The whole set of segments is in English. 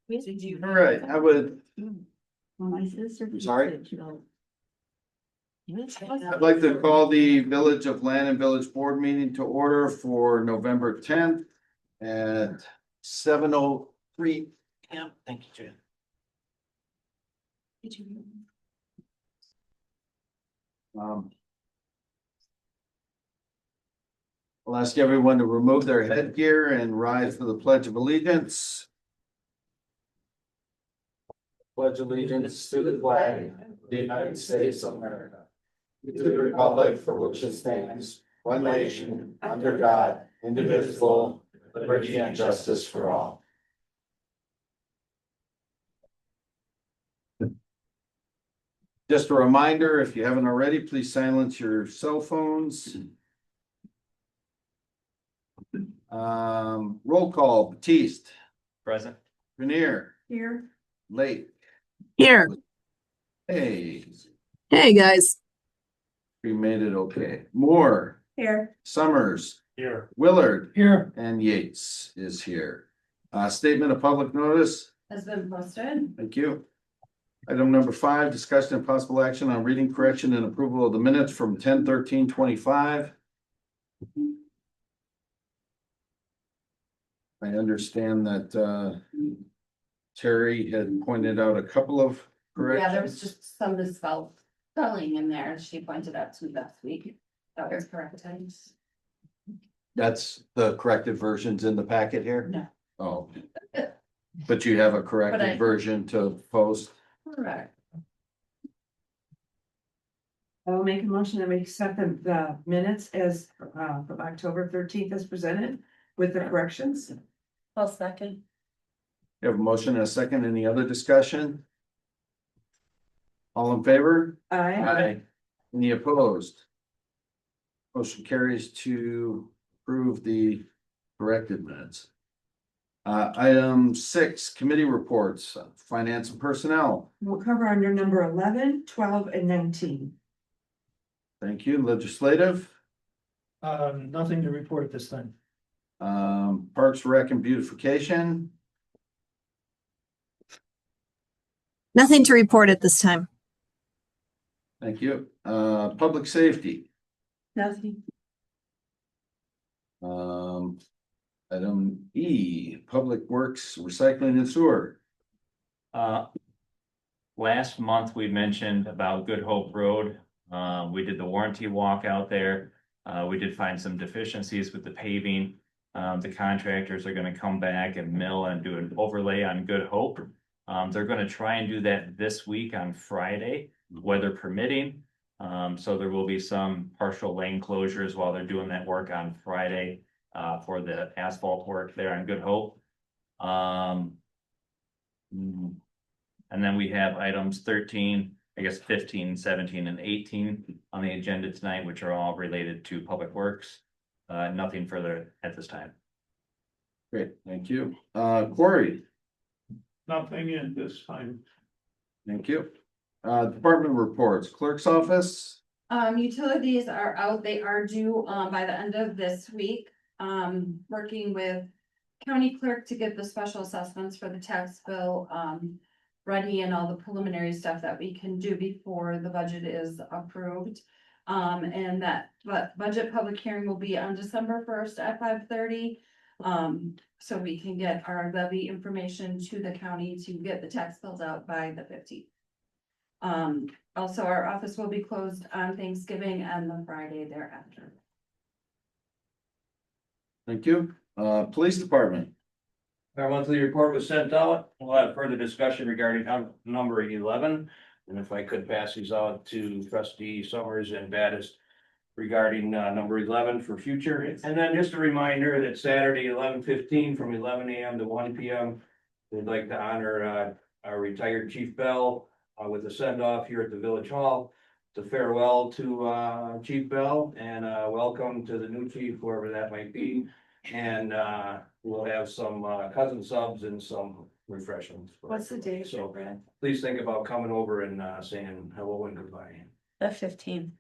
Did you? All right, I would, Well, my sister. Sorry? I'd like to call the Village of Land and Village Board meeting to order for November 10th at 7:03 p.m. Thank you, Jan. I'll ask everyone to remove their headgear and rise for the Pledge of Allegiance. Pledge allegiance to the flag of the United States of America, to the republic for which it stands, one nation, under God, indivisible, with liberty and justice for all. Just a reminder, if you haven't already, please silence your cell phones. Roll call, Batiste. Present. Grenier. Here. Late. Here. Hey, Hey, guys. we made it okay. Moore. Here. Summers. Here. Willard. Here. And Yates is here. Statement of public notice. Has been posted. Thank you. Item number 5, discussion and possible action on reading correction and approval of the minutes from 10/13/25. I understand that Terry had pointed out a couple of corrections. Yeah, there was just some spelling in there. She pointed out to me last week. That was correct. That's the corrected versions in the packet here? No. Oh. But you have a But I- corrected version to post? Correct. I will make a motion that we accept the minutes as from October 13th as presented with the corrections. Well, second. You have a motion and a second. Any other discussion? All in favor? Aye. Any opposed? Motion carries to approve the corrected minutes. Item 6, committee reports, finance and personnel. We'll cover under number 11, 12, and 19. Thank you. Legislative, Nothing to report at this time. Parks, Rec and Beautification, Nothing to report at this time. thank you. Public safety. Nothing. Item E, Public Works, Recycling and Sewer. Last month we mentioned about Good Hope Road. We did the warranty walk out there. We did find some deficiencies with the paving. The contractors are gonna come back and mill and do an overlay on Good Hope. They're gonna try and do that this week on Friday, weather permitting. So there will be some partial lane closures while they're doing that work on Friday, for the asphalt work there on Good Hope. And then we have items 13, I guess 15, 17, and 18 on the agenda tonight, which are all related to Public Works. Nothing further at this time. Great, thank you. Corey, Nothing at this time. thank you. Department reports, clerk's office. Utilities are out. They are due, by the end of this week. Working with county clerk to get the special assessments for the tax bill, ready and all the preliminary stuff that we can do before the budget is approved. And that, budget public hearing will be on December 1st at 5:30. So we can get our levy information to the county to get the tax bills out by the 15th. Also, our office will be closed on Thanksgiving and the Friday thereafter. Thank you. Police department. Our monthly report was sent out. We'll have further discussion regarding number 11. And if I could pass these out to trustee Summers and Baddest regarding number 11 for future. And then just a reminder that Saturday, 11:15 from 11 a.m. to 1 p.m. We'd like to honor our retired Chief Bell with a send off here at the Village Hall. It's a farewell to Chief Bell and welcome to the new chief, whoever that might be. And we'll have some cousin subs and some refreshments. What's the date, So Brad? please think about coming over and saying hello and goodbye. The 15th.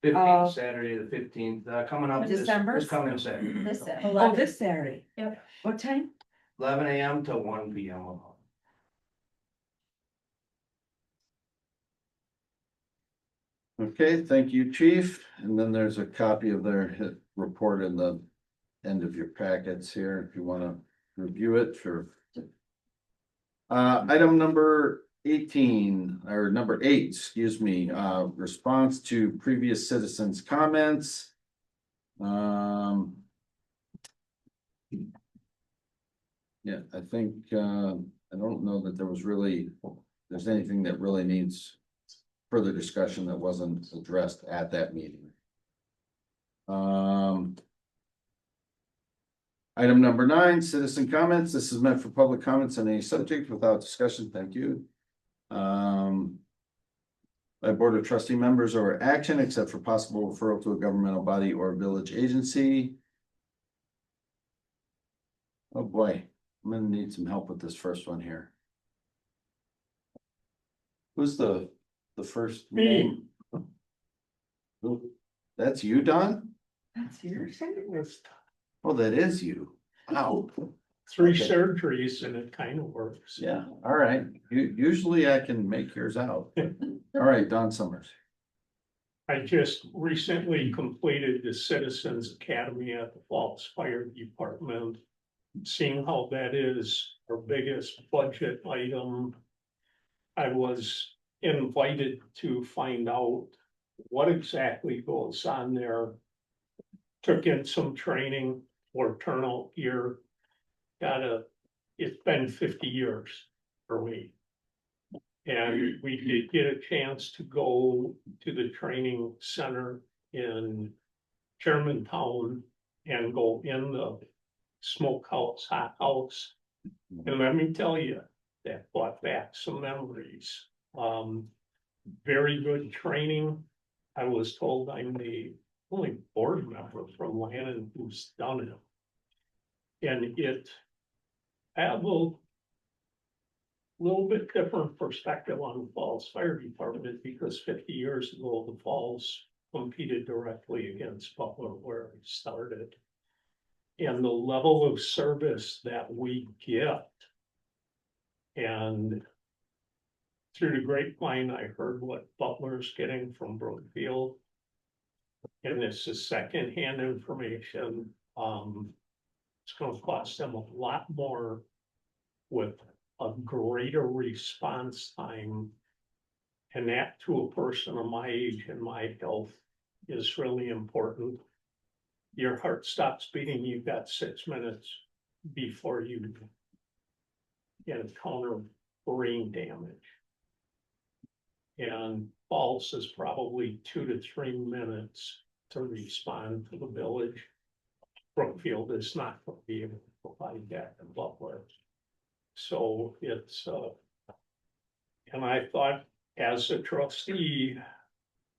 15th, Saturday the 15th, coming up December? this coming Saturday. This is. Oh, this Saturday. Yep. What time? 11 AM to 1 PM. Okay, thank you, chief. And then there's a copy of their report in the end of your packets here, if you want to review it for. Item number 18, or number 8, excuse me, response to previous citizens' comments. Yeah, I think, I don't know that there's anything that really needs further discussion that wasn't addressed at that meeting. Item number 9, citizen comments. This is meant for public comments on any subject without discussion. Thank you. By Board of Trustee members or action, except for possible referral to a governmental body or village agency. Oh boy, I'm gonna need some help with this first one here. Who's the first name? Who? That's you, Don? That's yours. Oh, that is you. Wow. 3 Okay. surgeries and it kind of works. Yeah, all right. Usually I can make yours out. All right, Don Summers. I just recently completed the Citizens Academy at the Falls Fire Department. Seeing how that is our biggest budget item. I was invited to find out what exactly goes on there. Took in some training for turnout gear. It's been 50 years for me. And we did get a chance to go to the training center in Germantown and go in the smokehouse, hot house. And let me tell you, that brought back some memories. Very good training. I was told I'm the only board member from Lannon who's done it. And I have a little bit different perspective on the Falls Fire Department because 50 years ago, the Falls competed directly against Butler where I started. And the level of service that we get. And through the grapevine, I heard what Butler's getting from Brookfield. And this is secondhand information. It's going to cost them a lot more with a greater response time. And that to a person of my age and my health is really important. Your heart stops beating, you've got 6 minutes before you encounter brain damage. And Falls is probably 2 to 3 minutes to respond to the village. Brookfield is not going to be able to provide that in Butler. So it's, and I thought as a trustee,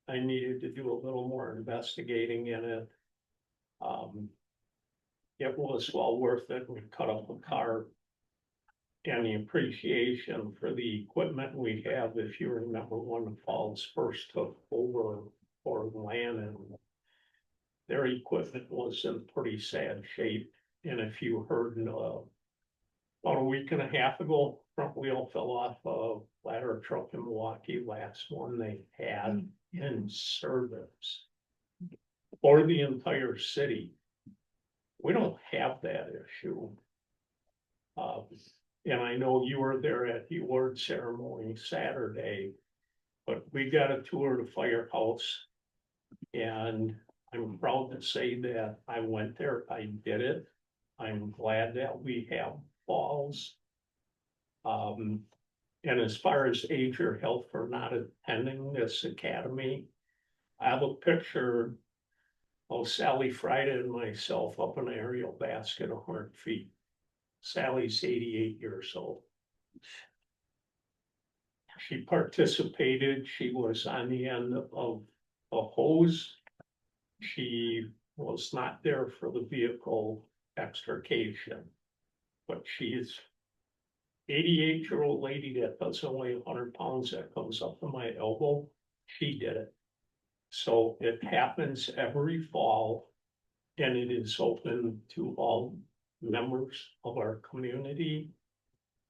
I needed to do a little more investigating in it. It was well worth it. We cut up a car. And the appreciation for the equipment we have, if you remember when the Falls first took over for Lannon, their equipment was in pretty sad shape. And if you heard about a week and a half ago, front wheel fell off a ladder truck in Milwaukee, last one they had in service for the entire city. We don't have that issue. And I know you were there at the award ceremony Saturday, but we got a tour of the firehouse. And I'm proud to say that I went there, I did it. I'm glad that we have Falls. And as far as age or health for not attending this academy, I have a picture of Sally Friday and myself up in an aerial basket 100 feet. Sally's 88 years old. She participated. She was on the end of a hose. She was not there for the vehicle extrication, but she is 88-year-old lady that doesn't weigh 100 pounds that comes up to my elbow. She did it. So it happens every fall and it is open to all members of our community.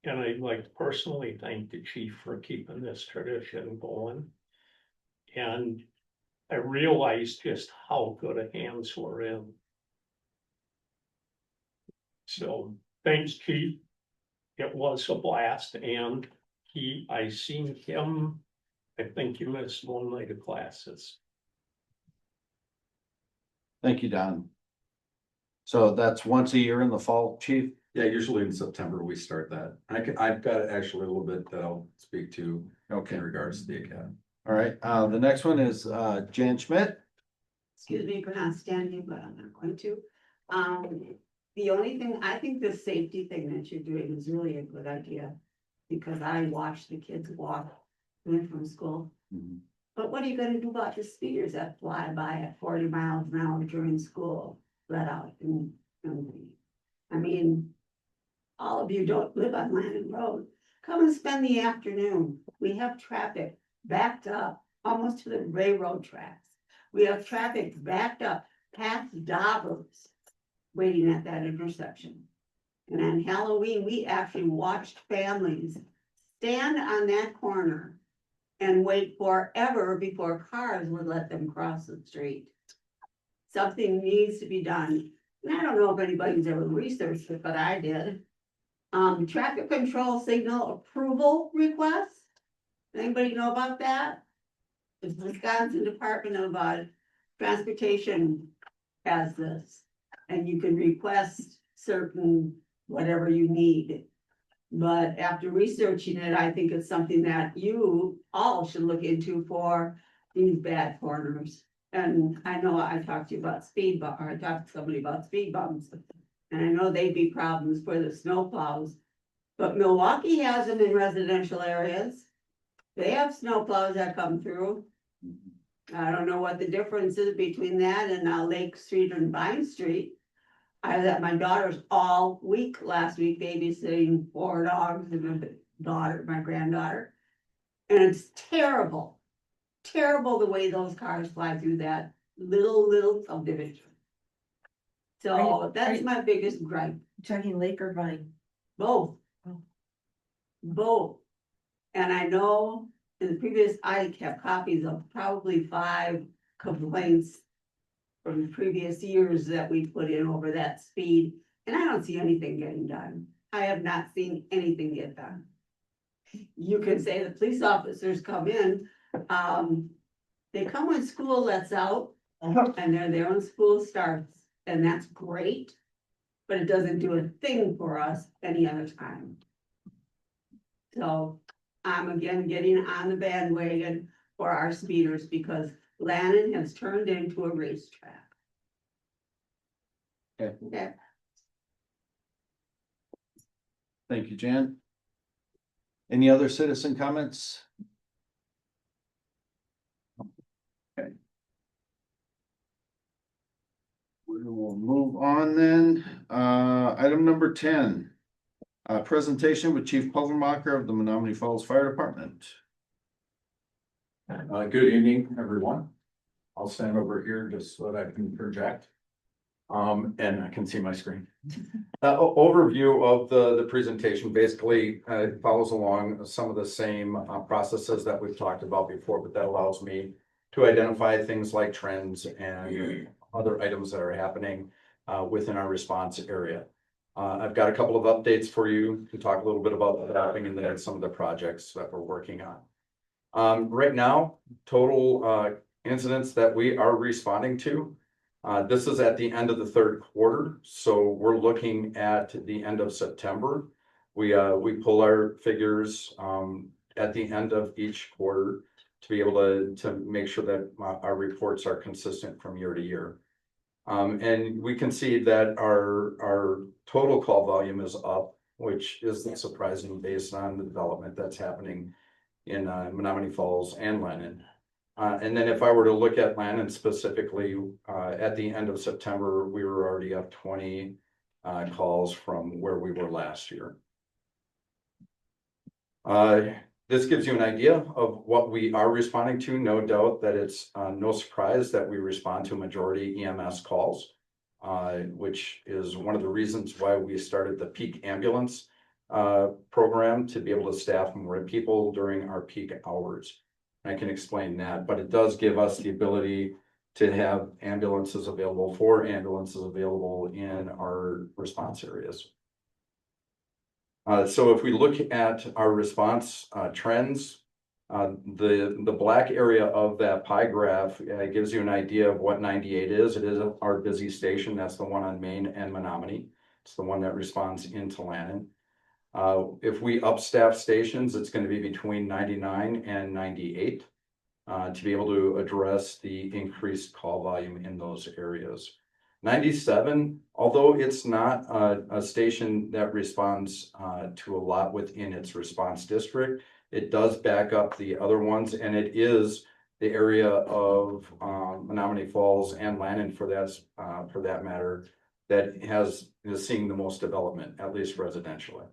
And I'd like to personally thank the chief for keeping this tradition going. And I realized just how good a hands we're in. So thanks, chief. It was a blast, and I seen him, I think you missed one night of classes. Thank you, Don. So that's once a year in the fall, chief? Yeah, usually in September we start that. I've got actually a little bit that I'll speak to Okay, in regards to the academy. all right. The next one is Jan Schmidt. Excuse me for not standing, but I'm not going to. The only thing, I think the safety thing that you're doing is really a good idea. Because I watch the kids walk in from school. Mhm. But what are you gonna do about the speeders that fly by at 40 miles an hour during school, let out I mean, all of you don't live on Landon Road. Come and spend the afternoon. We have traffic backed up almost to the railroad tracks. We have traffic backed up past Dobbers, waiting at that intersection. And on Halloween, we actually watched families stand on that corner and wait forever before cars would let them cross the street. Something needs to be done. And I don't know if anybody's ever researched it, but I did. Traffic control signal approval request. Anybody know about that? The Wisconsin Department of Transportation has this. And you can request certain whatever you need. But after researching it, I think it's something that you all should look into for these bad corners. And I know I talked to you about I talked to somebody about speed bumps. And I know they'd be problems for the snow plows. But Milwaukee has them in residential areas. They have snow plows that come through. I don't know what the difference is between that and Lake Street and Vine Street. I was at my daughter's all week last week babysitting 4 dogs and my granddaughter. And it's terrible, terrible the way those cars fly through that little subdivision. So that's my biggest gripe, Talking Lake or Vine? both. Oh. Both. And I know in the previous, I kept copies of probably 5 complaints from the previous years that we put in over that speed, and I don't see anything getting done. I have not seen anything get done. You can say the police officers come in, they come when school lets out, and they're there when school starts, and that's great. But it doesn't do a thing for us any other time. So I'm again getting on the bandwagon for our speeders because Lannon has turned into a racetrack. Okay. Okay. Thank you, Jan. Any other citizen comments? Okay. We will move on then. Item number 10. Presentation with Chief Pulvermacher of the Menominee Falls Fire Department. Good evening, everyone. I'll stand over here just so that I can project. And I can see my screen. Overview of the presentation basically follows along some of the same processes that we've talked about before, but that allows me to identify things like trends and other items that are happening within our response area. I've got a couple of updates for you to talk a little bit about what's happening and then some of the projects that we're working on. Right now, total incidents that we are responding to. This is at the end of the third quarter, so we're looking at the end of September. We pull our figures at the end of each quarter to be able to make sure that our reports are consistent from year to year. And we can see that our total call volume is up, which isn't surprising based on the development that's happening in Menominee Falls and Lannon. And then if I were to look at Lannon specifically, at the end of September, we were already up 20 calls from where we were last year. This gives you an idea of what we are responding to. No doubt that it's no surprise that we respond to majority EMS calls. which is one of the reasons why we started the peak ambulance program, to be able to staff more people during our peak hours. I can explain that, but it does give us the ability to have ambulances available, 4 ambulances available in our response areas. So if we look at our response trends, the black area of that pie graph gives you an idea of what 98 is. It is our busy station. That's the one on Main and Menominee. It's the one that responds into Lannon. If we upstaff stations, it's going to be between 99 and 98 to be able to address the increased call volume in those areas. 97, although it's not a station that responds to a lot within its response district, it does back up the other ones, and it is the area of Menominee Falls and Lannon for that matter, that is seeing the most development, at least residentially.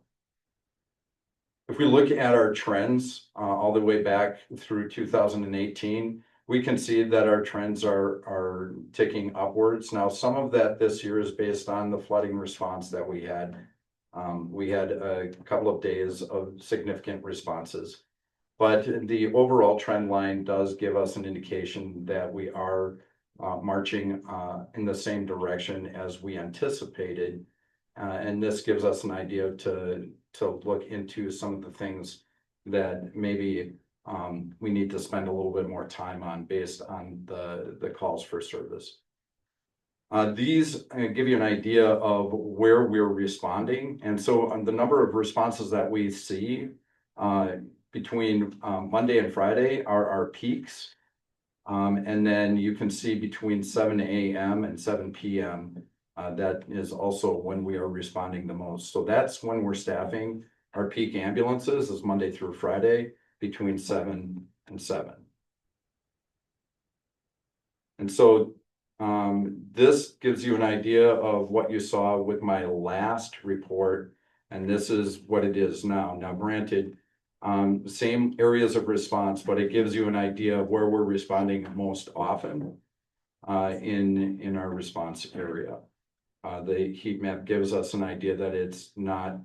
If we look at our trends all the way back through 2018, we can see that our trends are ticking upwards. Now, some of that this year is based on the flooding response that we had. We had a couple of days of significant responses, but the overall trend line does give us an indication that we are marching in the same direction as we anticipated. And this gives us an idea to look into some of the things that maybe we need to spend a little bit more time on based on the calls for service. These give you an idea of where we're responding. And so on the number of responses that we see between Monday and Friday are our peaks. And then you can see between 7 a.m. and 7 p.m. That is also when we are responding the most. So that's when we're staffing our peak ambulances, is Monday through Friday between 7 and 7. And so this gives you an idea of what you saw with my last report, and this is what it is now. Now, granted, same areas of response, but it gives you an idea of where we're responding most often in our response area. The heat map gives us an idea that it's not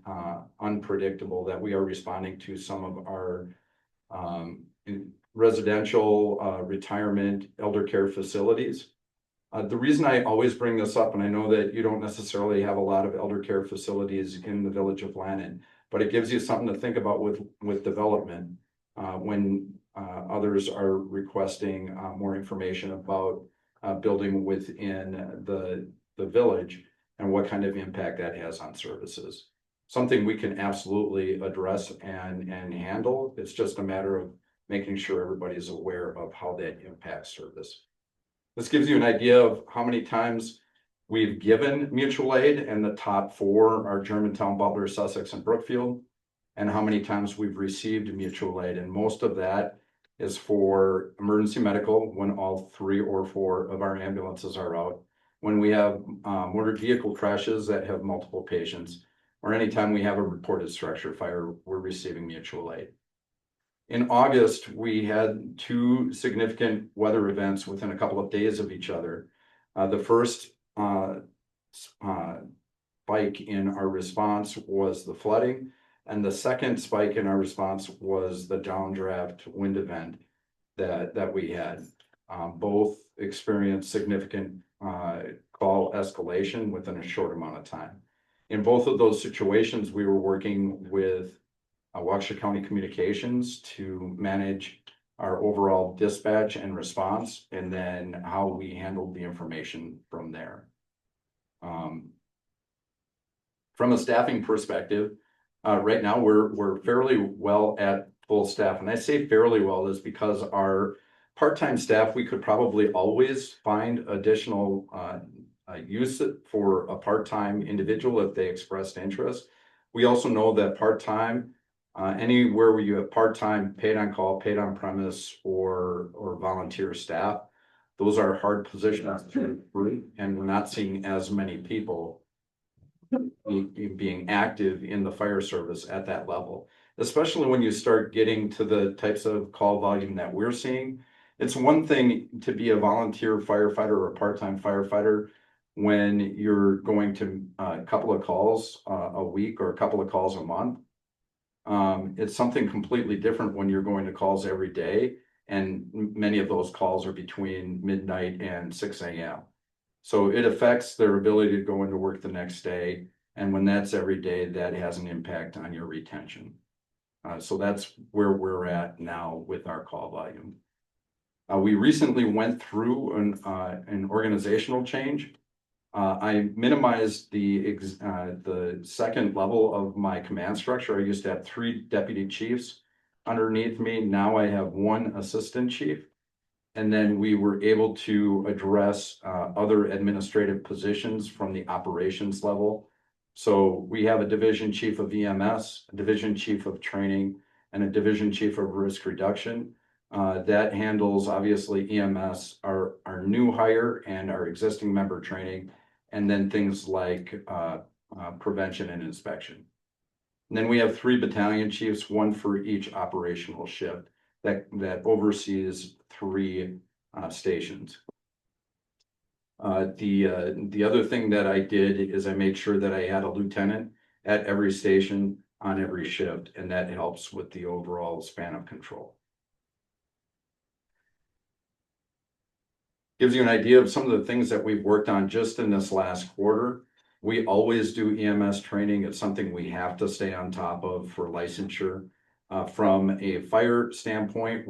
unpredictable that we are responding to some of our residential, retirement, elder care facilities. The reason I always bring this up, and I know that you don't necessarily have a lot of elder care facilities in the village of Lannon, but it gives you something to think about with development when others are requesting more information about building within the village and what kind of impact that has on services. Something we can absolutely address and handle. It's just a matter of making sure everybody is aware of how that impacts service. This gives you an idea of how many times we've given mutual aid, and the top 4 are Germantown, Butler, Sussex, and Brookfield, and how many times we've received mutual aid. And most of that is for emergency medical, when all 3 or 4 of our ambulances are out, when we have motor vehicle crashes that have multiple patients, or anytime we have a reported structure fire, we're receiving mutual aid. In August, we had 2 significant weather events within a couple of days of each other. The first spike in our response was the flooding, and the second spike in our response was the downdraft wind event that we had. Both experienced significant call escalation within a short amount of time. In both of those situations, we were working with Waukesha County Communications to manage our overall dispatch and response, and then how we handled the information from there. From a staffing perspective, right now we're fairly well at full staff, and I say fairly well is because our part-time staff, we could probably always find additional use for a part-time individual if they expressed interest. We also know that part-time, anywhere where you have part-time, paid on call, paid on premise, or volunteer staff, those are hard positions to recruit, and we're not seeing as many people being active in the fire service at that level, especially when you start getting to the types of call volume that we're seeing. It's one thing to be a volunteer firefighter or a part-time firefighter when you're going to a couple of calls a week or a couple of calls a month. It's something completely different when you're going to calls every day, and many of those calls are between midnight and 6 a.m. So it affects their ability to go into work the next day. And when that's every day, that has an impact on your retention. So that's where we're at now with our call volume. We recently went through an organizational change. I minimized the second level of my command structure. I used to have 3 deputy chiefs underneath me. Now I have 1 assistant chief. And then we were able to address other administrative positions from the operations level. So we have a division chief of EMS, a division chief of training, and a division chief of risk reduction. That handles obviously EMS, our new hire and our existing member training, and then things like prevention and inspection. And then we have 3 battalion chiefs, 1 for each operational shift that oversees 3 stations. The other thing that I did is I made sure that I had a lieutenant at every station on every shift, and that helps with the overall span of control. Gives you an idea of some of the things that we've worked on just in this last quarter. We always do EMS training. It's something we have to stay on top of for licensure. From a fire standpoint,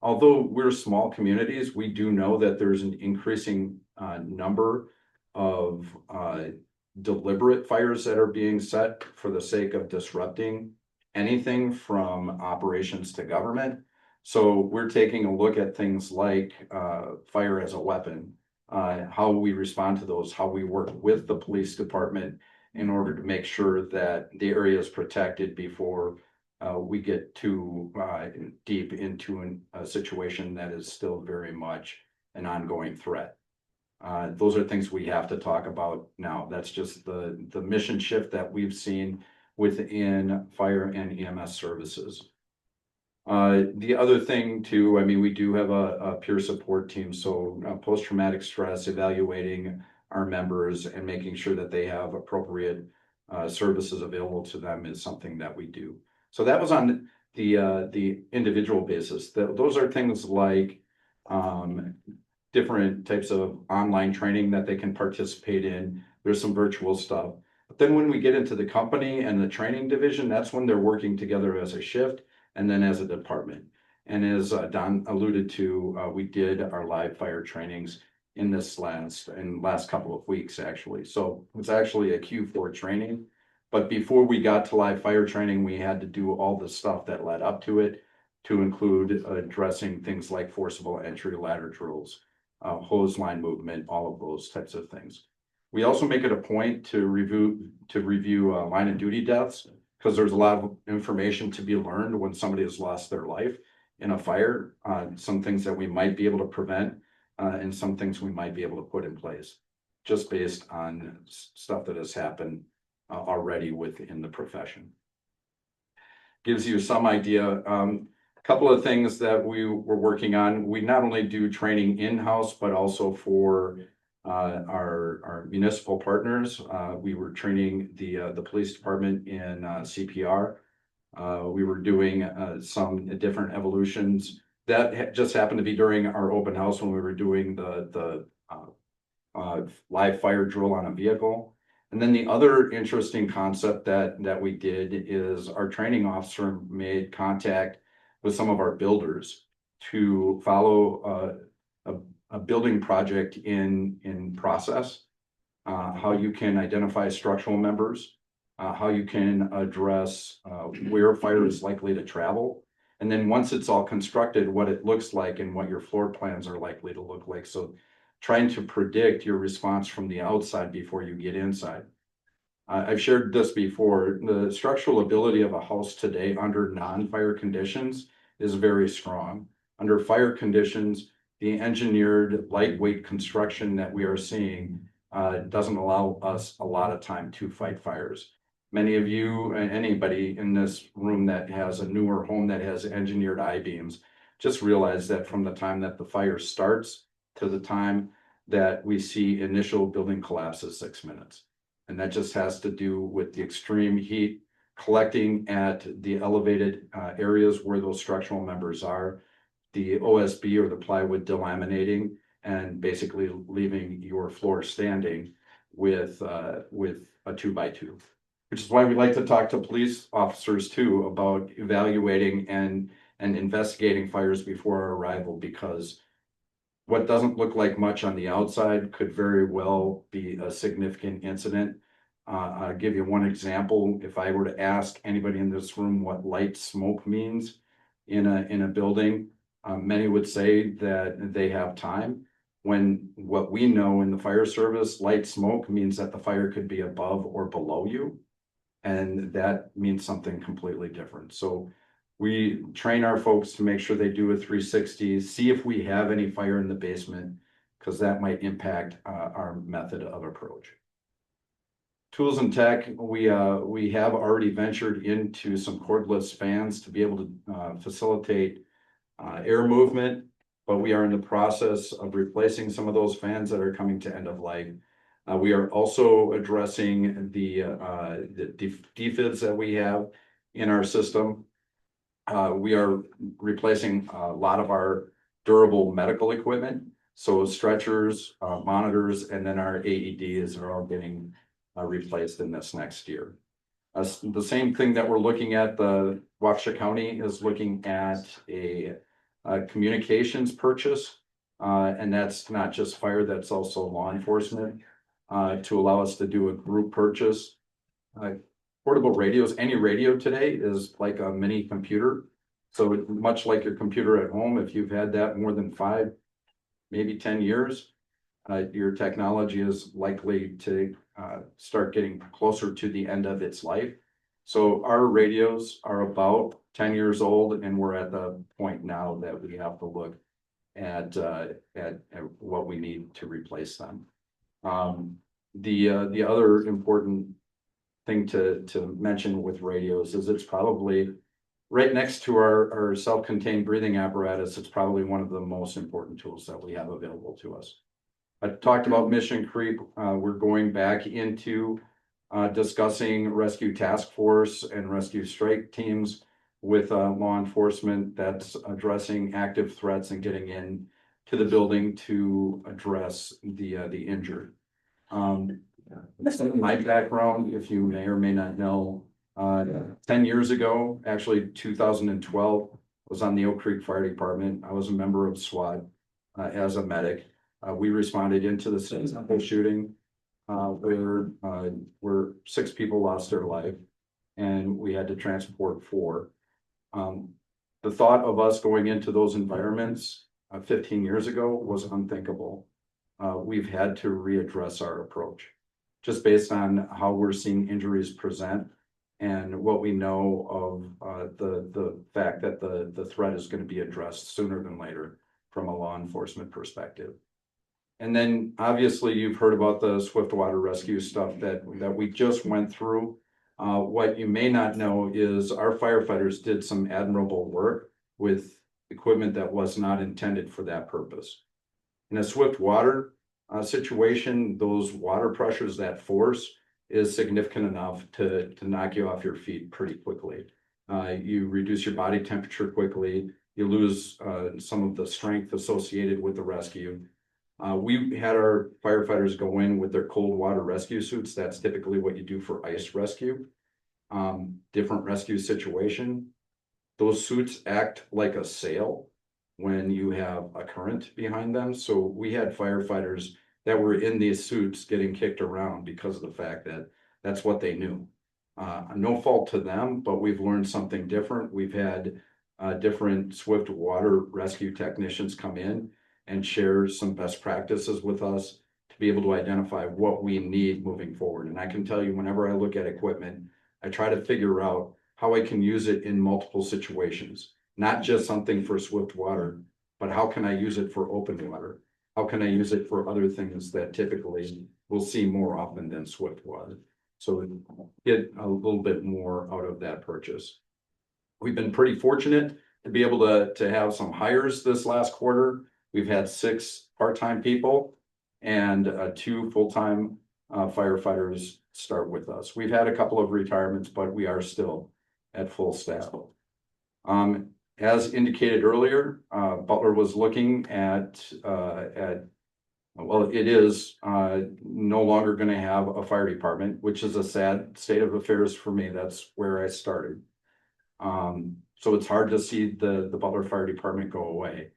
although we're small communities, we do know that there's an increasing number of deliberate fires that are being set for the sake of disrupting anything from operations to government. So we're taking a look at things like fire as a weapon, how we respond to those, how we work with the police department in order to make sure that the area is protected before we get too deep into a situation that is still very much an ongoing threat. Those are things we have to talk about now. That's just the mission shift that we've seen within fire and EMS services. The other thing too, I mean, we do have a peer support team, so post-traumatic stress, evaluating our members and making sure that they have appropriate services available to them is something that we do. So that was on the individual basis. Those are things like different types of online training that they can participate in. There's some virtual stuff. But then when we get into the company and the training division, that's when they're working together as a shift and then as a department. And as Don alluded to, we did our live fire trainings in this last couple of weeks, actually. So it's actually a Q4 training. But before we got to live fire training, we had to do all the stuff that led up to it, to include addressing things like forcible entry ladder drills, hose line movement, all of those types of things. We also make it a point to review line of duty deaths, because there's a lot of information to be learned when somebody has lost their life in a fire. Some things that we might be able to prevent, and some things we might be able to put in place, just based on stuff that has happened already within the profession. Gives you some idea. A couple of things that we were working on. We not only do training in-house, but also for our municipal partners. We were training the police department in CPR. We were doing some different evolutions. That just happened to be during our open house when we were doing the live fire drill on a vehicle. And then the other interesting concept that we did is our training officer made contact with some of our builders to follow a building project in process, how you can identify structural members, how you can address where fire is likely to travel. And then once it's all constructed, what it looks like and what your floor plans are likely to look like. So trying to predict your response from the outside before you get inside. I've shared this before. The structural ability of a house today under non-fire conditions is very strong. Under fire conditions, the engineered lightweight construction that we are seeing doesn't allow us a lot of time to fight fires. Many of you, anybody in this room that has a newer home that has engineered I-beams, just realize that from the time that the fire starts to the time that we see initial building collapses 6 minutes. And that just has to do with the extreme heat collecting at the elevated areas where those structural members are, the OSB or the plywood delaminating, and basically leaving your floor standing with a 2x2. Which is why we like to talk to police officers too about evaluating and investigating fires before our arrival, because what doesn't look like much on the outside could very well be a significant incident. I'll give you one example. If I were to ask anybody in this room what light smoke means in a building, many would say that they have time. When what we know in the fire service, light smoke means that the fire could be above or below you. And that means something completely different. So we train our folks to make sure they do a 360, see if we have any fire in the basement, because that might impact our method of approach. Tools and tech, we have already ventured into some cordless fans to be able to facilitate air movement, but we are in the process of replacing some of those fans that are coming to end of life. We are also addressing the defids that we have in our system. We are replacing a lot of our durable medical equipment. So stretchers, monitors, and then our AEDs are all getting replaced in this next year. The same thing that we're looking at, the Waukesha County is looking at a communications purchase. And that's not just fire, that's also law enforcement. To allow us to do a group purchase. Portable radios, any radio today is like a mini computer. So much like your computer at home, if you've had that more than 5, maybe 10 years, your technology is likely to start getting closer to the end of its life. So our radios are about 10 years old, and we're at the point now that we have to look at what we need to replace them. The other important thing to mention with radios is it's probably right next to our self-contained breathing apparatus. It's probably one of the most important tools that we have available to us. I talked about mission creep. We're going back into discussing rescue task force and rescue strike teams with law enforcement that's addressing active threats and getting in to the building to address the injured. My background, if you may or may not know, 10 years ago, actually 2012, was on the Oak Creek Fire Department. I was a member of SWAT as a medic. We responded into the simple shooting where 6 people lost their life, and we had to transport 4. The thought of us going into those environments 15 years ago was unthinkable. We've had to readdress our approach just based on how we're seeing injuries present and what we know of the fact that the threat is going to be addressed sooner than later from a law enforcement perspective. And then obviously you've heard about the swift water rescue stuff that we just went through. What you may not know is our firefighters did some admirable work with equipment that was not intended for that purpose. In a swift water situation, those water pressures, that force is significant enough to knock you off your feet pretty quickly. You reduce your body temperature quickly. You lose some of the strength associated with the rescue. We had our firefighters go in with their cold water rescue suits. That's typically what you do for ice rescue. Different rescue situation. Those suits act like a sail when you have a current behind them. So we had firefighters that were in these suits getting kicked around because of the fact that that's what they knew. No fault to them, but we've learned something different. We've had different swift water rescue technicians come in and share some best practices with us to be able to identify what we need moving forward. And I can tell you, whenever I look at equipment, I try to figure out how I can use it in multiple situations, not just something for swift water, but how can I use it for open water? How can I use it for other things that typically we'll see more often than swift water? So get a little bit more out of that purchase. We've been pretty fortunate to be able to have some hires this last quarter. We've had 6 part-time people, and 2 full-time firefighters start with us. We've had a couple of retirements, but we are still at full staff. As indicated earlier, Butler was looking at, well, it is no longer going to have a fire department, which is a sad state of affairs for me. That's where I started. So it's hard to see the Butler Fire Department go away.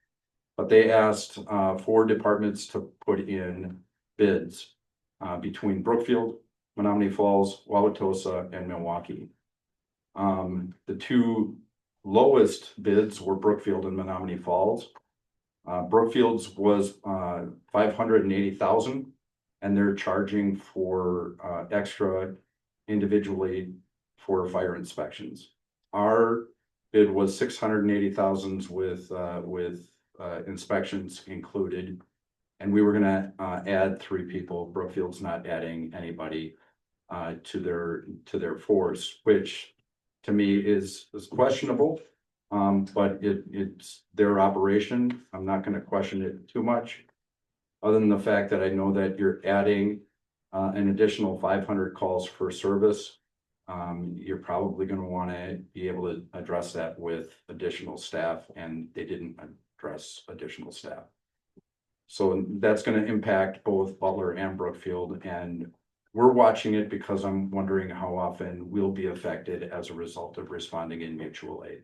But they asked 4 departments to put in bids between Brookfield, Menominee Falls, Wauwatosa, and Milwaukee. The 2 lowest bids were Brookfield and Menominee Falls. Brookfield's was $580,000, and they're charging for extra individually for fire inspections. Our bid was $680,000 with inspections included, and we were gonna add 3 people. Brookfield's not adding anybody to their force, which to me is questionable. But it's their operation. I'm not gonna question it too much. Other than the fact that I know that you're adding an additional 500 calls for service. You're probably gonna wanna be able to address that with additional staff, and they didn't address additional staff. So that's gonna impact both Butler and Brookfield, and we're watching it because I'm wondering how often we'll be affected as a result of responding in mutual aid.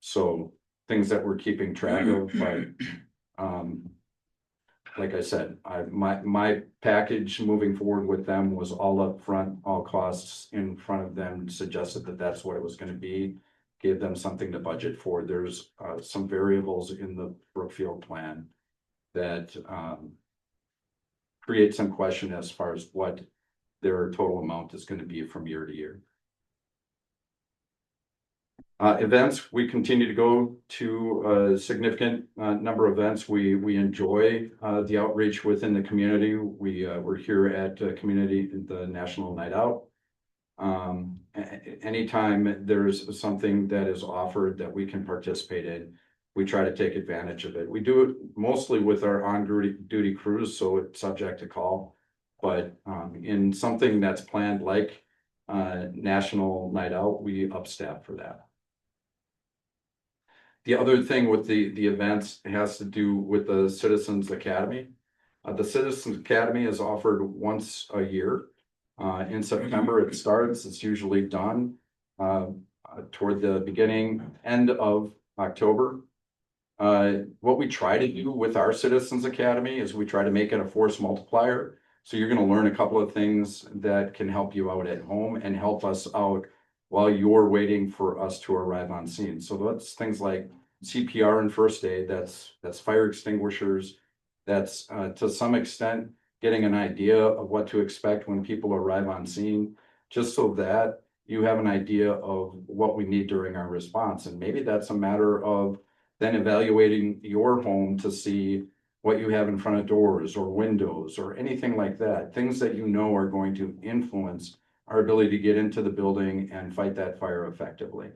So things that we're keeping track of, but like I said, my package moving forward with them was all up front, all costs in front of them, suggested that that's what it was gonna be. Gave them something to budget for. There's some variables in the Brookfield plan that create some question as far as what their total amount is gonna be from year to year. Events, we continue to go to a significant number of events. We enjoy the outreach within the community. We're here at the National Night Out. Anytime there's something that is offered that we can participate in, we try to take advantage of it. We do it mostly with our on-duty crews, so it's subject to call. But in something that's planned like National Night Out, we upstaff for that. The other thing with the events has to do with the Citizens Academy. The Citizens Academy is offered once a year. In September it starts. It's usually done toward the end of October. What we try to do with our Citizens Academy is we try to make it a force multiplier. So you're going to learn a couple of things that can help you out at home and help us out while you're waiting for us to arrive on scene. So that's things like CPR and first aid, that's fire extinguishers, that's to some extent getting an idea of what to expect when people arrive on scene, just so that you have an idea of what we need during our response. And maybe that's a matter of then evaluating your home to see what you have in front of doors or windows or anything like that, things that you know are going to influence our ability to get into the building and fight that fire effectively.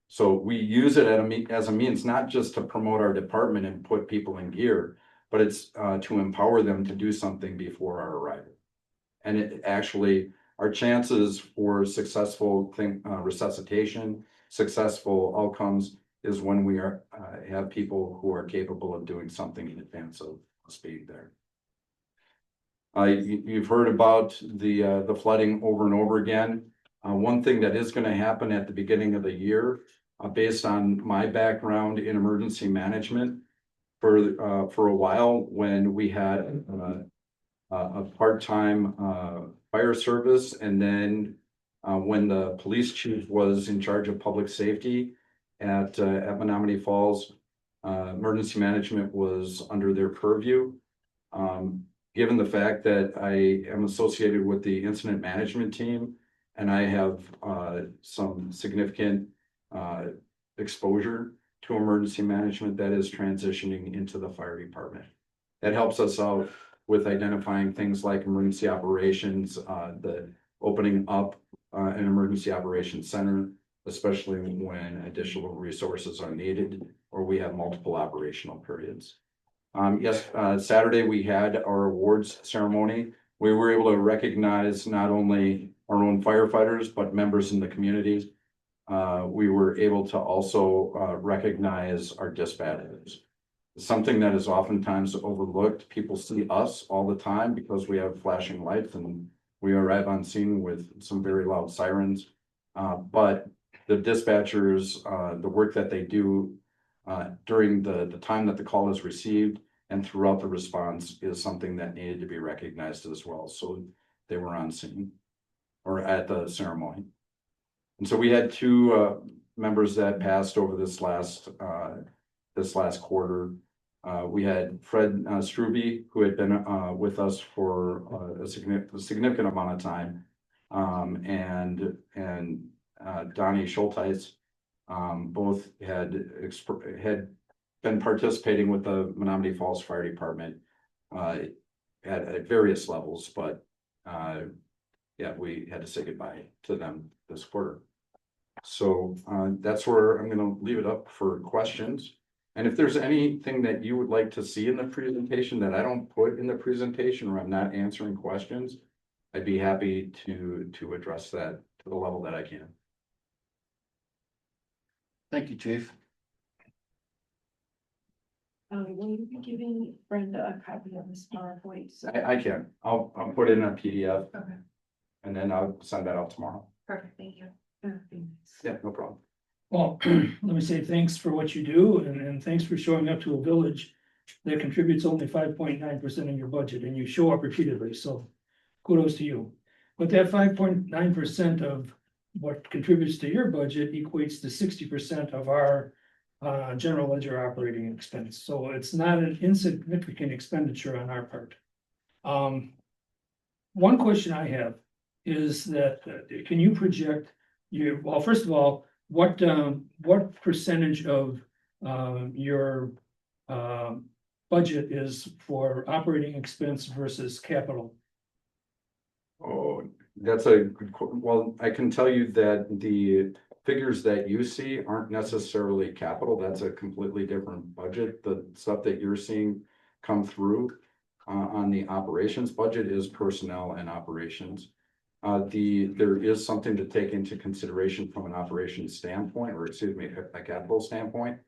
So we use it as a means, not just to promote our department and put people in gear, but it's to empower them to do something before our arrival. And it actually, our chances for successful resuscitation, successful outcomes is when we have people who are capable of doing something in advance of us being there. You've heard about the flooding over and over again. One thing that is going to happen at the beginning of the year, based on my background in emergency management, for a while when we had a part-time fire service, and then when the police chief was in charge of public safety at Menominee Falls, emergency management was under their purview. Given the fact that I am associated with the incident management team and I have some significant exposure to emergency management, that is transitioning into the fire department. That helps us out with identifying things like emergency operations, the opening up an emergency operations center, especially when additional resources are needed or we have multiple operational periods. Yes, Saturday we had our awards ceremony. We were able to recognize not only our own firefighters, but members in the community. We were able to also recognize our dispatchers. Something that is oftentimes overlooked. People see us all the time because we have flashing lights and we arrive on scene with some very loud sirens. But the dispatchers, the work that they do during the time that the call is received and throughout the response is something that needed to be recognized as well. So they were on scene or at the ceremony. And so we had two members that passed over this last quarter. We had Fred Struby, who had been with us for a significant amount of time, and Donnie Schulteis. Both had been participating with the Menominee Falls Fire Department at various levels, but yeah, we had to say goodbye to them this quarter. So that's where I'm going to leave it up for questions. And if there's anything that you would like to see in the presentation that I don't put in the presentation or I'm not answering questions, I'd be happy to address that to the level that I can. Thank you, Chief. Will you be giving Brenda a copy of this PowerPoint? I can. I'll put it in a PDF. Okay. And then I'll send that out tomorrow. Perfect, thank you. Yeah, no problem. Well, let me say thanks for what you do and thanks for showing up to a village that contributes only 5.9% of your budget and you show up repeatedly. So kudos to you. But that 5.9% of what contributes to your budget equates to 60% of our general ledger operating expense. So it's not an insignificant expenditure on our part. One question I have is that can you project well, first of all, what percentage of your budget is for operating expense versus capital? Oh, that's a good well, I can tell you that the figures that you see aren't necessarily capital. That's a completely different budget. The stuff that you're seeing come through on the operations budget is personnel and operations. There is something to take into consideration from an operations standpoint, or excuse me, a capital standpoint,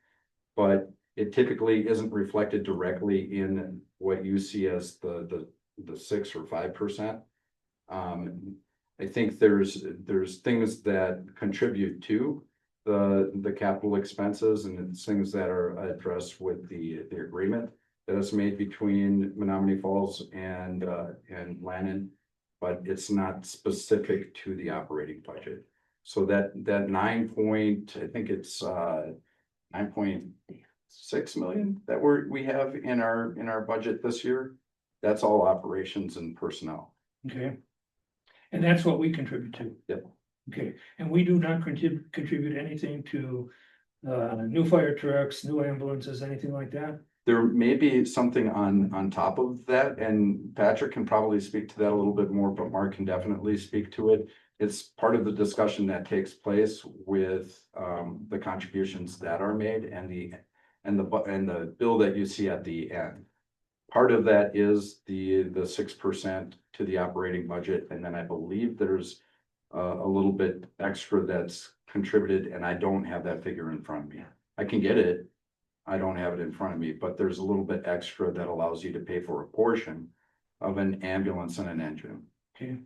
but it typically isn't reflected directly in what you see as the 6 or 5%. I think there's things that contribute to the capital expenses, and it's things that are addressed with the agreement that is made between Menominee Falls and Lannon. But it's not specific to the operating budget. So that I think it's 9.6 million that we have in our budget this year. That's all operations and personnel. Okay. And that's what we contribute to. Yep. Okay, and we do not contribute anything to new fire trucks, new ambulances, anything like that? There may be something on top of that, and Patrick can probably speak to that a little bit more, but Mark can definitely speak to it. It's part of the discussion that takes place with the contributions that are made and the bill that you see at the end. Part of that is the 6% to the operating budget, and then I believe there's a little bit extra that's contributed, and I don't have that figure in front of me. I can get it. I don't have it in front of me, but there's a little bit extra that allows you to pay for a portion of an ambulance and an engine. Okay.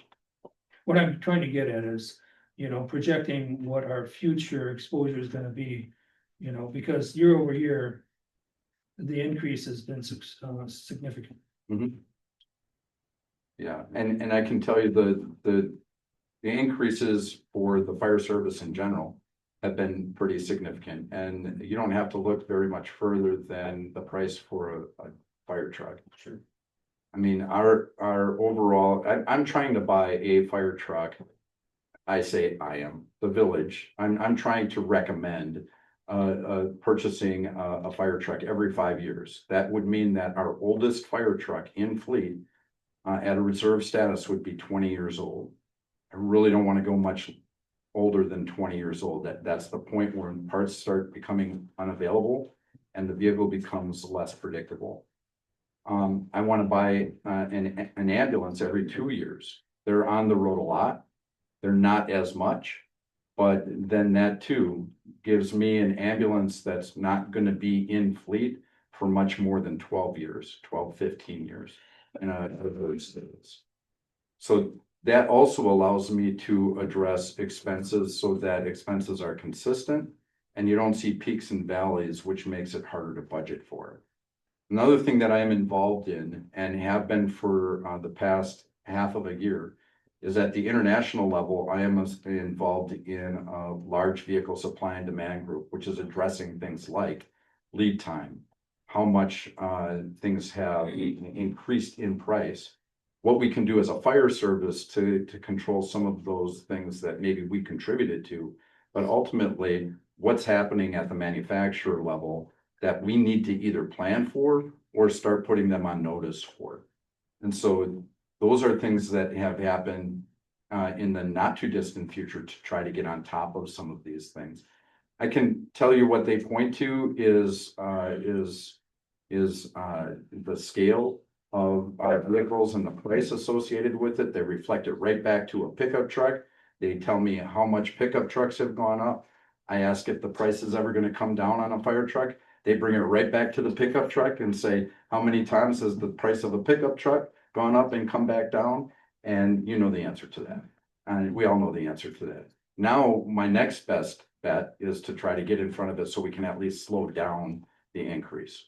What I'm trying to get at is, projecting what our future exposure is gonna be, because year over year, the increase has been significant. Mm-hmm. Yeah, and I can tell you the increases for the fire service in general have been pretty significant, and you don't have to look very much further than the price for a fire truck. Sure. I mean, our overall, I'm trying to buy a fire truck. I say I am the village. I'm trying to recommend purchasing a fire truck every 5 years. That would mean that our oldest fire truck in fleet at a reserve status would be 20 years old. I really don't want to go much older than 20 years old. That's the point where parts start becoming unavailable and the vehicle becomes less predictable. I want to buy an ambulance every 2 years. They're on the road a lot. They're not as much. But then that too gives me an ambulance that's not going to be in fleet for much more than 12 years, 12, 15 years. So that also allows me to address expenses so that expenses are consistent and you don't see peaks and valleys, which makes it harder to budget for. Another thing that I am involved in and have been for the past half of a year is at the international level, I am involved in a large vehicle supply and demand group, which is addressing things like lead time, how much things have increased in price, what we can do as a fire service to control some of those things that maybe we contributed to, but ultimately what's happening at the manufacturer level that we need to either plan for or start putting them on notice for. And so those are things that have happened in the not too distant future to try to get on top of some of these things. I can tell you what they point to is the scale of our vehicles and the price associated with it. They reflect it right back to a pickup truck. They tell me how much pickup trucks have gone up. I ask if the price is ever going to come down on a fire truck. They bring it right back to the pickup truck and say, how many times has the price of a pickup truck gone up and come back down? And you know the answer to that. And we all know the answer to that. Now, my next best bet is to try to get in front of it so we can at least slow down the increase.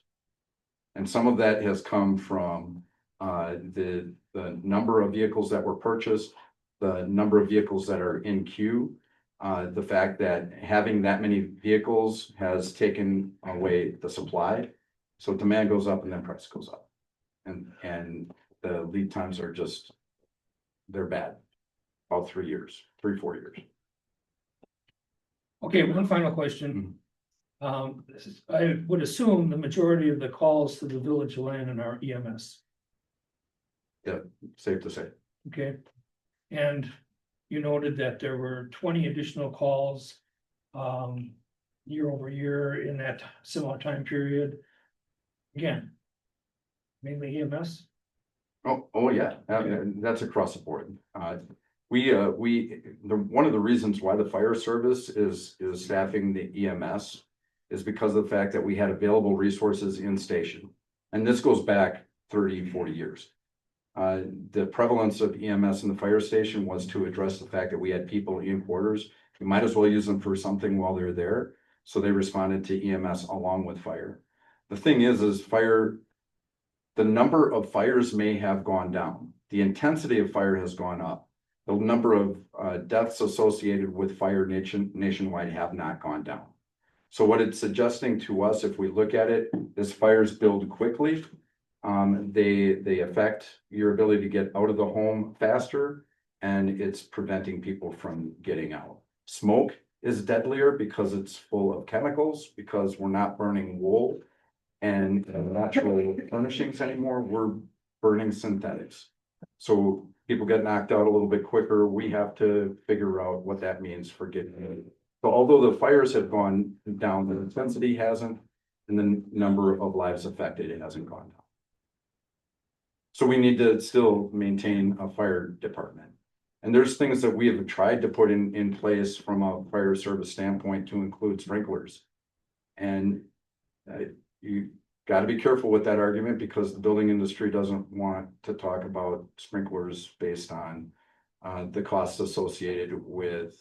And some of that has come from the number of vehicles that were purchased, the number of vehicles that are in queue, the fact that having that many vehicles has taken away the supply. So demand goes up and then price goes up. And the lead times are just, they're bad. About 3 years, 4 years. Okay, one final question. I would assume the majority of the calls to the village land are EMS, Yeah, safe to say. okay? And you noted that there were 20 additional calls year over year in that similar time period. Again, mainly EMS. Oh yeah, that's across the board. One of the reasons why the fire service is staffing the EMS is because of the fact that we had available resources in station. And this goes back 30, 40 years. The prevalence of EMS in the fire station was to address the fact that we had people in quarters. We might as well use them for something while they're there. So they responded to EMS along with fire. The thing is fire, the number of fires may have gone down. The intensity of fire has gone up. The number of deaths associated with fire nationwide have not gone down. So what it's suggesting to us, if we look at it, is fires build quickly. They affect your ability to get out of the home faster, and it's preventing people from getting out. Smoke is deadlier because it's full of chemicals, because we're not burning wool and natural furnishings anymore. We're burning synthetics. So people get knocked out a little bit quicker. We have to figure out what that means for getting in. So although the fires have gone down, the intensity hasn't, and the number of lives affected, it hasn't gone down. So we need to still maintain a fire department. And there's things that we have tried to put in place from a fire service standpoint to include sprinklers. And you got to be careful with that argument because the building industry doesn't want to talk about sprinklers based on the costs associated with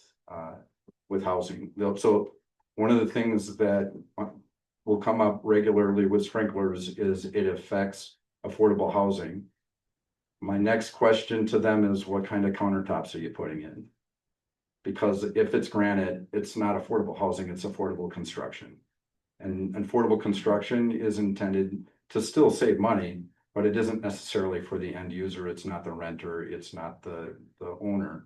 housing. So one of the things that will come up regularly with sprinklers is it affects affordable housing. My next question to them is, what kind of countertops are you putting in? Because if it's granite, it's not affordable housing, it's affordable construction. And affordable construction is intended to still save money, but it isn't necessarily for the end user. It's not the renter, it's not the owner.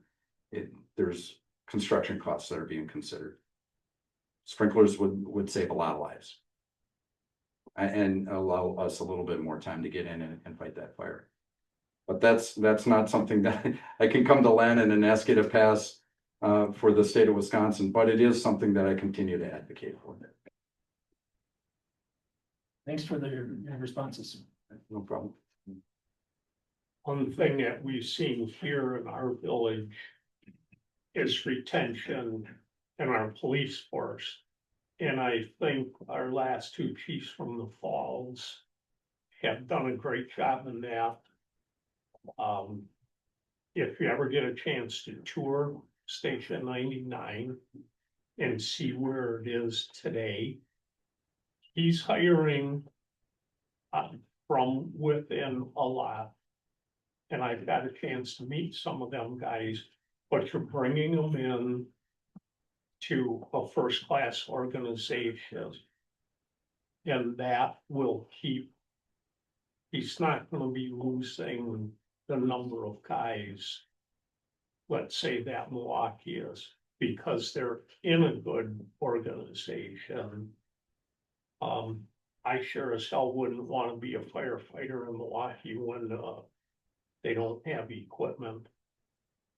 There's construction costs that are being considered. Sprinklers would save a lot of lives and allow us a little bit more time to get in and fight that fire. But that's not something that I can come to Lannon and ask you to pass for the state of Wisconsin, but it is something that I continue to advocate for. Thanks for the responses. No problem. One thing that we've seen here in our village is retention in our police force. And I think our last two chiefs from the Falls have done a great job in that. If you ever get a chance to tour Station 99 and see where it is today, he's hiring from within a lot. And I've got a chance to meet some of them guys, but you're bringing them in to a first-class organization. And that will keep, he's not gonna be losing the number of guys, let's say that Milwaukee is, because they're in a good organization. I sure as hell wouldn't want to be a firefighter in Milwaukee when they don't have equipment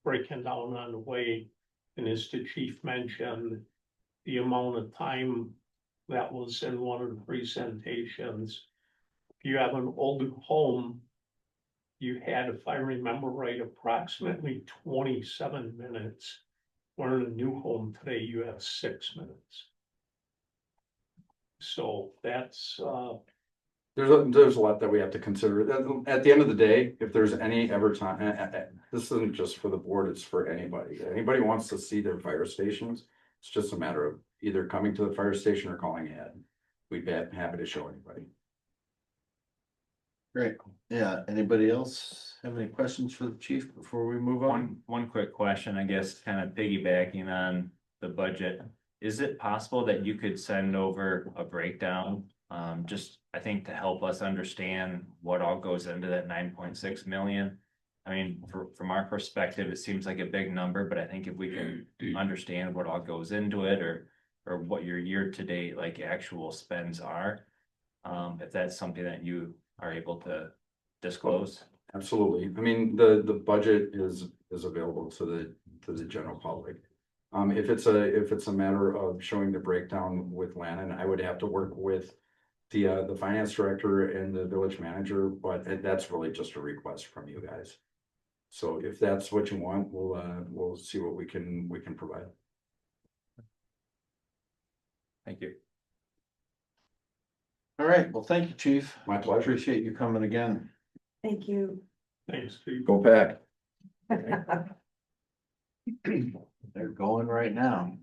breaking down on the way. And as the chief mentioned, the amount of time that was in one of the presentations. If you have an old home, you had, if I remember right, approximately 27 minutes. Where in a new home today, you have 6 minutes. So that's, There's a lot that we have to consider. At the end of the day, if there's any ever time, this isn't just for the board, it's for anybody. Anybody wants to see their fire stations, it's just a matter of either coming to the fire station or calling ahead. We'd be happy to show anybody. Great. Yeah, anybody else have any questions for the chief before we move on? One quick question, I guess, kind of piggybacking on the budget. Is it possible that you could send over a breakdown? Just, I think, to help us understand what all goes into that 9.6 million. I mean, from our perspective, it seems like a big number, but I think if we can understand what all goes into it, or what your year-to-date like actual spends are, if that's something that you are able to disclose. Absolutely. I mean, the budget is available to the general public. If it's a matter of showing the breakdown with Lannon, I would have to work with the finance director and the village manager, but that's really just a request from you guys. So if that's what you want, we'll see what we can provide. Thank you. All right, well, thank you, chief. My pleasure. Appreciate you coming again. Thank you. thanks to Go back. They're going right now.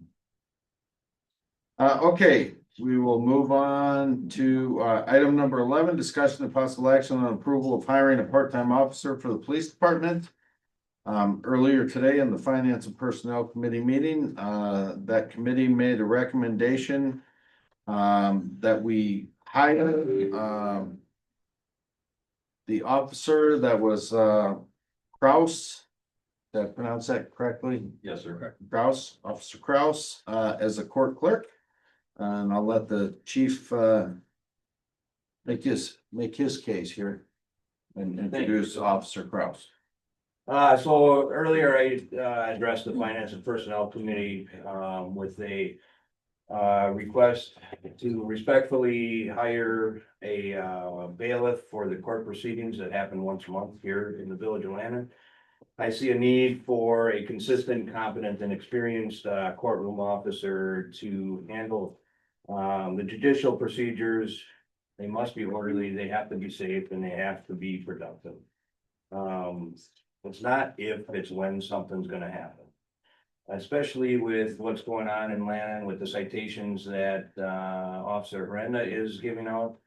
Okay, we will move on to item number 11, discussion of possible action on approval of hiring a part-time officer for the police department. Earlier today in the Finance and Personnel Committee meeting, that committee made a recommendation that we hire the officer that was Kraus. Did I pronounce that correctly? Yes, sir. Kraus, Officer Kraus, as a court clerk. And I'll let the chief make his case here and introduce Officer Kraus. So earlier I addressed the Finance and Personnel Committee with a request to respectfully hire a bailiff for the court proceedings that happen once a month here in the village of Lannon. I see a need for a consistent, competent, and experienced courtroom officer to handle the judicial procedures. They must be orderly, they have to be safe, and they have to be productive. It's not if, it's when something's gonna happen. Especially with what's going on in Lannon with the citations that Officer Brenda is giving out.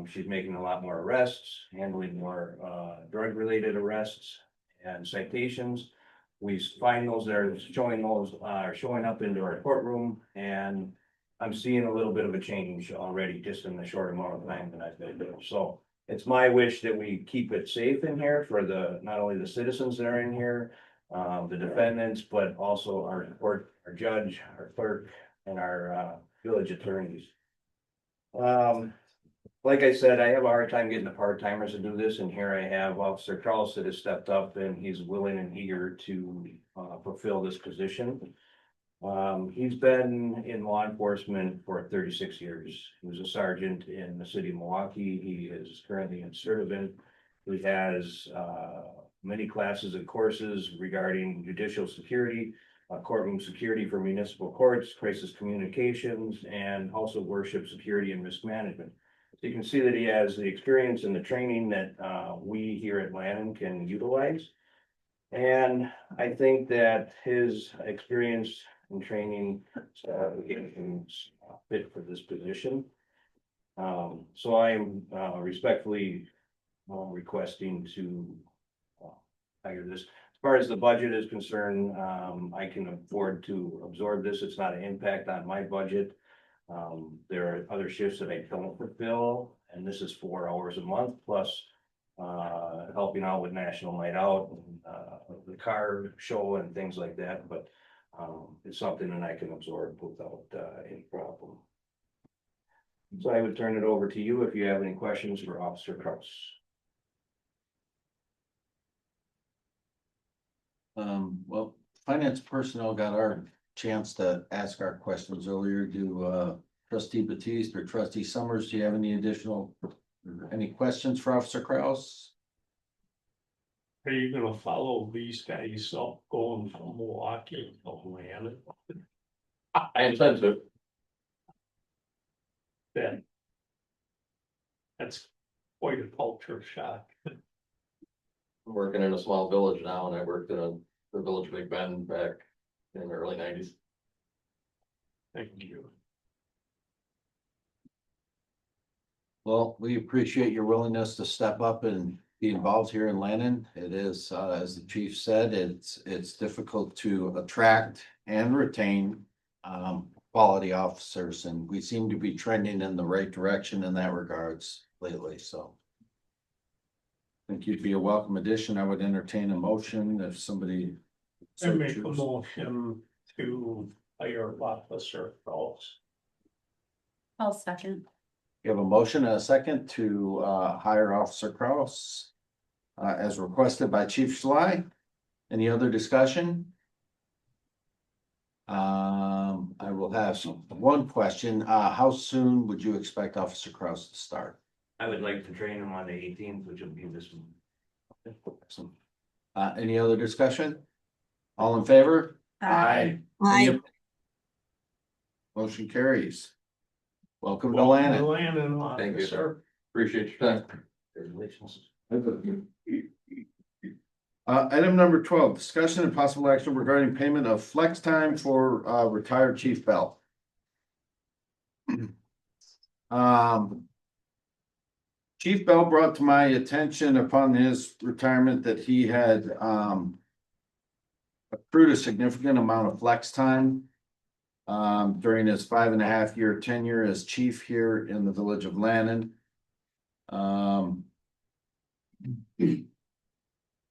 She's making a lot more arrests, handling more drug-related arrests and citations. We find those that are showing up into our courtroom, and I'm seeing a little bit of a change already just in the short amount of time that I've been there. So it's my wish that we keep it safe in here for not only the citizens that are in here, the defendants, but also our court, our judge, our clerk, and our village attorneys. Like I said, I have a hard time getting the part-timers to do this, and here I have Officer Kraus that has stepped up, and he's willing and eager to fulfill this position. He's been in law enforcement for 36 years. He was a sergeant in the city of Milwaukee. He is currently in Sturtevant. He has many classes and courses regarding judicial security, courtroom security for municipal courts, crisis communications, and also worship security and risk management. So you can see that he has the experience and the training that we here at Lannon can utilize. And I think that his experience and training is fit for this position. So I'm respectfully requesting to hire this. As far as the budget is concerned, I can afford to absorb this. It's not an impact on my budget. There are other shifts that I don't fulfill, and this is 4 hours a month plus helping out with National Night Out, and the car show and things like that, but it's something that I can absorb without any problem. So I would turn it over to you if you have any questions for Officer Kraus. Well, finance personnel got our chance to ask our questions earlier. Do trustee Batiste or trustee Summers, do you have any questions for Officer Kraus? Are you gonna follow these guys up going from Milwaukee to Lannon? I intend to. Then that's quite a culture shock. I'm working in a small village now, and I worked in the village of Big Bend back in the early 90s. Thank you. Well, we appreciate your willingness to step up and be involved here in Lannon. It is, as the chief said, it's difficult to attract and retain quality officers, and we seem to be trending in the right direction in that regards lately, so. I think you'd be a welcome addition. I would entertain a motion if somebody. I make a motion to hire Officer Kraus. I'll second. You have a motion and a second to hire Officer Kraus as requested by Chief Schley. Any other discussion? I will have one question. How soon would you expect Officer Kraus to start? I would like to train him on the 18th, which will be this one. Any other discussion? All in favor? Aye. Any- Motion carries. Welcome to Lannon. Lannon, Thank you, sir. Appreciate your time. Congratulations. Item number 12, discussion and possible action regarding payment of flex time for retired Chief Bell. Chief Bell brought to my attention upon his retirement that he had accrued a significant amount of flex time during his 5.5-year tenure as chief here in the village of Lannon.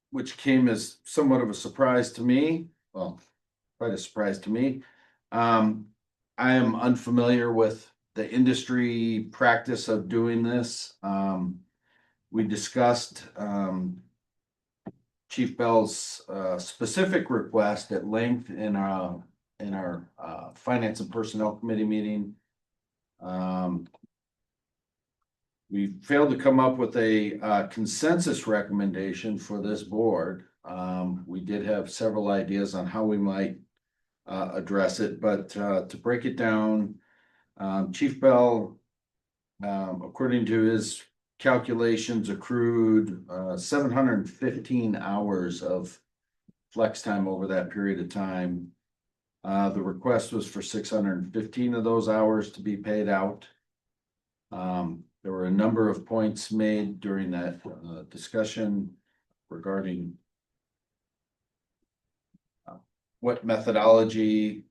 Which came as somewhat of a surprise to me. Well, quite a surprise to me. I am unfamiliar with the industry practice of doing this. We discussed Chief Bell's specific request at length in our Finance and Personnel Committee meeting. We failed to come up with a consensus recommendation for this board. We did have several ideas on how we might address it, but to break it down, Chief Bell, according to his calculations, accrued 715 hours of flex time over that period of time. The request was for 615 of those hours to be paid out. There were a number of points made during that discussion regarding what methodology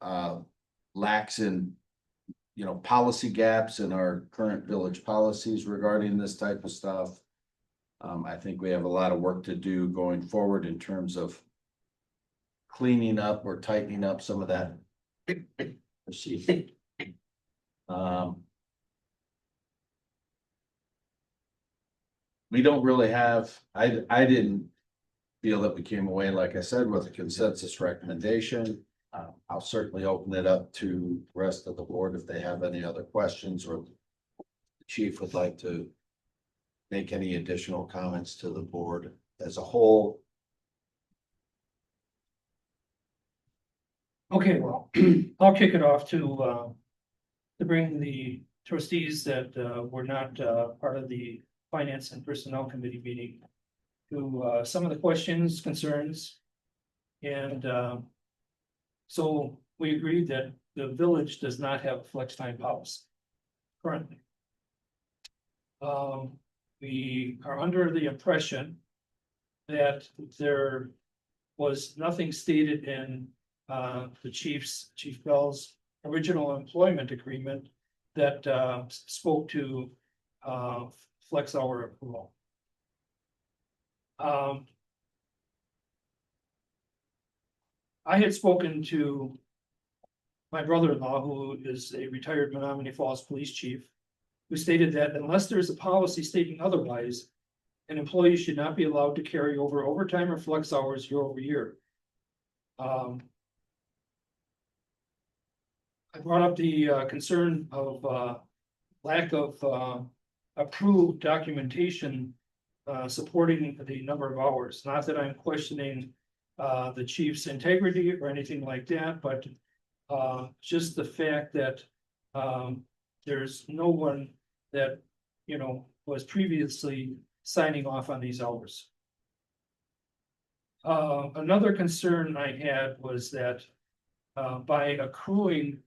lacks in, policy gaps in our current village policies regarding this type of stuff. I think we have a lot of work to do going forward in terms of cleaning up or tightening up some of that. We don't really have, I didn't feel that we came away, like I said, with a consensus recommendation. I'll certainly open it up to the rest of the board if they have any other questions, or the chief would like to make any additional comments to the board as a whole. Okay, well, I'll kick it off to bring the trustees that were not part of the Finance and Personnel Committee meeting to some of the questions, concerns. And so we agreed that the village does not have a flex time policy currently. We are under the impression that there was nothing stated in Chief Bell's original employment agreement that spoke to flex hour approval. I had spoken to my brother-in-law, who is a retired Menominee Falls Police Chief, who stated that unless there's a policy stating otherwise, an employee should not be allowed to carry over overtime or flex hours year over year. I brought up the concern of lack of approved documentation supporting the number of hours. Not that I'm questioning the chief's integrity or anything like that, but just the fact that there's no one that, you know, was previously signing off on these hours. Another concern I had was that by accruing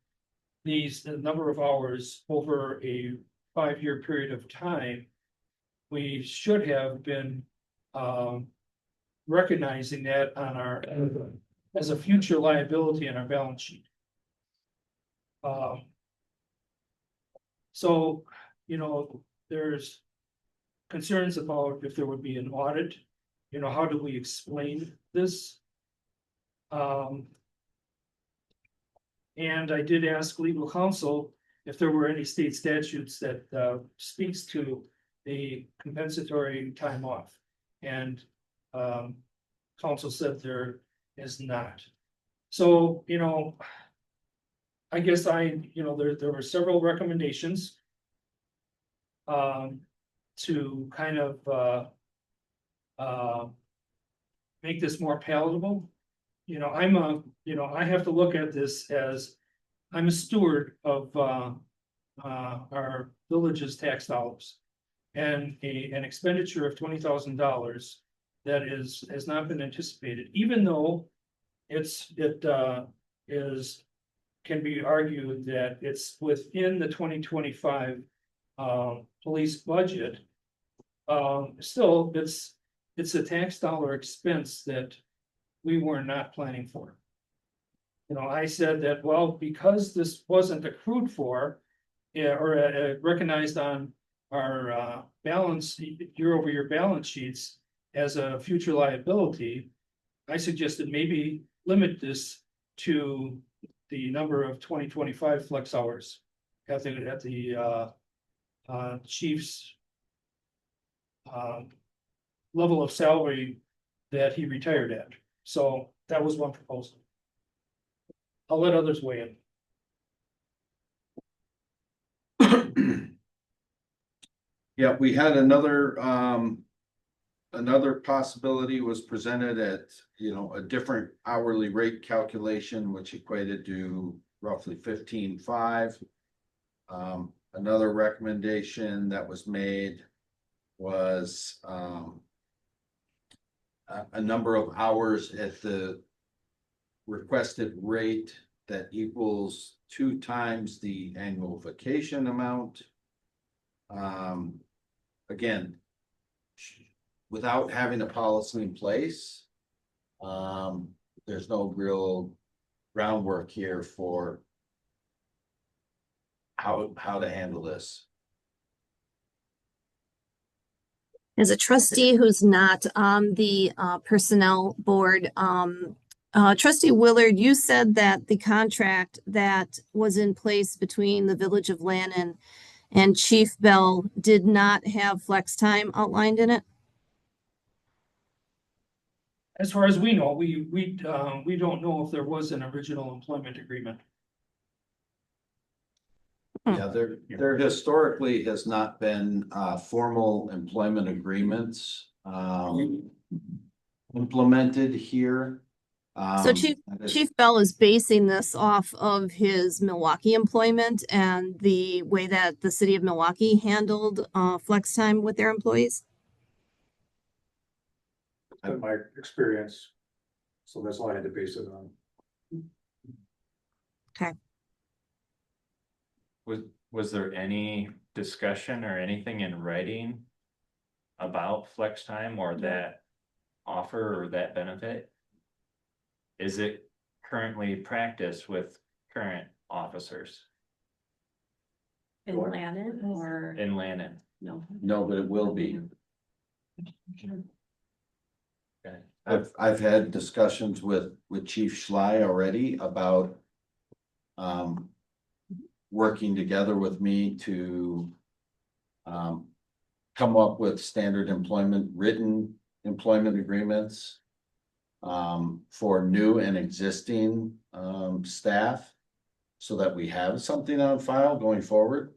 the number of hours over a 5-year period of time, we should have been recognizing that on our as a future liability in our balance sheet. So, you know, there's concerns about if there would be an audit, you know, how do we explain this? And I did ask legal counsel if there were any state statutes that speaks to the compensatory time off. And counsel said there is not. So, you know, I guess there were several recommendations to kind of make this more palatable. You know, I have to look at this as I'm a steward of our village's tax dollars. And an expenditure of $20,000 that has not been anticipated, even though it can be argued that it's within the 2025 police budget. Still, it's a tax dollar expense that we were not planning for. You know, I said that, well, because this wasn't accrued for, or recognized on our balance year-over-year balance sheets as a future liability, I suggested maybe limit this to the number of 2025 flex hours at the chief's level of salary that he retired at. So that was one proposal. I'll let others weigh in. Yeah, we had another possibility was presented at, you know, a different hourly rate calculation, which equated to roughly 15.5. Another recommendation that was made was a number of hours at the requested rate that equals 2 times the annual vacation amount. Again, without having a policy in place, there's no real groundwork here for how to handle this. As a trustee who's not on the personnel board, Trustee Willard, you said that the contract that was in place between the Village of Lannon and Chief Bell did not have flex time outlined in it? As far as we know, we don't know if there was an original employment agreement. Yeah, there historically has not been formal employment agreements implemented here. So Chief Bell is basing this off of his Milwaukee employment and the way that the city of Milwaukee handled flex time with their employees. In my experience, so that's all I had to base it on. Was there any discussion or anything in writing about flex time or that offer or that benefit? Is it currently practiced with current officers In Lannon or? in Lannon? No. No, but it will be. Okay. I've had discussions with Chief Schley already about working together with me to come up with standard written employment agreements for new and existing staff so that we have something on file going forward.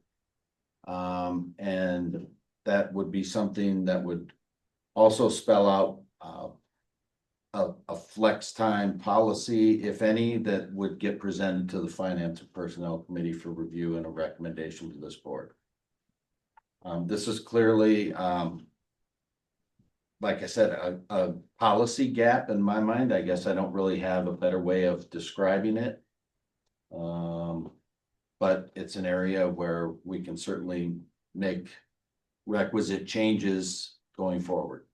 And that would be something that would also spell out a flex time policy, if any, that would get presented to the Finance and Personnel Committee for review and a recommendation to this board. This is clearly, like I said, a policy gap in my mind. I guess I don't really have a better way of describing it. But it's an area where we can certainly make requisite changes going forward.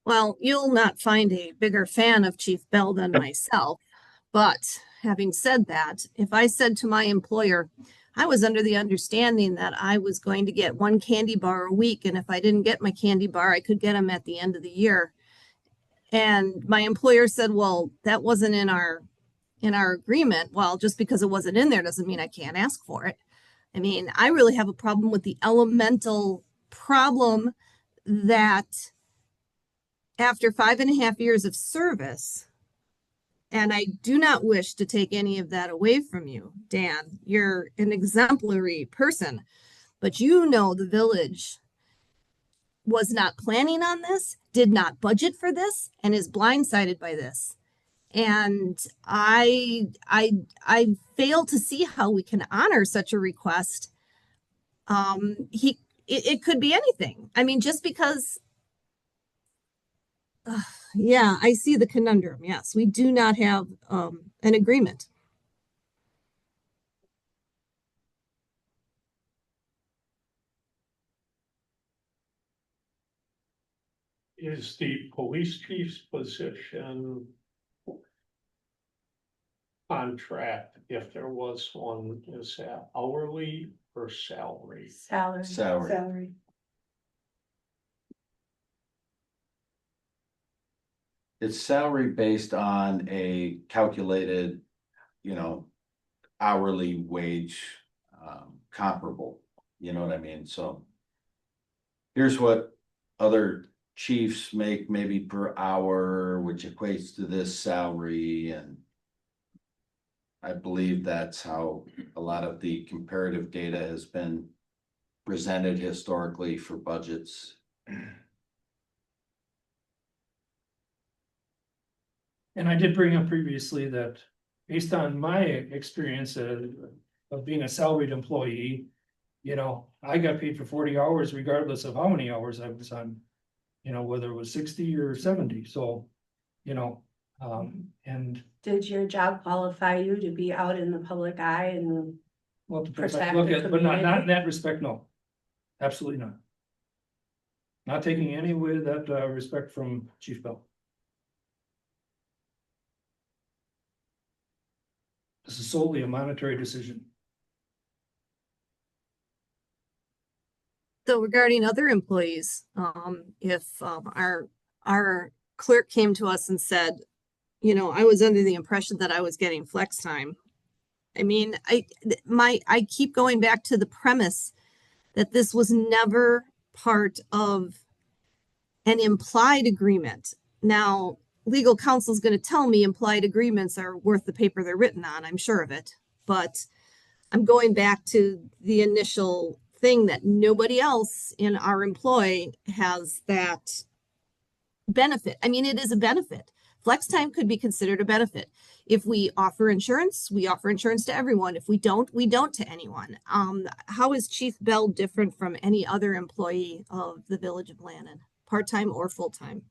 Well, you'll not find a bigger fan of Chief Bell than myself. But having said that, if I said to my employer, I was under the understanding that I was going to get one candy bar a week, and if I didn't get my candy bar, I could get them at the end of the year. And my employer said, well, that wasn't in our agreement. Well, just because it wasn't in there doesn't mean I can't ask for it. I mean, I really have a problem with the elemental problem that after 5.5 years of service, and I do not wish to take any of that away from you, Dan, you're an exemplary person, but you know the village was not planning on this, did not budget for this, and is blindsided by this. And I fail to see how we can honor such a request. It could be anything. I mean, just because yeah, I see the conundrum. Yes, we do not have an agreement. Is the police chief's position contract, if there was one, is that hourly or salary? Salary. Salary. It's salary based on a calculated, hourly wage comparable, you know what I mean? So here's what other chiefs make maybe per hour, which equates to this salary, and I believe that's how a lot of the comparative data has been presented historically for budgets. And I did bring up previously that based on my experience of being a salaried employee, I got paid for 40 hours regardless of how many hours I was on, whether it was 60 or 70. So, and Did your job qualify you to be out in the public eye and? well, Protect look the at, but not in community? that respect, no. Absolutely not. Not taking any away that respect from Chief Bell. This is solely a monetary decision. So regarding other employees, if our clerk came to us and said, I was under the impression that I was getting flex time. I mean, I keep going back to the premise that this was never part of an implied agreement. Now, legal counsel is going to tell me implied agreements are worth the paper they're written on. I'm sure of it. But I'm going back to the initial thing that nobody else in our employ has that benefit. I mean, it is a benefit. Flex time could be considered a benefit. If we offer insurance, we offer insurance to everyone. If we don't to anyone. How is Chief Bell different from any other employee of the Village of Lannon, part-time or full-time?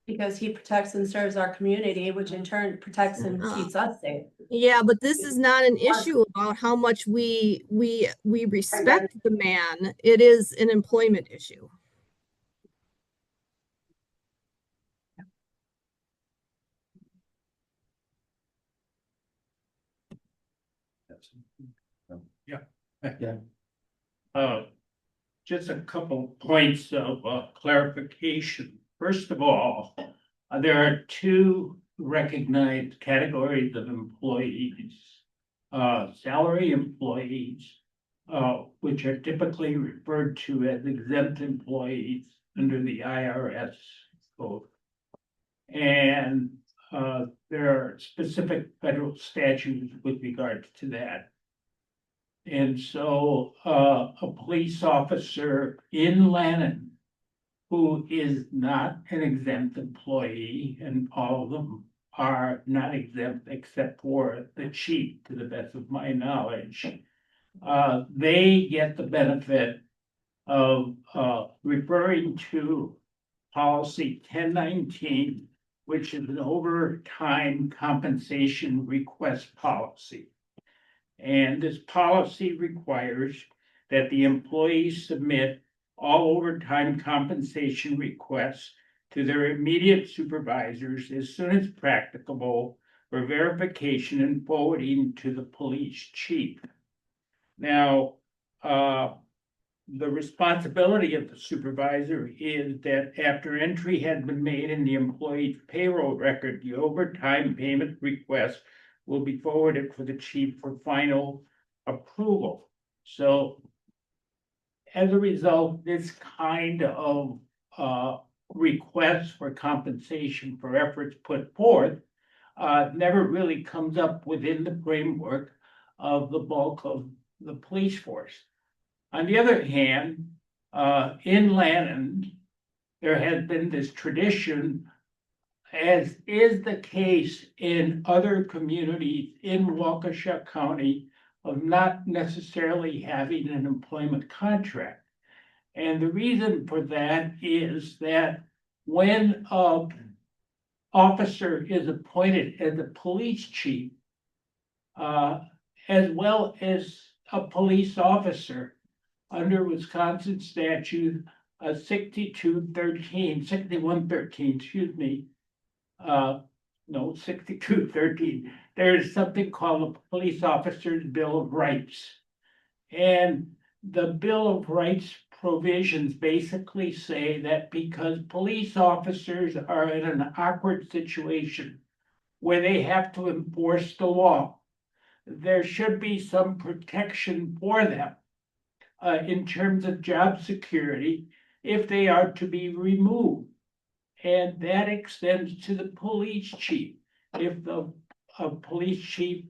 Because he protects and serves our community, which in turn protects and keeps us safe. Yeah, but this is not an issue about how much we respect the man. It is an employment issue. Yeah. Just a couple points of clarification. First of all, there are two recognized categories of employees. Salary employees, which are typically referred to as exempt employees under the IRS code. And there are specific federal statutes with regard to that. And so a police officer in Lannon who is not an exempt employee, and all of them are not exempt except for the chief, to the best of my knowledge, they get the benefit of referring to policy 1019, which is an overtime compensation request policy. And this policy requires that the employees submit all overtime compensation requests to their immediate supervisors as soon as practicable for verification and forwarding to the police chief. Now, the responsibility of the supervisor is that after entry had been made in the employee's payroll record, the overtime payment request will be forwarded for the chief for final approval. So as a result, this kind of request for compensation for efforts put forth never really comes up within the framework of the bulk of the police force. On the other hand, in Lannon, there has been this tradition, as is the case in other communities in Waukesha County, of not necessarily having an employment contract. And the reason for that is that when an officer is appointed as a police chief, as well as a police officer under Wisconsin statute 6113, excuse me, no, 6213, there's something called a Police Officer's Bill of Rights. And the Bill of Rights provisions basically say that because police officers are in an awkward situation where they have to enforce the law, there should be some protection for them in terms of job security if they are to be removed. And that extends to the police chief. If the police chief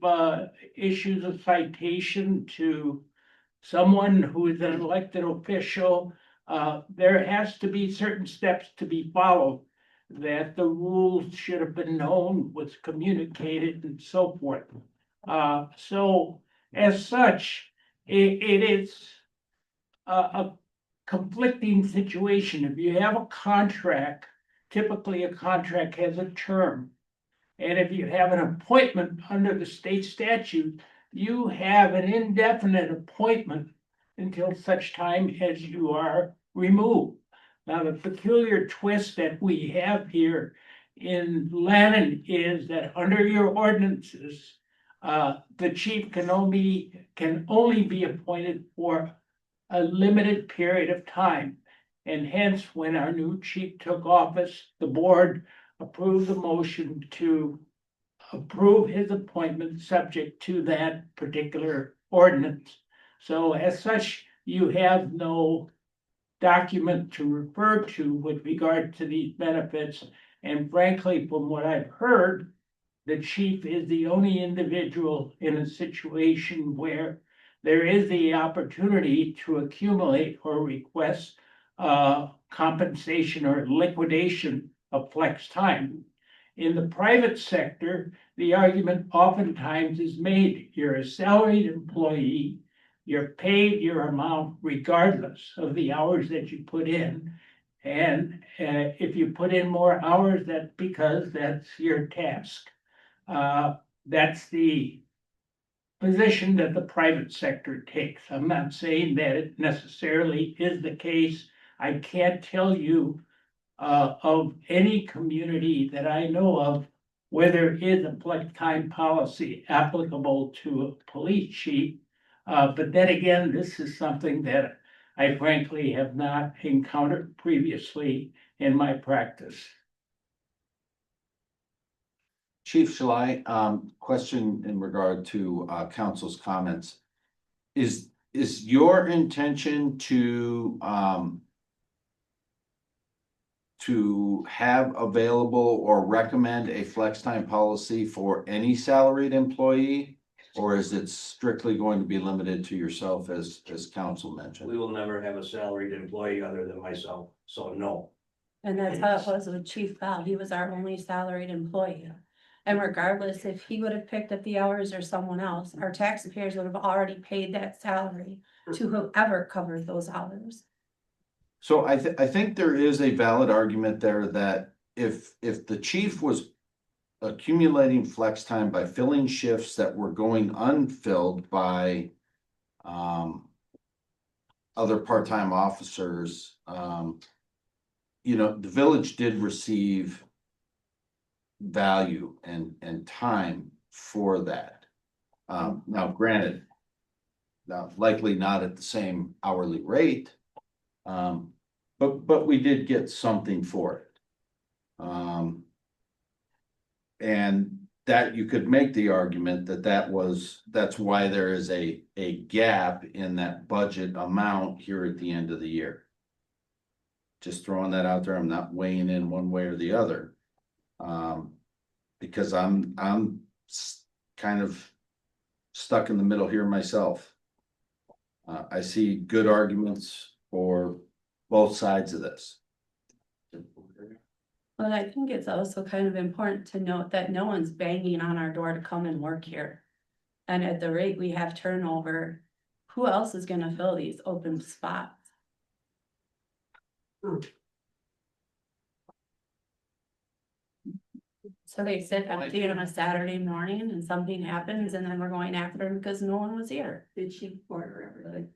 issues a citation to someone who is an elected official, there has to be certain steps to be followed, that the rules should have been known, was communicated, and so forth. So as such, it is a conflicting situation. If you have a contract, typically a contract has a term. And if you have an appointment under the state statute, you have an indefinite appointment until such time as you are removed. Now, the peculiar twist that we have here in Lannon is that under your ordinances, the chief can only be appointed for a limited period of time. And hence, when our new chief took office, the board approved the motion to approve his appointment subject to that particular ordinance. So as such, you have no document to refer to with regard to these benefits. And frankly, from what I've heard, the chief is the only individual in a situation where there is the opportunity to accumulate or request compensation or liquidation of flex time. In the private sector, the argument oftentimes is made, you're a salaried employee, you're paid your amount regardless of the hours that you put in. And if you put in more hours, that's because that's your task. That's the position that the private sector takes. I'm not saying that it necessarily is the case. I can't tell you of any community that I know of where there is a flex time policy applicable to a police chief. But then again, this is something that I frankly have not encountered previously in my practice. Chief, shall I, question in regard to, council's comments? Is your intention to have available or recommend a flex time policy for any salaried employee? Or is it strictly going to be limited to yourself as council mentioned? We will never have a salaried employee other than myself, so no. And that's how it was with Chief Bell. He was our only salaried employee. And regardless if he would have picked up the hours or someone else, our taxpayers would have already paid that salary to whoever covered those hours. So I think there is a valid argument there that if the chief was accumulating flex time by filling shifts that were going unfilled by other part-time officers, you know, the village did receive value and time for that. Now granted, likely not at the same hourly rate, but we did get something for it. And that you could make the argument that that's why there is a gap in that budget amount here at the end of the year. Just throwing that out there. I'm not weighing in one way or the other. Because I'm kind of stuck in the middle here myself. I see good arguments for both sides of this. But I think it's also kind of important to note that no one's banging on our door to come and work here. And at the rate we have turnover, who else is gonna fill these open spots? So they sit empty on a Saturday morning and something happens and then we're going after them because no one was here. Did she order everything?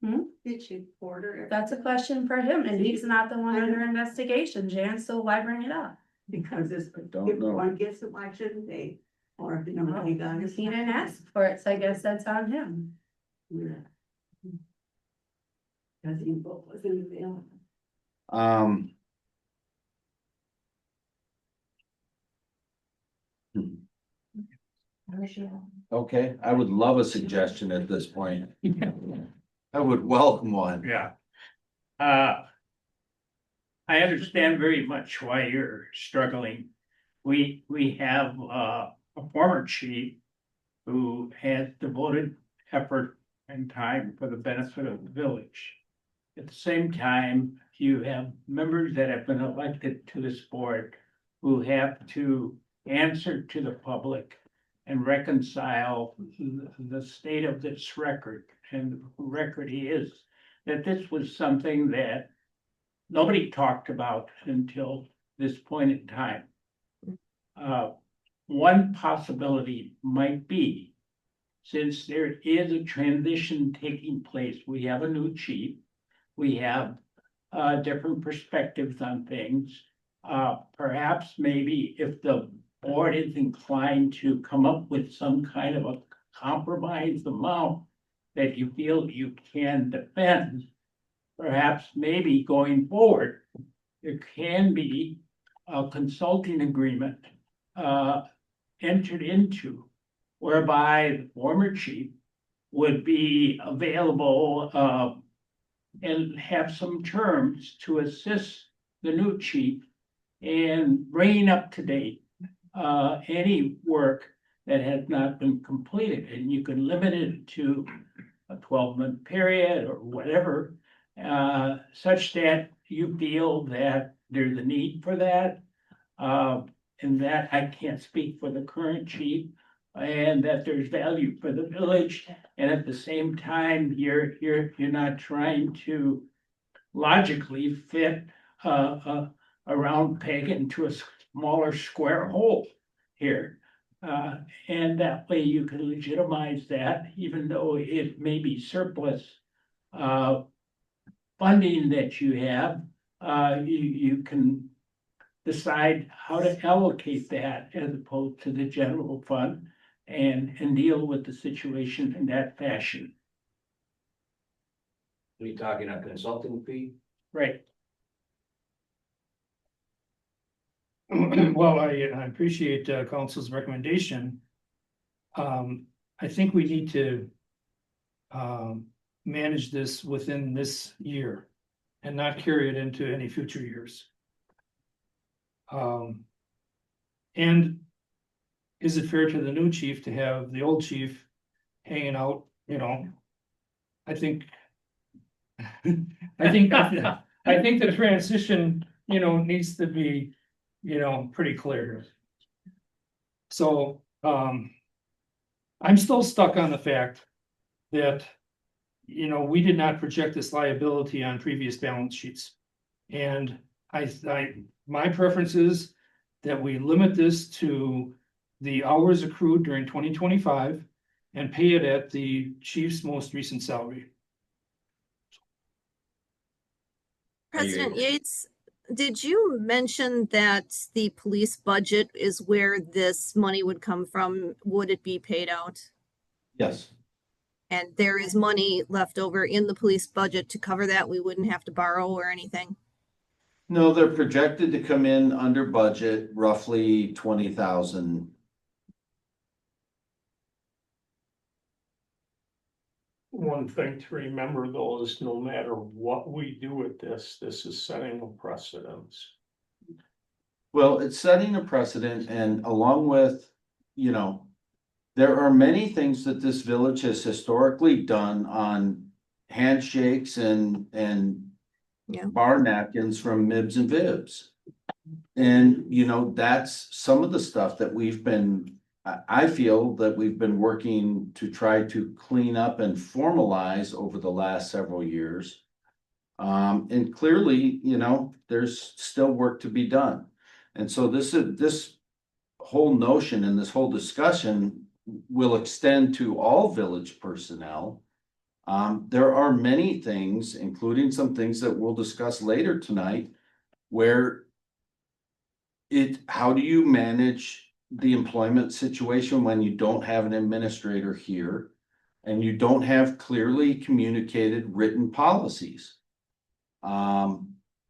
Hmm? Did she order everything? That's a question for him and he's not the one under investigation, Jan, so why bring it up? Because it's, don't if know. one gets it, why shouldn't they? Or if nobody got it. He didn't ask for it, so I guess that's on him. Yeah. Cause he both wasn't available. Okay, I would love a suggestion at this point. I would welcome one. Yeah. I understand very much why you're struggling. We have a former chief who has devoted effort and time for the benefit of the village. At the same time, you have members that have been elected to this board who have to answer to the public and reconcile the state of this record. And the record is that this was something that nobody talked about until this point in time. One possibility might be, since there is a transition taking place, we have a new chief, we have different perspectives on things. Perhaps maybe if the board is inclined to come up with some kind of a compromise amount that you feel you can defend, perhaps maybe going forward, there can be a consulting agreement entered into whereby the former chief would be available and have some terms to assist the new chief in bringing up to date any work that has not been completed, and you can limit it to a 12-month period or whatever, such that you feel that there's a need for that. And that I can't speak for the current chief, and that there's value for the village. And at the same time, you're not trying to logically fit a round peg into a smaller square hole here. And that way you can legitimize that, even though it may be surplus funding that you have, you can decide how to allocate that as opposed to the general fund and deal with the situation in that fashion. Are you talking a consulting fee? Right. Well, I appreciate council's recommendation. I think we need to manage this within this year and not carry it into any future years. And is it fair to the new chief to have the old chief hanging out, you know? I think I think the transition, you know, needs to be, you know, pretty clear. So, I'm still stuck on the fact that, you know, we did not project this liability on previous balance sheets. And my preference is that we limit this to the hours accrued during 2025 and pay it at the chief's most recent salary. President Yates, did you mention that the police budget is where this money would come from? Would it be paid out? Yes. And there is money left over in the police budget to cover that? We wouldn't have to borrow or anything? No, they're projected to come in under budget, roughly 20,000. One thing to remember though is no matter what we do with this, this is setting a precedence. Well, it's setting a precedent, and along with, you know, there are many things that this village has historically done on handshakes and Yeah. bar napkins from Mibs and Vibs. And, you know, that's some of the stuff that I feel that we've been working to try to clean up and formalize over the last several years. And clearly, you know, there's still work to be done. And so this whole notion and this whole discussion will extend to all village personnel. There are many things, including some things that we'll discuss later tonight, where how do you manage the employment situation when you don't have an administrator here and you don't have clearly communicated written policies?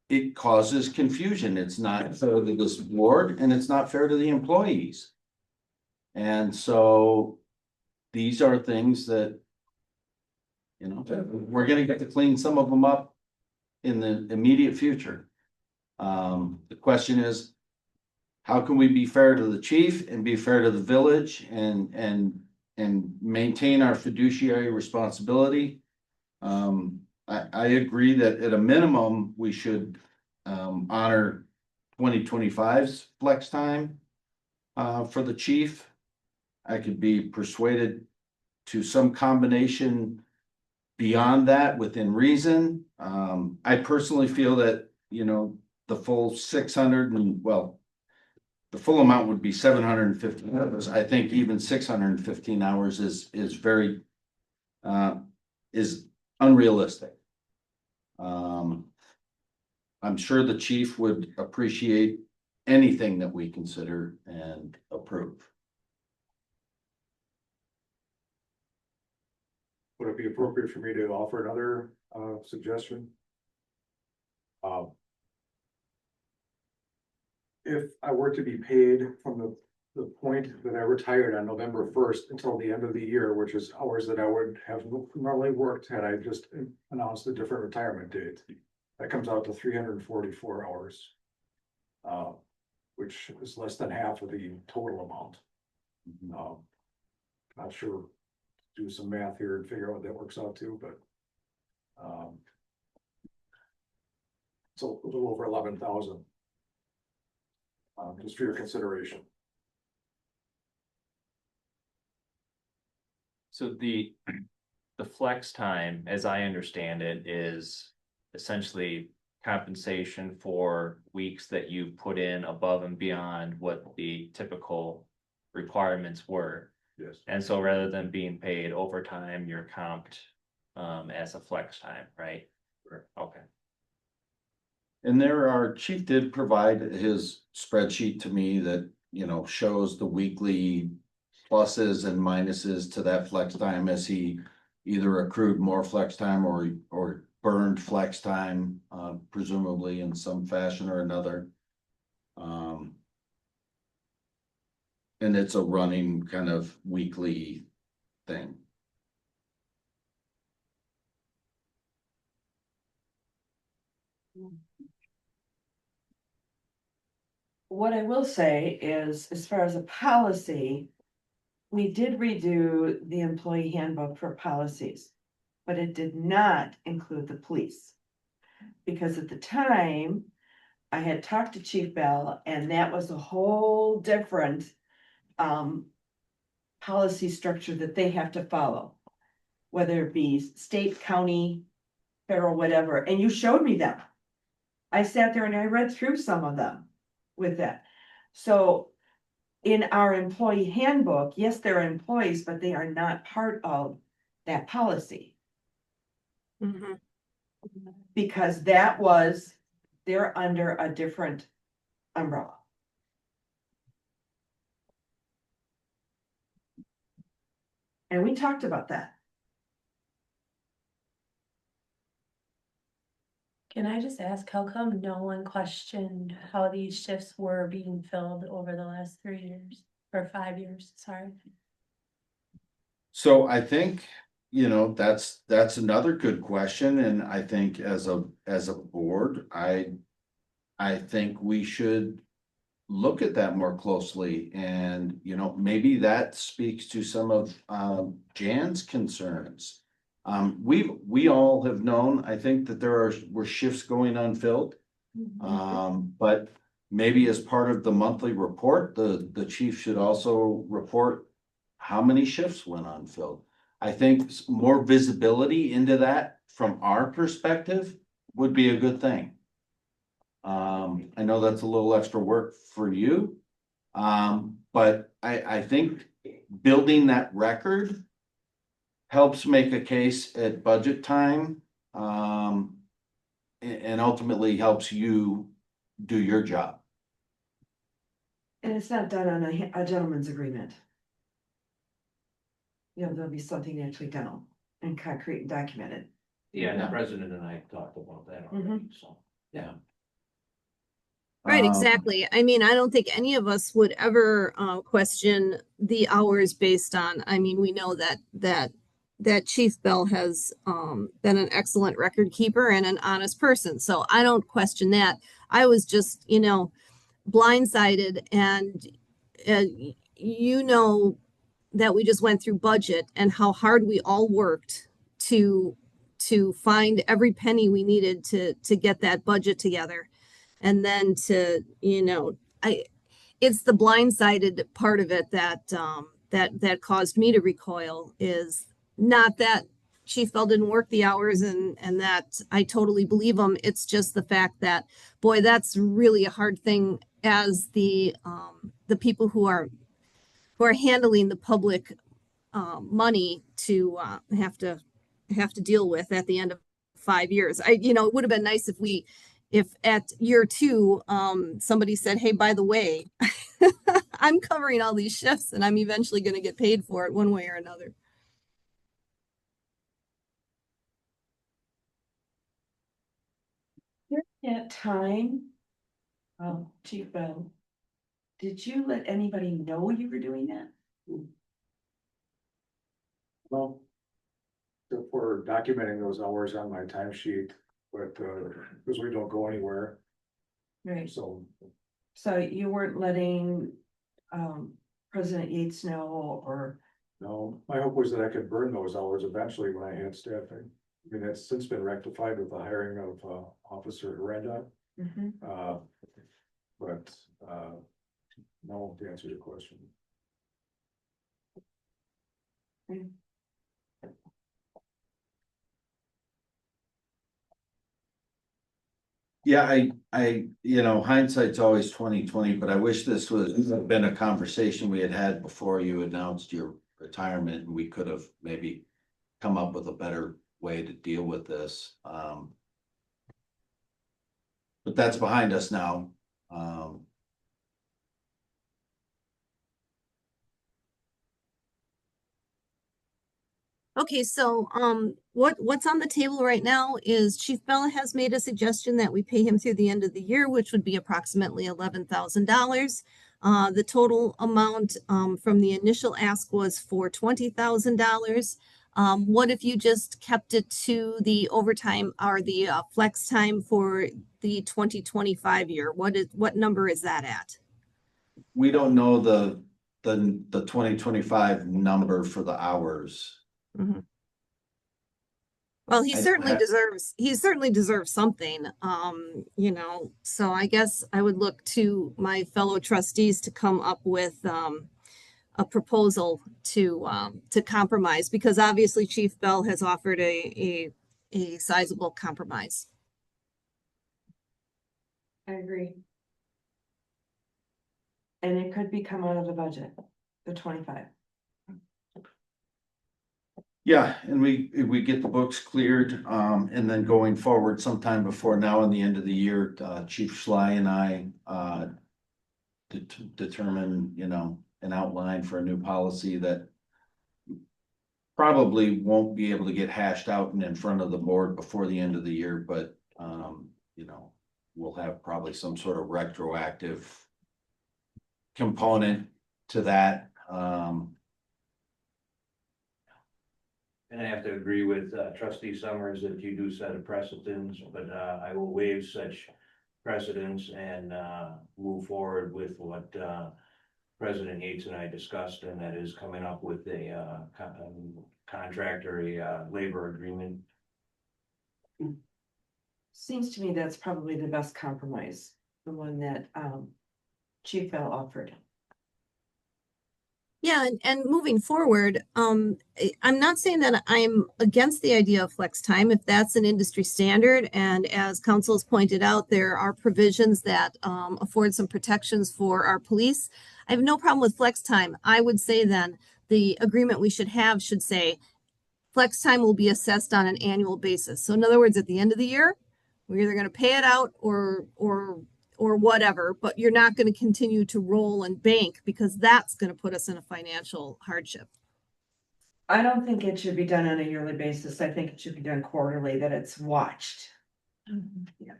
It causes confusion. It's not fair to this board and it's not fair to the employees. And so these are things that, you know, we're gonna get to clean some of them up in the immediate future. The question is, how can we be fair to the chief and be fair to the village and maintain our fiduciary responsibility? I agree that at a minimum, we should honor 2025's flex time for the chief. I could be persuaded to some combination beyond that within reason. I personally feel that, you know, the full 600 and well, the full amount would be 750 hours. I think even 615 hours is very is unrealistic. I'm sure the chief would appreciate anything that we consider and approve. Would it be appropriate for me to offer another suggestion? If I were to be paid from the the point that I retired on November first until the end of the year, which is hours that I would have normally worked had I just announced a different retirement date. That comes out to 344 hours. Which is less than half of the total amount. Not sure, do some math here and figure out what that works out to, but. It's a little over 11,000. Just for your consideration. So the flex time, as I understand it, is essentially compensation for weeks that you put in above and beyond what the typical requirements were. Yes. And so rather than being paid overtime, you're comped as a flex time, right? Correct. Okay. And our chief did provide his spreadsheet to me that, shows the weekly pluses and minuses to that flex time as he either accrued more flex time or burned flex time, presumably in some fashion or another. And it's a running kind of weekly thing. What I will say is, as far as a policy, we did redo the employee handbook for policies, but it did not include the police. Because at the time, I had talked to Chief Bell, and that was a whole different policy structure that they have to follow. Whether it be state, county, federal, whatever, and you showed me them. I sat there and I read through some of them with that. So in our employee handbook, yes, they're employees, but they are not part of that policy. Mhm. Because they're under a different umbrella. And we talked about that. Can I just ask, how come no one questioned how these shifts were being filled over the last 3 years or 5 years? Sorry. So I think, that's another good question, and I think as a board, I think we should look at that more closely, and maybe that speaks to some of Jan's concerns. We all have known, I think, that were shifts going unfilled. But maybe as part of the monthly report, the chief should also report how many shifts went unfilled. I think more visibility into that from our perspective would be a good thing. I know that's a little extra work for you. But I think building that record helps make a case at budget time. And ultimately helps you do your job. And it's not done on a gentleman's agreement. There'll be something actually done and concrete and documented. Yeah, the president and I talked about that already, so, yeah. Right, exactly. I mean, I don't think any of us would ever question the hours based on, we know that Chief Bell has been an excellent record keeper and an honest person. So I don't question that. I was just, blindsided, and that we just went through budget and how hard we all worked to find every penny we needed to get that budget together. And then it's the blindsided part of it that caused me to recoil, is not that Chief Bell didn't work the hours and that I totally believe him. It's just the fact that, boy, that's really a hard thing as the people who are handling the public money to have to deal with at the end of 5 years. It would have been nice if at year 2, somebody said, hey, by the way, I'm covering all these shifts and I'm eventually going to get paid for it one way or another. At time, Chief Bell, Did you let anybody know you were doing that? Well, if we're documenting those hours on my timesheet, but, because we don't go anywhere, Right, so. so you weren't letting, President Yates know, or, No, my hope was that I could burn those hours eventually when I had staffing. I mean, that's since been rectified with the hiring of, Officer Renda, Mhm. but, no, to answer your question. Yeah, hindsight's always 20/20, but I wish this was been a conversation we had had before you announced your retirement, and we could have maybe come up with a better way to deal with this. But that's behind us now. Okay, so, what's on the table right now is Chief Bella has made a suggestion that we pay him through the end of the year, which would be approximately $11,000. The total amount, from the initial ask was for $20,000. What if you just kept it to the overtime or the, flex time for the 2025 year? What number is that at? We don't know the 2025 number for the hours. Mhm. Well, he I don't certainly have- deserves something, so I guess I would look to my fellow trustees to come up with, a proposal to compromise, because obviously Chief Bell has offered a sizable compromise. I agree. And it could be come out of the budget, the 25. Yeah, and if we get the books cleared, and then going forward sometime before now and the end of the year, Chief Schley and I, determine, an outline for a new policy that probably won't be able to get hashed out and in front of the board before the end of the year, but, we'll have probably some sort of retroactive component to that. And I have to agree with trustee Summers that you do set a precedence, but I will waive such precedence and move forward with what President Yates and I discussed, and that is coming up with a contract or a labor agreement. Seems to me that's probably the best compromise, the one that, Chief Bell offered. Yeah, and moving forward, I'm not saying that I'm against the idea of flex time if that's an industry standard. And as council has pointed out, there are provisions that afford some protections for our police. I have no problem with flex time. I would say then the agreement we should have should say flex time will be assessed on an annual basis. So in other words, at the end of the year, we're either going to pay it out or whatever, but you're not going to continue to roll and bank, because that's going to put us in a financial hardship. I don't think it should be done on a yearly basis. I think it should be done quarterly, that it's watched.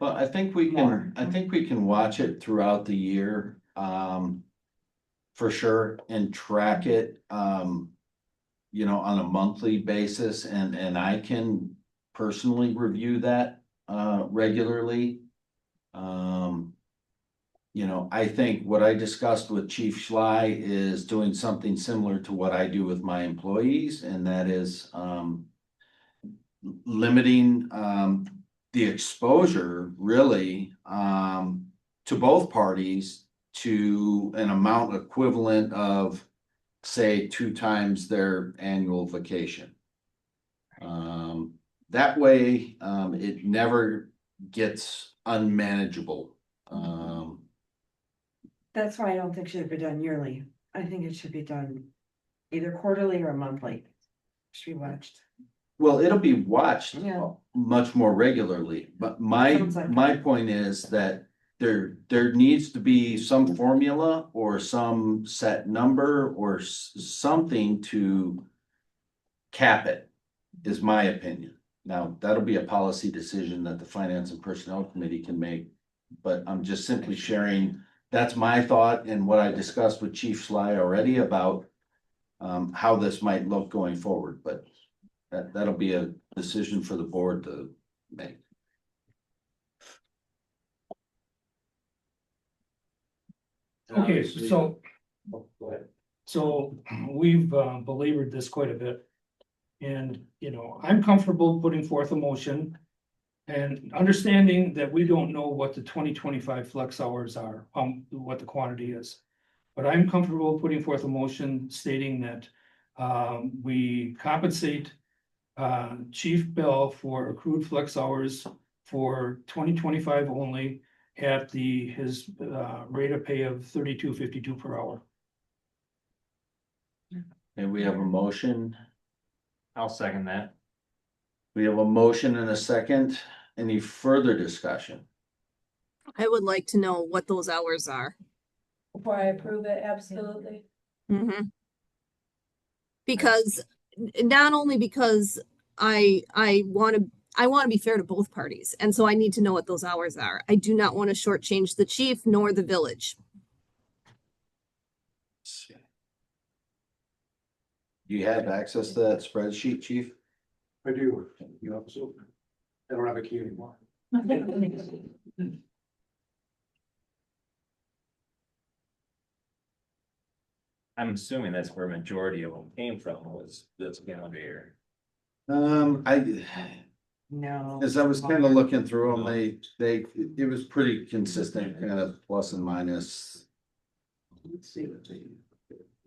Well, I think we can watch it throughout the year, for sure, and track it, on a monthly basis, and I can personally review that, regularly. I think what I discussed with Chief Schley is doing something similar to what I do with my employees, and that is, limiting, the exposure really, to both parties to an amount equivalent of, say, 2 times their annual vacation. That way, it never gets unmanageable. That's why I don't think it should be done yearly. I think it should be done either quarterly or monthly. Should be watched. Well, it'll be watched Yeah. much more regularly, but my Sounds like- point is that there needs to be some formula or some set number or something to cap it, is my opinion. Now, that'll be a policy decision that the Finance and Personnel Committee can make, but I'm just simply sharing that's my thought and what I discussed with Chief Sly already about how this might look going forward, but that'll be a decision for the board to make. Okay, so Go ahead. So we've belabored this quite a bit. And, you know, I'm comfortable putting forth a motion. And understanding that we don't know what the 2025 flex hours are, what the quantity is. But I'm comfortable putting forth a motion stating that we compensate Chief Bell for accrued flex hours for 2025 only at his rate of pay of $32.52 per hour. And we have a motion. I'll second that. We have a motion and a second. Any further discussion? I would like to know what those hours are. Before I approve it, absolutely. Because not only because I want to be fair to both parties, and so I need to know what those hours are. I do not want to shortchange the chief nor the village. Do you have access to that spreadsheet, Chief? I do, you know, so I don't have a key anymore. I'm assuming that's where majority of them came from, was this calendar year. No. As I was kind of looking through them, it was pretty consistent, kind of plus and minus. Let's see what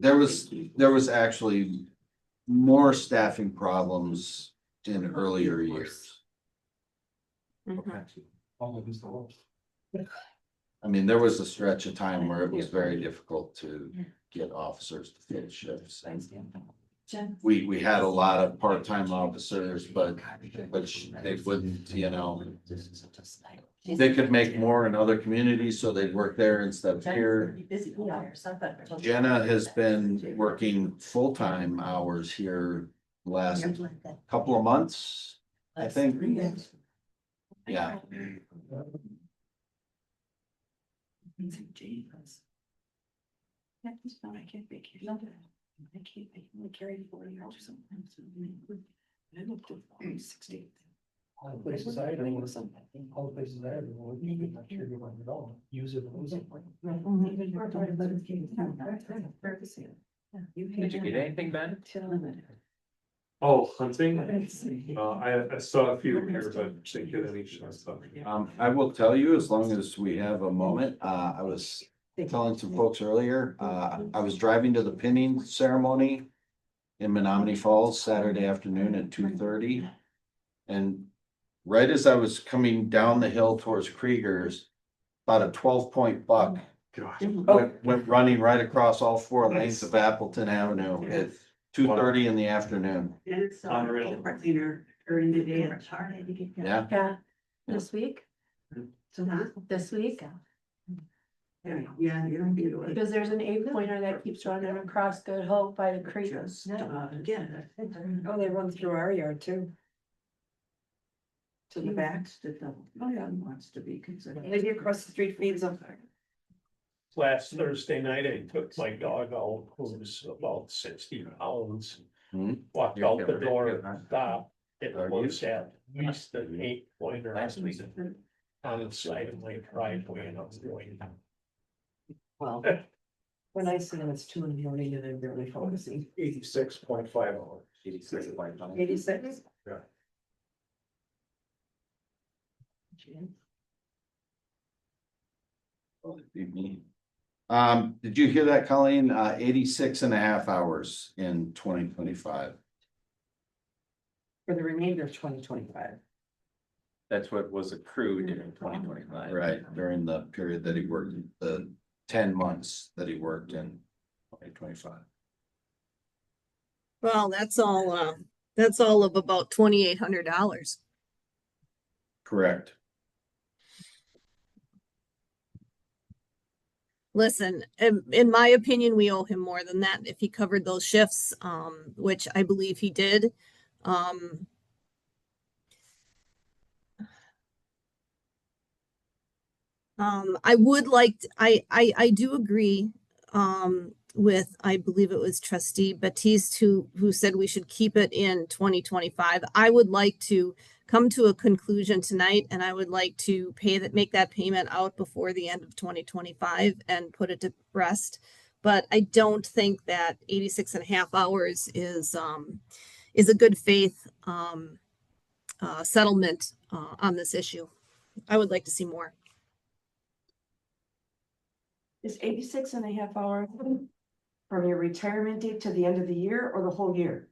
there was actually more staffing problems in earlier years. I mean, there was a stretch of time where it was very difficult to get officers to fill shifts. We had a lot of part-time officers, but they wouldn't, you know. They could make more in other communities, so they'd work there instead of here. Jenna has been working full-time hours here the last couple of months, I think. Yeah. I only carry 40 hours sometimes. I looked at 60. All the places I ever went, not sure you're at all. Use it, lose it. Did you get anything, Ben? Oh, hunting? I saw a few here, but didn't get any stuff. I will tell you, as long as we have a moment, I was telling some folks earlier, I was driving to the pinning ceremony in Menominee Falls Saturday afternoon at 2:30. And right as I was coming down the hill towards Krieger's, about a 12-point buck went running right across all 4 lanes of Appleton Avenue at 2:30 in the afternoon. And it's Unreal. during the day. Yeah. Yeah, this week, So huh? this week, Yeah, you don't need to. because there's an 8-pointer that keeps running across Good Hope by the creek. Again. Oh, they run through our yard too. To the back. Oh, yeah, wants to be considered. Maybe across the street feeds them. Last Thursday night, I took my dog out, who's about 60 pounds. Walked out the door, stopped. It was at least an 8-pointer. Last week. On the side of my driveway, and I was going. Well, when I see them, it's 2 in the morning and I'm barely focusing. 86.5 hours. 86? Yeah. Did you hear that, Colleen? 86 and a half hours in 2025. For the remainder of 2025. That's what was accrued in 2025. Right, during the period that he worked, the 10 months that he worked in 2025. Well, that's all of about $2,800. Correct. Listen, in my opinion, we owe him more than that if he covered those shifts, which I believe he did. I would like, I do agree, with, I believe it was trustee Batiste who said we should keep it in 2025. I would like to come to a conclusion tonight and I would like to make that payment out before the end of 2025 and put it to rest. But I don't think that 86 and a half hours is a good faith, settlement, on this issue. I would like to see more. Is 86 and a half hours from your retirement date to the end of the year or the whole year?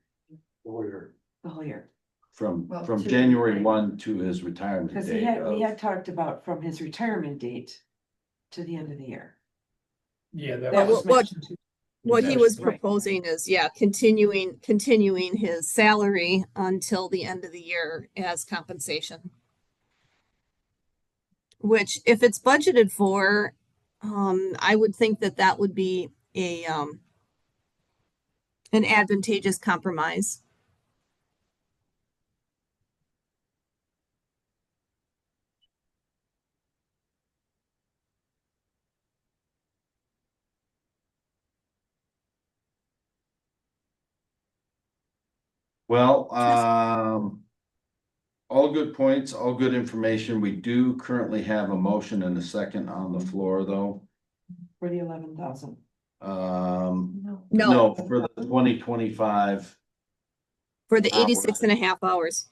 Lawyer. The whole year. From Well, from to- January 1 to his retirement Because date. we had talked about from his retirement date to the end of the year. Yeah, that That was. was mentioned. What he was Right. proposing is, yeah, continuing his salary until the end of the year as compensation. Which, if it's budgeted for, I would think that would be an advantageous compromise. Well, all good points, all good information. We do currently have a motion and a second on the floor, though. For the 11,000. No, No, for the 2025, for the 86 and a half hours.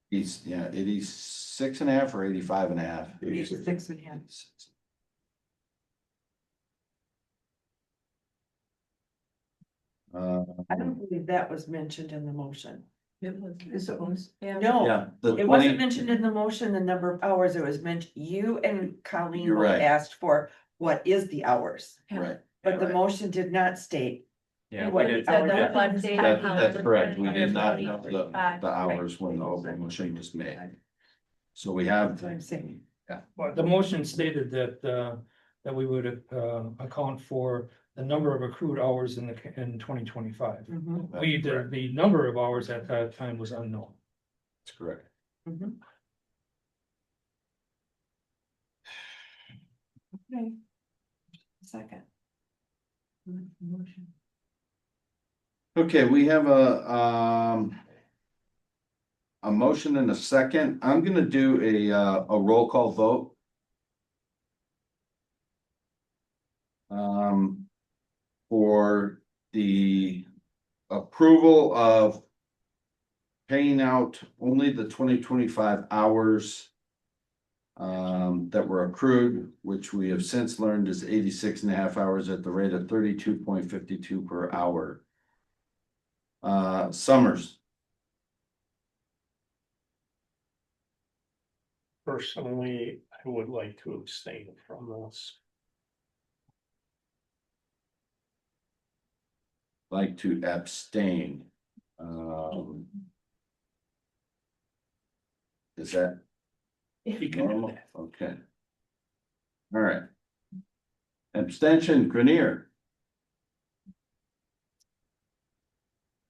he's, 86 and a half or 85 and a half. 86 and a half. I don't believe that was mentioned in the motion. It was. Yes, it was. Yeah. No, Yeah, the it wasn't 20, mentioned in the motion, the number of hours. It was meant, you and Colleen You're both right. asked for what is the hours? right, But the Right. motion did not state. Yeah, What we it did. said yeah. that- that's correct. We did not have Under the 45. hours when the open motion was made. So we have, That's what I'm saying. Well, the motion stated that we would, account for the number of accrued hours in 2025. Mhm, The number of hours at that time was unknown. that's correct. mhm. Okay. Second. Motion. Okay, we have a motion and a second. I'm gonna do a roll call vote. For the approval of paying out only the 2025 hours that were accrued, which we have since learned is 86 and a half hours at the rate of 32.52 per hour. Summers, Personally, I would like to abstain from this. like to abstain. Is that You can do normal? that. Okay. All right. Abstention, Grenier,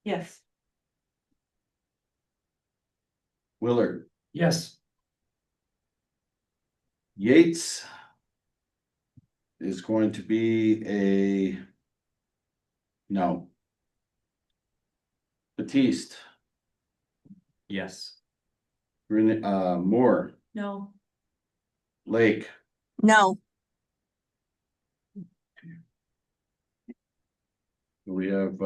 Yes. Willard, Yes. Yates is going to be a no. Batiste, Yes. Moore, No, Lake, No, we have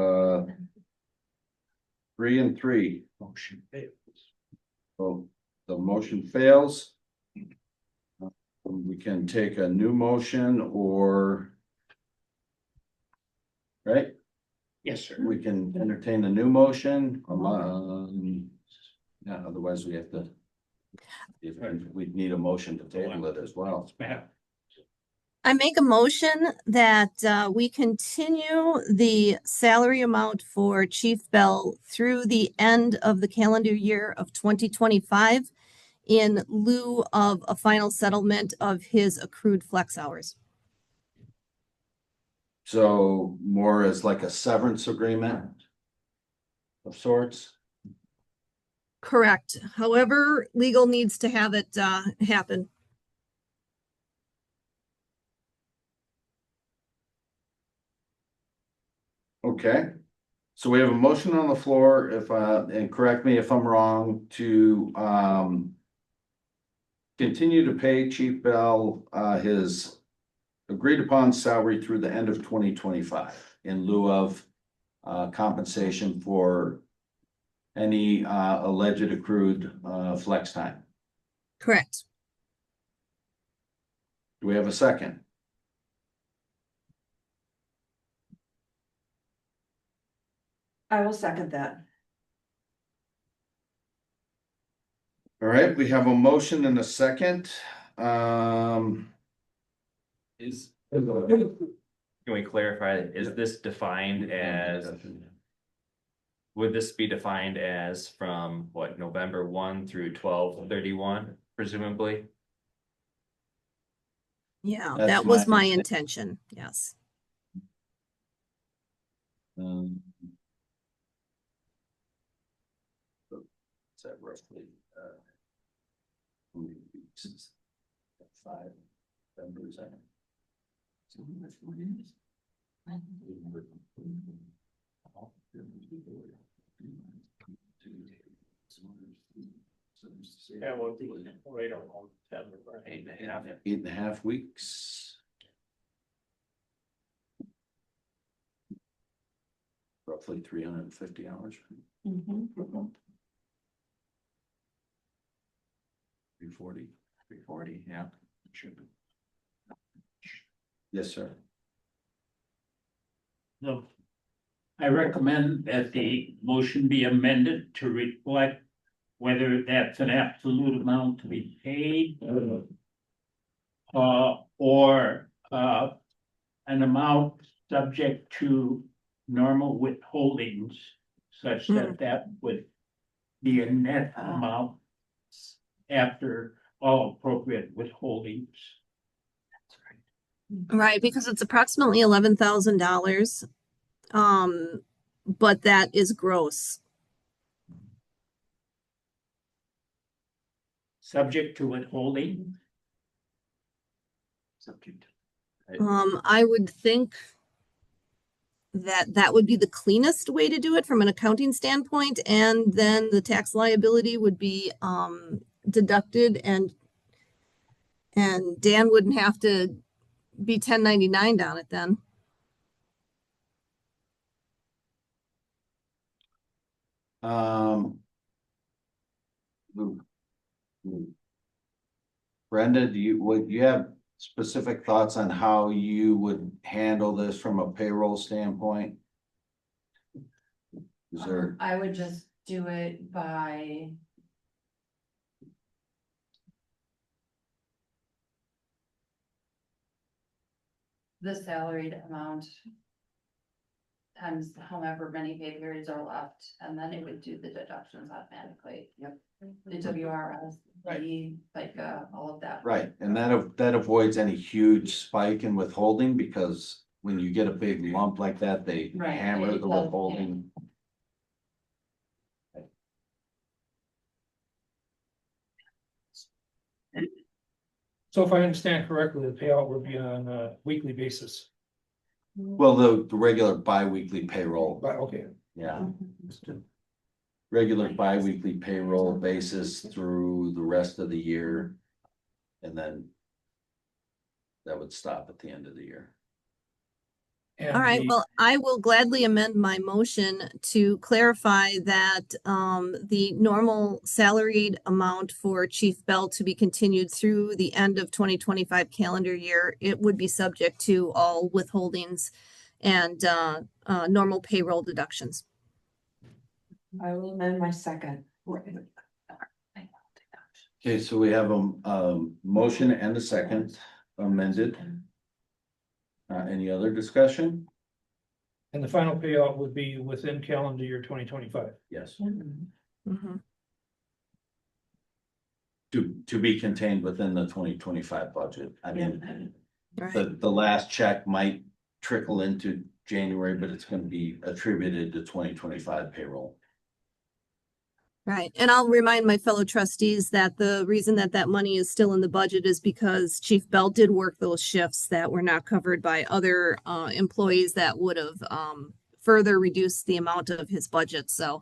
3 and 3. Motion fails. So the motion fails. We can take a new motion or. Right? Yes, sir. We can entertain a new motion. Yeah, otherwise we have to. If we'd need a motion to table it as well. I make a motion that we continue the salary amount for Chief Bell through the end of the calendar year of 2025 in lieu of a final settlement of his accrued flex hours. So more as like a severance agreement. Of sorts. Correct. However, legal needs to have it happen. Okay, so we have a motion on the floor, if, and correct me if I'm wrong, to, continue to pay Chief Bell, his agreed upon salary through the end of 2025 in lieu of, compensation for any, alleged accrued, flex time. Correct. Do we have a second? I will second that. All right, we have a motion and a second. Is, can we clarify, is this defined as, would this be defined as from what, November 1 through 12/31, presumably? Yeah, That's that was my my intent. intention. Yes. Is that roughly, how many weeks is that? 5 members, I Yeah, we'll be right around 10, right? 8.5 weeks. Roughly 350 hours. 340. 340, yeah. Should be. Yes, sir. So I recommend that the motion be amended to reflect whether that's an absolute amount to be paid. Or an amount subject to normal withholdings, such that that would be a net amount after all appropriate withholdings. Right, because it's approximately $11,000. But that is gross. Subject to withholding. Subject. I would think that that would be the cleanest way to do it from an accounting standpoint, and then the tax liability would be deducted, and Dan wouldn't have to be 1099 on it then. Brenda, would you have specific thoughts on how you would handle this from a payroll standpoint? Is there, I would just do it by. The salaried amount. Times however many pay periods are left, and then it would do the deductions automatically. Yep. The WRS, the FICA, all of that. right, and that avoids any huge spike in withholding, because when you get a big lump like that, they Right, hammer it the does, withholding. So if I understand correctly, the payout would be on a weekly basis. Well, the regular bi-weekly payroll, But okay, yeah. Regular bi-weekly payroll basis through the rest of the year. And then that would stop at the end of the year. and All right, the- well, I will gladly amend my motion to clarify that the normal salaried amount for Chief Bell to be continued through the end of 2025 calendar year, it would be subject to all withholdings and normal payroll deductions. I will amend my second. Okay, so we have a motion and a second amended. Any other discussion? And the final payout would be within calendar year 2025. Yes. Mhm. To be contained within the 2025 budget. I mean, Right. the last check might trickle into January, but it's gonna be attributed to 2025 payroll. Right, and I'll remind my fellow trustees that the reason that that money is still in the budget is because Chief Bell did work those shifts that were not covered by other employees that would have further reduce the amount of his budget. So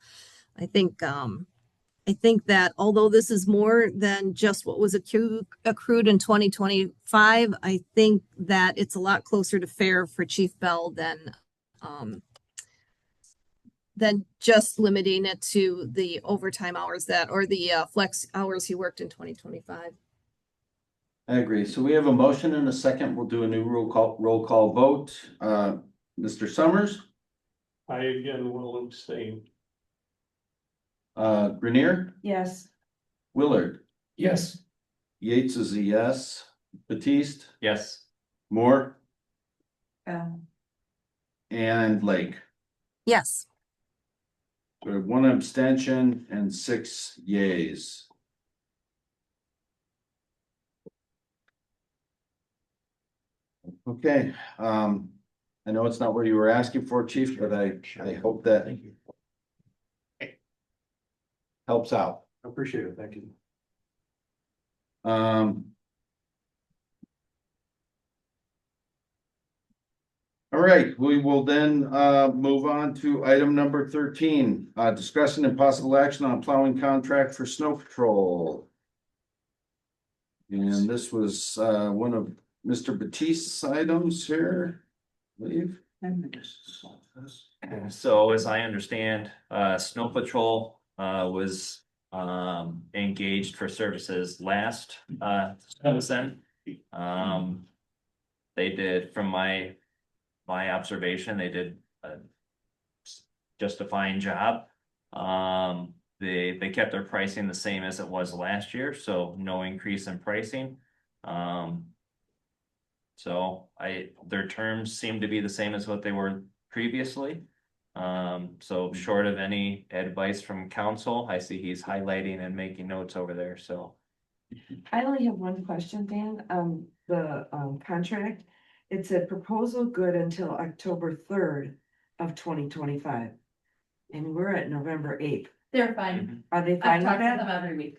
I think that although this is more than just what was accrued in 2025, I think that it's a lot closer to fair for Chief Bell than just limiting it to the overtime hours or the flex hours he worked in 2025. I agree. So we have a motion and a second. We'll do a new roll call vote. Mr. Summers, I again will abstain. Grenier, Yes, Willard, Yes. Yates is a yes, Batiste, Yes. Moore, um, and Lake. Yes. So we have one abstention and 6 yays. Okay, I know it's not what you were asking for, Chief, but I hope that helps out. I appreciate it, thank you. All right, we will then move on to item number 13, discussion and possible action on plowing contract for snow patrol. And this was one of Mr. Batiste's items here, I believe. So as I understand, Snow Patrol was engaged for services last season. They did, from my observation, they did just a fine job. They kept their pricing the same as it was last year, so no increase in pricing. So their terms seem to be the same as what they were previously. So short of any advice from council, I see he's highlighting and making notes over there, so. I only have one question, Dan. The contract, it said proposal good until October 3rd of 2025. And we're at November 8th. They're fine. Are they I've fine with talked to them that? every week.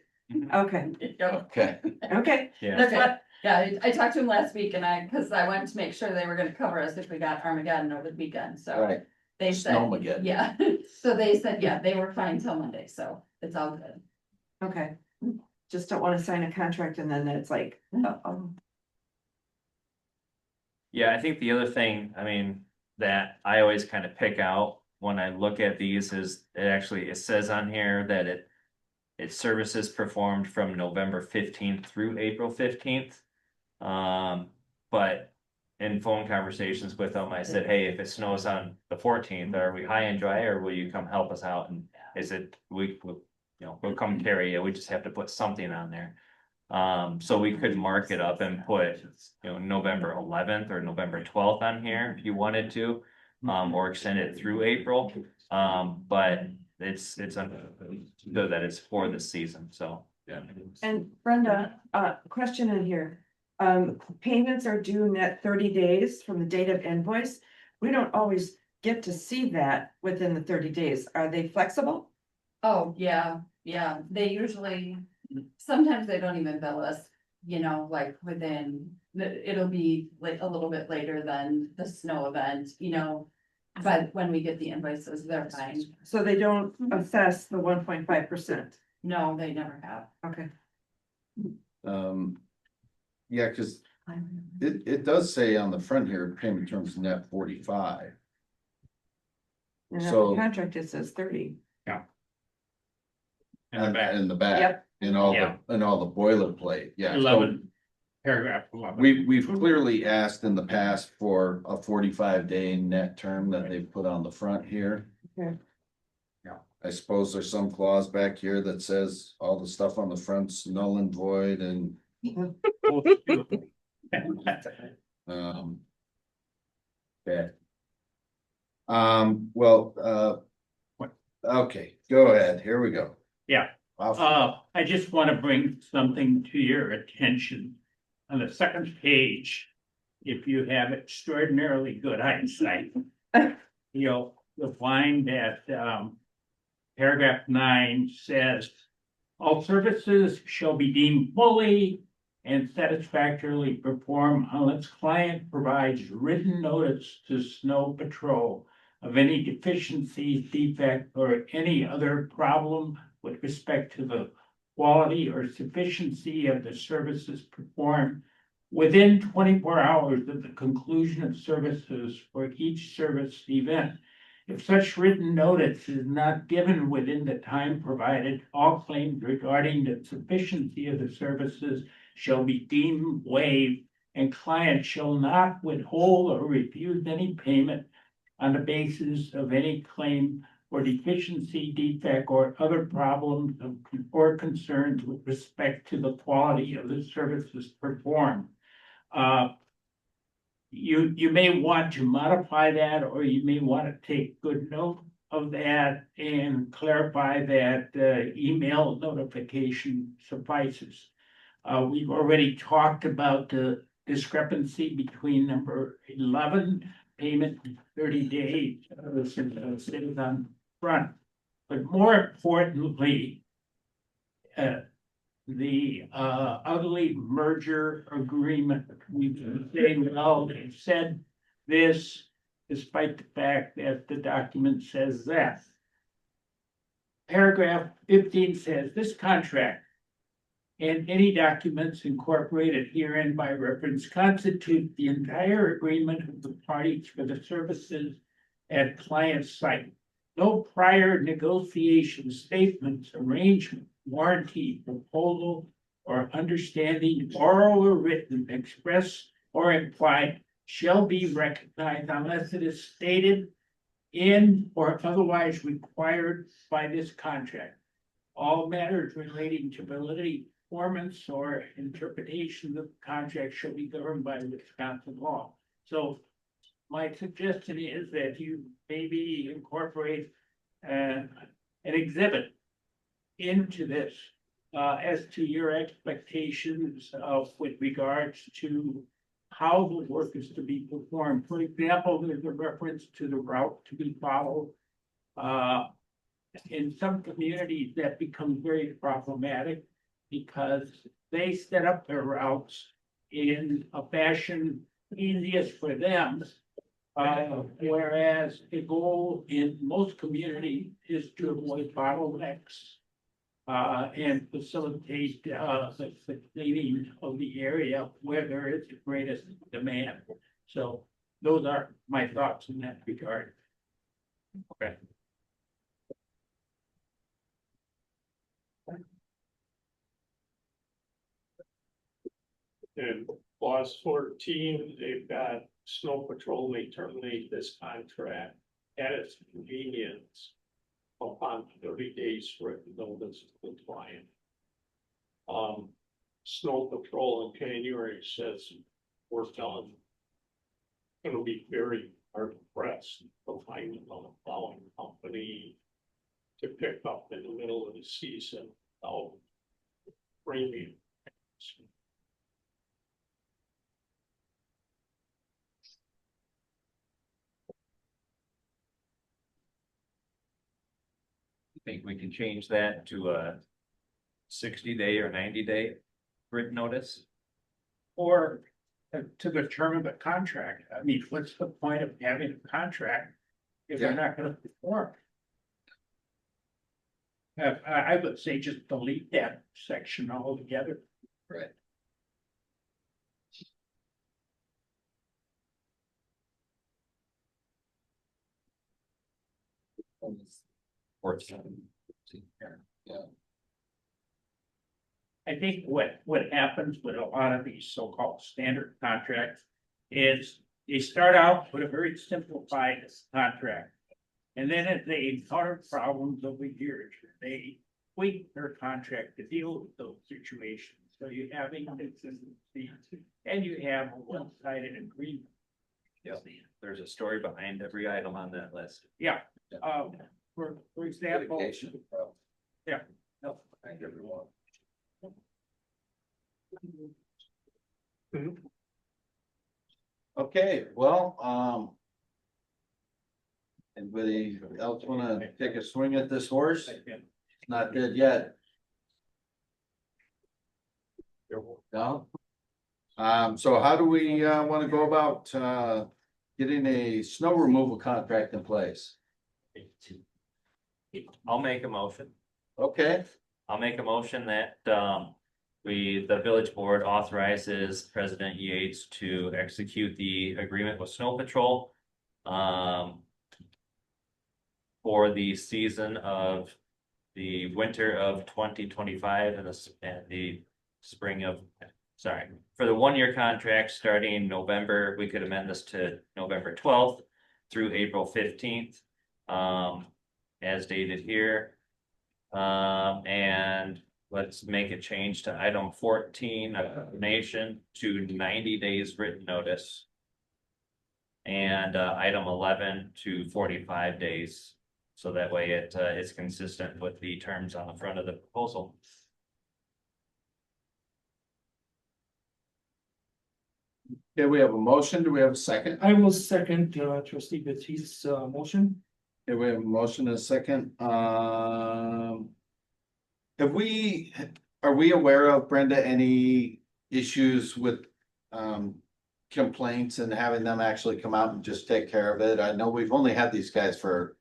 Okay, Okay. okay. Yeah. That's what, Yeah, I talked to them last week because I wanted to make sure they were gonna cover us if we got Armageddon over the weekend, so. Right. They said, Snowmageddon. yeah, so they said, yeah, they were fine till Monday, so it's all good. okay. Just don't want to sign a contract and then it's like, uh-oh. Yeah, I think the other thing, I mean, that I always kind of pick out when I look at these is it says on here that it's services performed from November 15th through April 15th. But in phone conversations with them, I said, hey, if it snows on the 14th, are we high and dry, or will you come help us out? And is it, we'll come carry you. We just have to put something on there. So we could mark it up and put, November 11th or November 12th on here if you wanted to, or extend it through April. But it's so that it's for the season, so. Yeah. And Brenda, question in here. Payments are due net 30 days from the date of invoice. We don't always get to see that within the 30 days. Are they flexible? Oh, yeah, they usually, sometimes they don't even bill us, like it'll be like a little bit later than the snow event, but when we get the invoices, they're fine. So they don't assess the 1.5%? No, they never have. Okay. Yeah, because it does say on the front here, payment terms net 45. And in So- the contract, it says 30. In the back. Yep. In all Yeah. the boilerplate, yeah. So 11, paragraph 11. we've clearly asked in the past for a 45-day net term that they put on the front here. Okay. Yeah, I suppose there's some clause back here that says all the stuff on the front's null and void and okay. Okay, go ahead, here we go. Yeah. I just want to bring something to your attention. On the second page, if you have extraordinarily good eyesight, you'll find that paragraph 9 says, all services shall be deemed fully and satisfactorily performed unless client provides written notice to Snow Patrol of any deficiencies, defect, or any other problem with respect to the quality or sufficiency of the services performed within 24 hours of the conclusion of services for each service event. If such written notice is not given within the time provided, all claims regarding the sufficiency of the services shall be deemed waived, and client shall not withhold or refuse any payment on the basis of any claim or deficiency, defect, or other problems or concerns with respect to the quality of the services performed. You may want to modify that, or you may want to take good note of that and clarify that email notification suffices. We've already talked about the discrepancy between number 11, payment 30 days, stated on front. But more importantly, the ugly merger agreement, we've been saying, well, they said this, despite the fact that the document says that. Paragraph 15 says this contract and any documents incorporated herein by reference constitute the entire agreement of the parties for the services at client site. No prior negotiation statements, arrangement, warranty, proposal, or understanding, oral or written, express or implied, shall be recognized unless it is stated in or otherwise required by this contract. All matters relating to validity, performance, or interpretation of the contract shall be governed by Wisconsin law. So my suggestion is that you maybe incorporate an exhibit into this as to your expectations with regards to how the work is to be performed. For example, there's a reference to the route to be followed. In some communities, that becomes very problematic because they set up their routes in a fashion easiest for them. Whereas the goal in most communities is to avoid bottlenecks and facilitate the cleaning of the area where there is the greatest demand. So those are my thoughts in that regard. Okay. And clause 14, they've got snow patrol may terminate this contract at its convenience upon 30 days written notice to the client. Snow patrol in January says we're done. Gonna be very hard pressed to find a plowing company to pick up in the middle of the season without premium. Think we can change that to a 60-day or 90-day written notice? Or to the term of the contract. I mean, what's the point of having a contract if they're not gonna perform? I would say just delete that section altogether. Right. Yeah. I think what happens with a lot of these so-called standard contracts is they start out with a very simplified contract. And then as they encounter problems over years, they tweak their contract to deal with those situations. So you have inconsistency and you have a one-sided agreement. Yeah, there's a story behind every item on that list. Yeah, for example. Yeah. No, thank everyone. Okay, well, anybody else wanna take a swing at this horse? It's not dead yet. No? So how do we wanna go about getting a snow removal contract in place. I'll make a motion. Okay, I'll make a motion that, the village board authorizes President Yates to execute the agreement with Snow Patrol. For the season of the winter of 2025 and the spring of, sorry, for the 1 year contract starting November, we could amend this to November 12th through April 15th. As stated here. And let's make a change to item 14, nation to 90 days written notice. And item 11 to 45 days. So that way it is consistent with the terms on the front of the proposal. okay, we have a motion. Do we have a second? I will second trustee Batiste motion. Okay, we have a motion and a second. Are we aware of, Brenda, any issues with complaints and having them actually come out and just take care of it? I know we've only had these guys for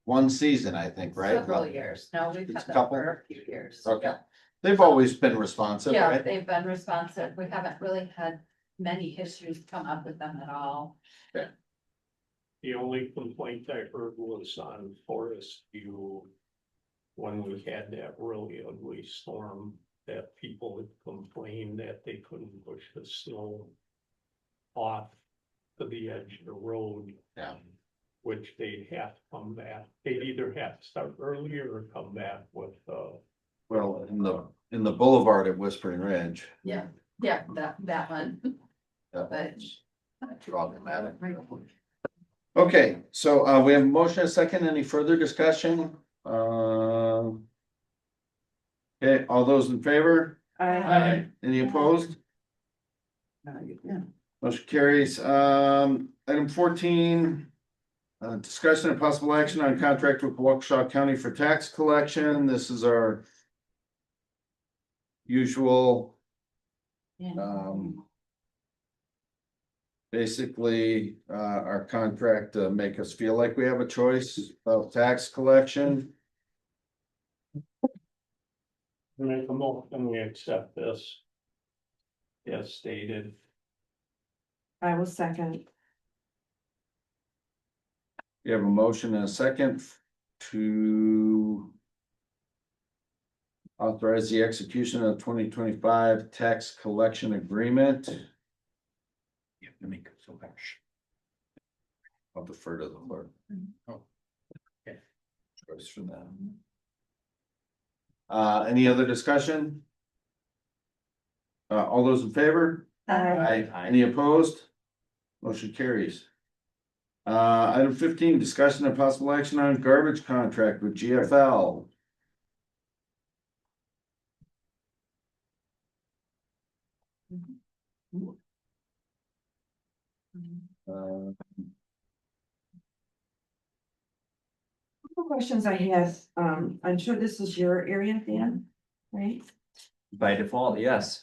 one season, I think, right? Several years. No, we've It's had a them couple? for a few years. Okay. Yeah. They've always been responsive, Yeah, right? they've been responsive. We haven't really had many issues come up with them at all. The only complaint I heard was on Forest View. When we had that really ugly storm, that people had complained that they couldn't push the snow off to the edge of the road. Yeah. Which they'd have to come back. They'd either have to start earlier or come back with, Well, in the boulevard at Whispering Ridge. Yeah, that one. Yeah. But Problematic. Okay, so we have a motion, and a second. Any further discussion? Okay, all those in favor? I, Any opposed? Motion carries. Item 14. Discussion and possible action on contract with Waukesha County for tax collection. This is our usual. Basically, our contract to make us feel like we have a choice of tax collection. make a motion, we accept this. As stated. I will second. You have a motion and a second to authorize the execution of 2025 tax collection agreement. You have to make it so much. I'll defer to the clerk. Oh, okay. Choice for them. Any other discussion? All those in favor? I, Any opposed? Motion carries. Item 15, discussion and possible action on garbage contract with GFL. couple questions I have, I'm sure this is your area, Dan, right? By default, yes.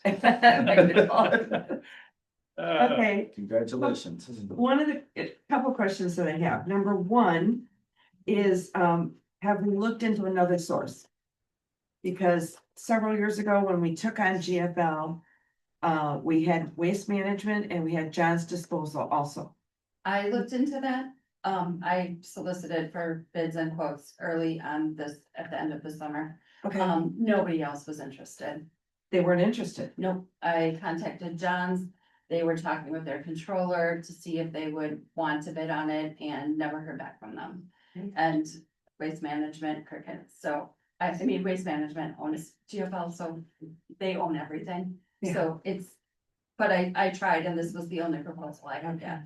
Okay, Congratulations. one of the, a couple questions that I have. Number one is, have we looked into another source? Because several years ago, when we took on GFL, we had Waste Management and we had John's Disposal also. I looked into that. I solicited for bids and quotes early on this, at the end of the summer. Okay, Nobody else was interested. they weren't interested. Nope, I contacted John's. They were talking with their controller to see if they would want to bid on it and never heard back from them. Okay. And Waste Management crickets. So I mean, Waste Management owns GFL, so they own everything. Yeah. So it's, but I tried and this was the only proposal I got. Okay.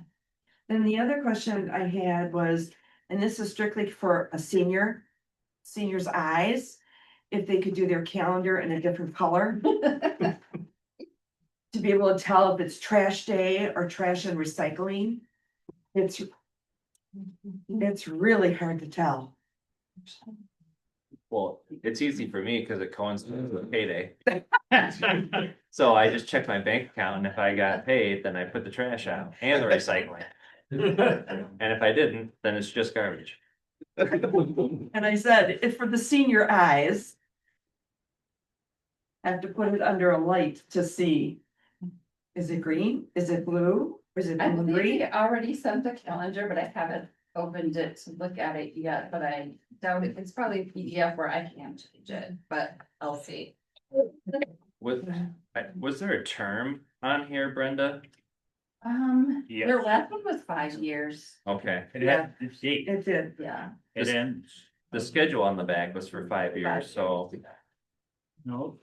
Then the other question I had was, and this is strictly for a senior's eyes, if they could do their calendar in a different color. To be able to tell if it's trash day or trash and recycling. It's really hard to tell. Well, it's easy for me because it coincides with payday. So I just check my bank account and if I got paid, then I put the trash out and the recycling. And if I didn't, then it's just garbage. And I said, if for the senior eyes. Have to put it under a light to see. Is it green? Is it blue? Is it I blue believe green? he already sent the calendar, but I haven't opened it to look at it yet, but I doubt it. It's probably a PDF where I can't change it, but I'll see. Was there a term on here, Brenda? Yes. Their last one was 5 years. Okay, It has the date, It did. Yeah. it ends, the schedule on the back was for 5 years, so no.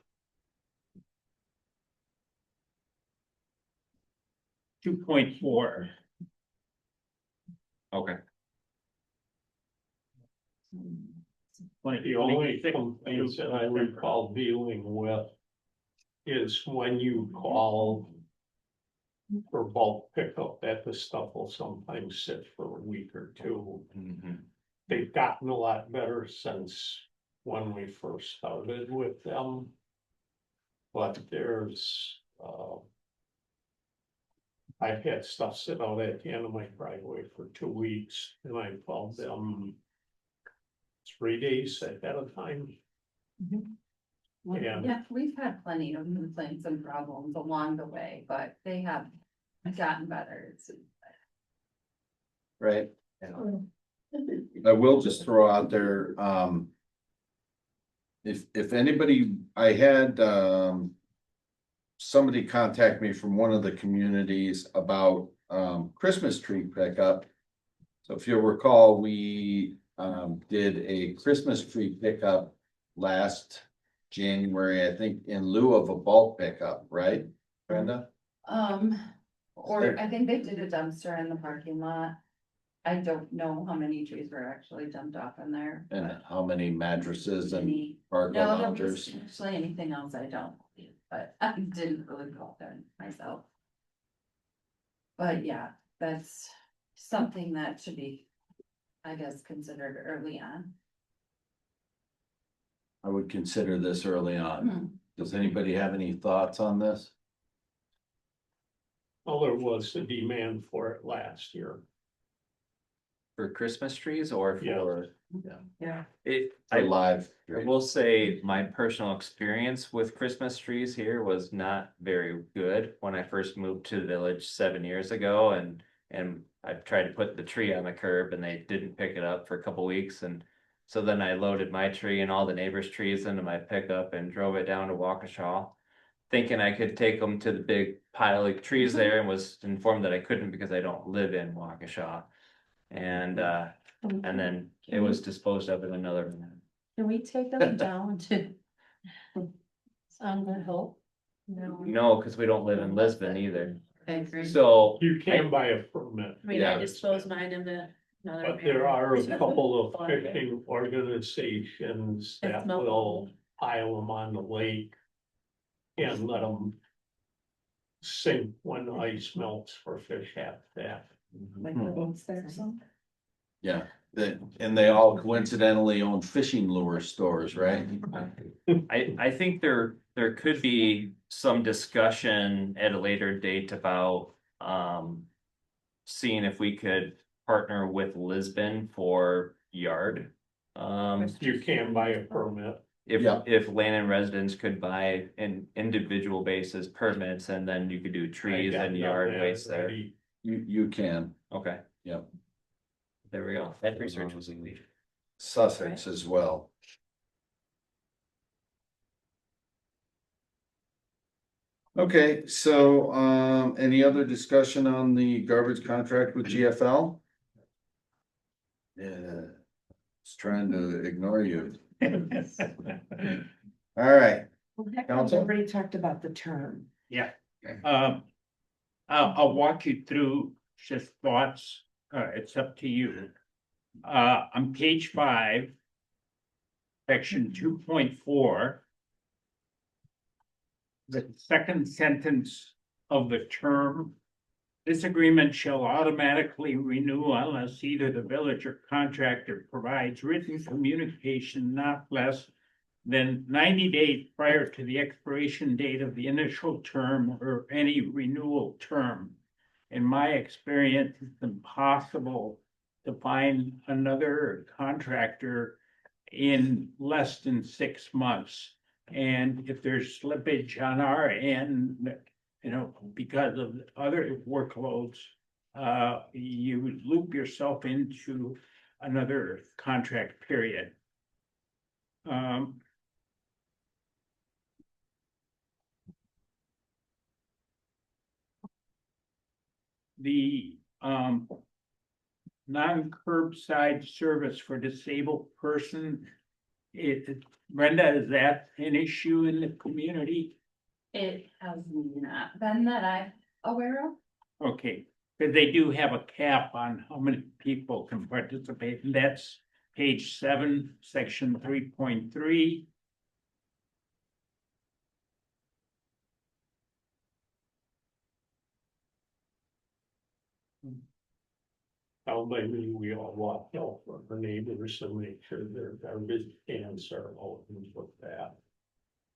2.4. okay. The only complaints that I recall dealing with is when you call for bulk pickup, that the stuff will sometimes sit for a week or two. Mhm. They've gotten a lot better since when we first started with them. But I've had stuff sit out at the end of my driveway for 2 weeks, and I called them 3 days ahead of time. Yeah. Yeah, we've had plenty of complaints and problems along the way, but they have gotten better. Right. I will just throw out there, if anybody, I had, somebody contact me from one of the communities about, Christmas tree pickup. So if you'll recall, we, did a Christmas tree pickup last January, I think, in lieu of a bulk pickup, right, Brenda? Or I think they did a dumpster in the parking lot. I don't know how many trees were actually dumped off in there. And how many mattresses and Any- cargo No, there loungers? was actually anything else I don't believe, but I didn't really go there myself. But yeah, that's something that should be, I guess, considered early on. I would consider this early on. Hmm. Does anybody have any thoughts on this? Well, there was a demand for it last year. For Christmas trees or Yeah. for? Yeah. For live? I will say my personal experience with Christmas trees here was not very good when I first moved to the village 7 years ago, and I tried to put the tree on the curb and they didn't pick it up for a couple weeks, and so then I loaded my tree and all the neighbors' trees into my pickup and drove it down to Waukesha, thinking I could take them to the big pile of trees there, and was informed that I couldn't because I don't live in Waukesha. And then it was disposed of in another. Can we take them down to? On the hill? No. No, because we don't live in Lisbon either. I agree. So You can buy a permit. I mean, Yeah. I disposed mine in the. another But there are a area. couple of fishing organizations that It's not- will pile them on the lake. And let them sink when the ice melts for fish habitat. Like the boats there or something. Yeah, and they all coincidentally own fishing lure stores, right? I think there could be some discussion at a later date about seeing if we could partner with Lisbon for yard. You can buy a permit. Yeah. If land and residents could buy an individual basis permits, and then you could do trees I and got yard that waste there. already. You can, Okay. Yep. There we go. That research was elite. Sussex as well. Okay, so, any other discussion on the garbage contract with GFL? Yeah, it's trying to ignore you. All right, Council? Everybody talked about the term. I'll walk you through just thoughts, it's up to you. On page 5. Section 2.4. The second sentence of the term. This agreement shall automatically renew unless either the village or contractor provides written communication not less than 90 days prior to the expiration date of the initial term or any renewal term. in my experience, it's impossible to find another contractor in less than 6 months. And if there's slippage on our end, because of other workloads, you would loop yourself into another contract period. The non-curbside service for disabled person, Brenda, is that an issue in the community? It has not been that I'm aware of. Okay, because they do have a cap on how many people can participate, and that's page 7, section 3.3. How maybe we all want help from our neighbors and make sure their garbage cans are open with that.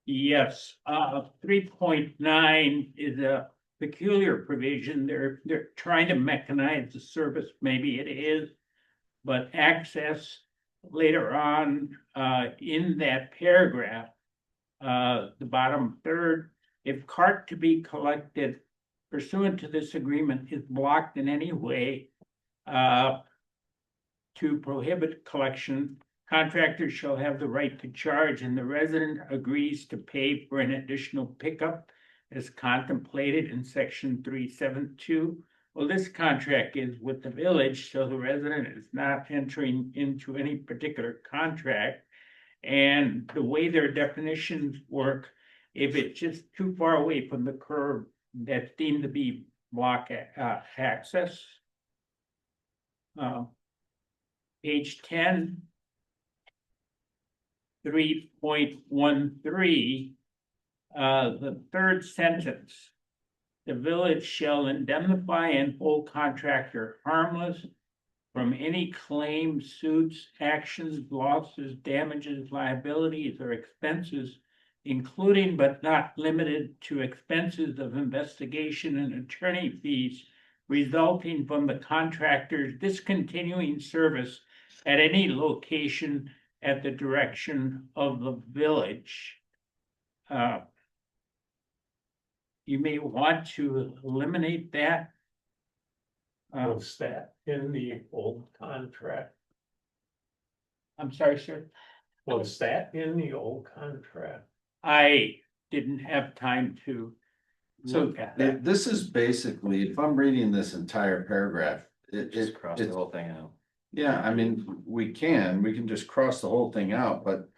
Yes, 3.9 is a peculiar provision. They're trying to mechanize the service, maybe it is. But access later on in that paragraph, the bottom third, if cart to be collected pursuant to this agreement is blocked in any way to prohibit collection, contractors shall have the right to charge, and the resident agrees to pay for an additional pickup as contemplated in section 372. Well, this contract is with the village, so the resident is not entering into any particular contract. And the way their definitions work, if it's just too far away from the curb, that's deemed to be block access. Page 10, 3.13, the third sentence. The village shall indemnify and hold contractor harmless from any claims, suits, actions, losses, damages, liabilities, or expenses, including but not limited to expenses of investigation and attorney fees resulting from the contractor's discontinuing service at any location at the direction of the village. You may want to eliminate that. Was that in the old contract? I'm sorry, sir. Was that in the old contract? I didn't have time to So look at that. this is basically, if I'm reading this entire paragraph, Just cross the whole thing out. yeah, I mean, we can just cross the whole thing out, but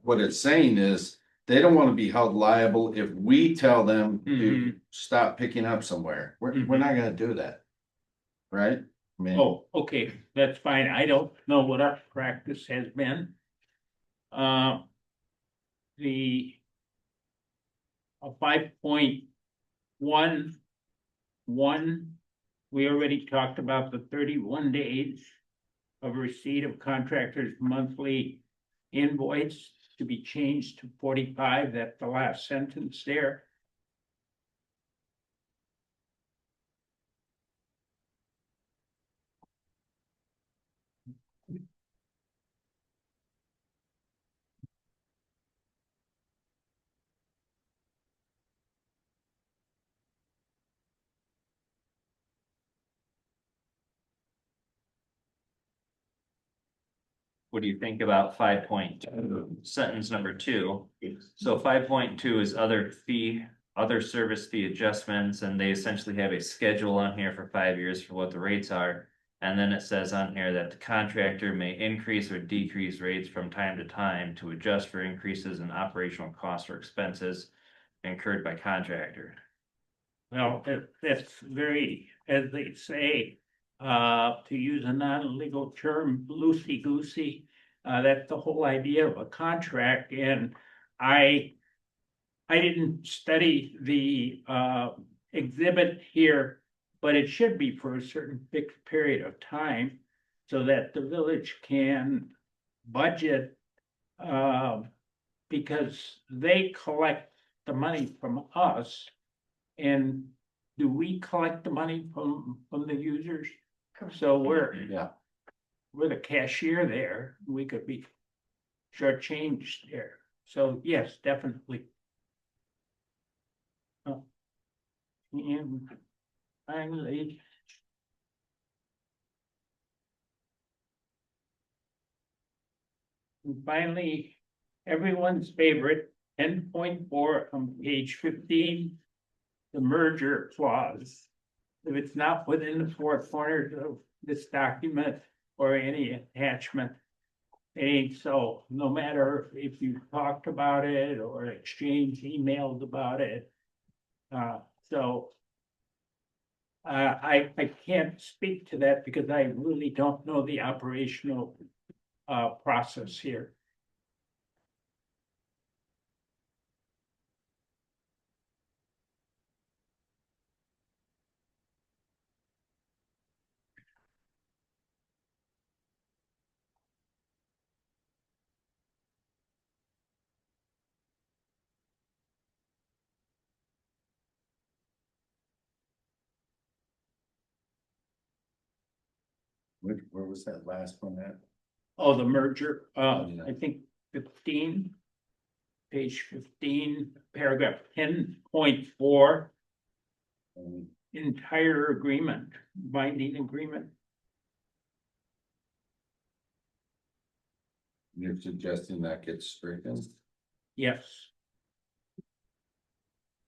what it's saying is they don't want to be held liable if we tell them to stop picking up somewhere. We're not gonna do that. Right? I mean, Oh, okay, that's fine. I don't know what our practice has been. The 5.11, we already talked about the 31 days of receipt of contractors' monthly invoice to be changed to 45. That's the last sentence there. What do you think about 5.2, sentence number 2? So 5.2 is other service fee adjustments, and they essentially have a schedule on here for 5 years for what the rates are. And then it says on here that the contractor may increase or decrease rates from time to time to adjust for increases in operational costs or expenses incurred by contractor. Well, that's very, as they say, to use a non-legal term, loosey-goosey. That's the whole idea of a contract, and I didn't study the exhibit here, but it should be for a certain fixed period of time so that the village can budget because they collect the money from us, and do we collect the money from the users? Correct. So we're Yeah. the cashier there, we could be shortchanged there. So yes, definitely. And finally. And finally, everyone's favorite 10.4 on page 15. The merger clause. If it's not within the four corners of this document or any attachment. It ain't so, no matter if you talked about it or exchanged emails about it. So. I can't speak to that because I really don't know the operational process here. Where was that last one at? Oh, the merger, Yeah. I think 15. Page 15, paragraph 10.4. Entire agreement, binding agreement. You're suggesting that gets straightened? Yes.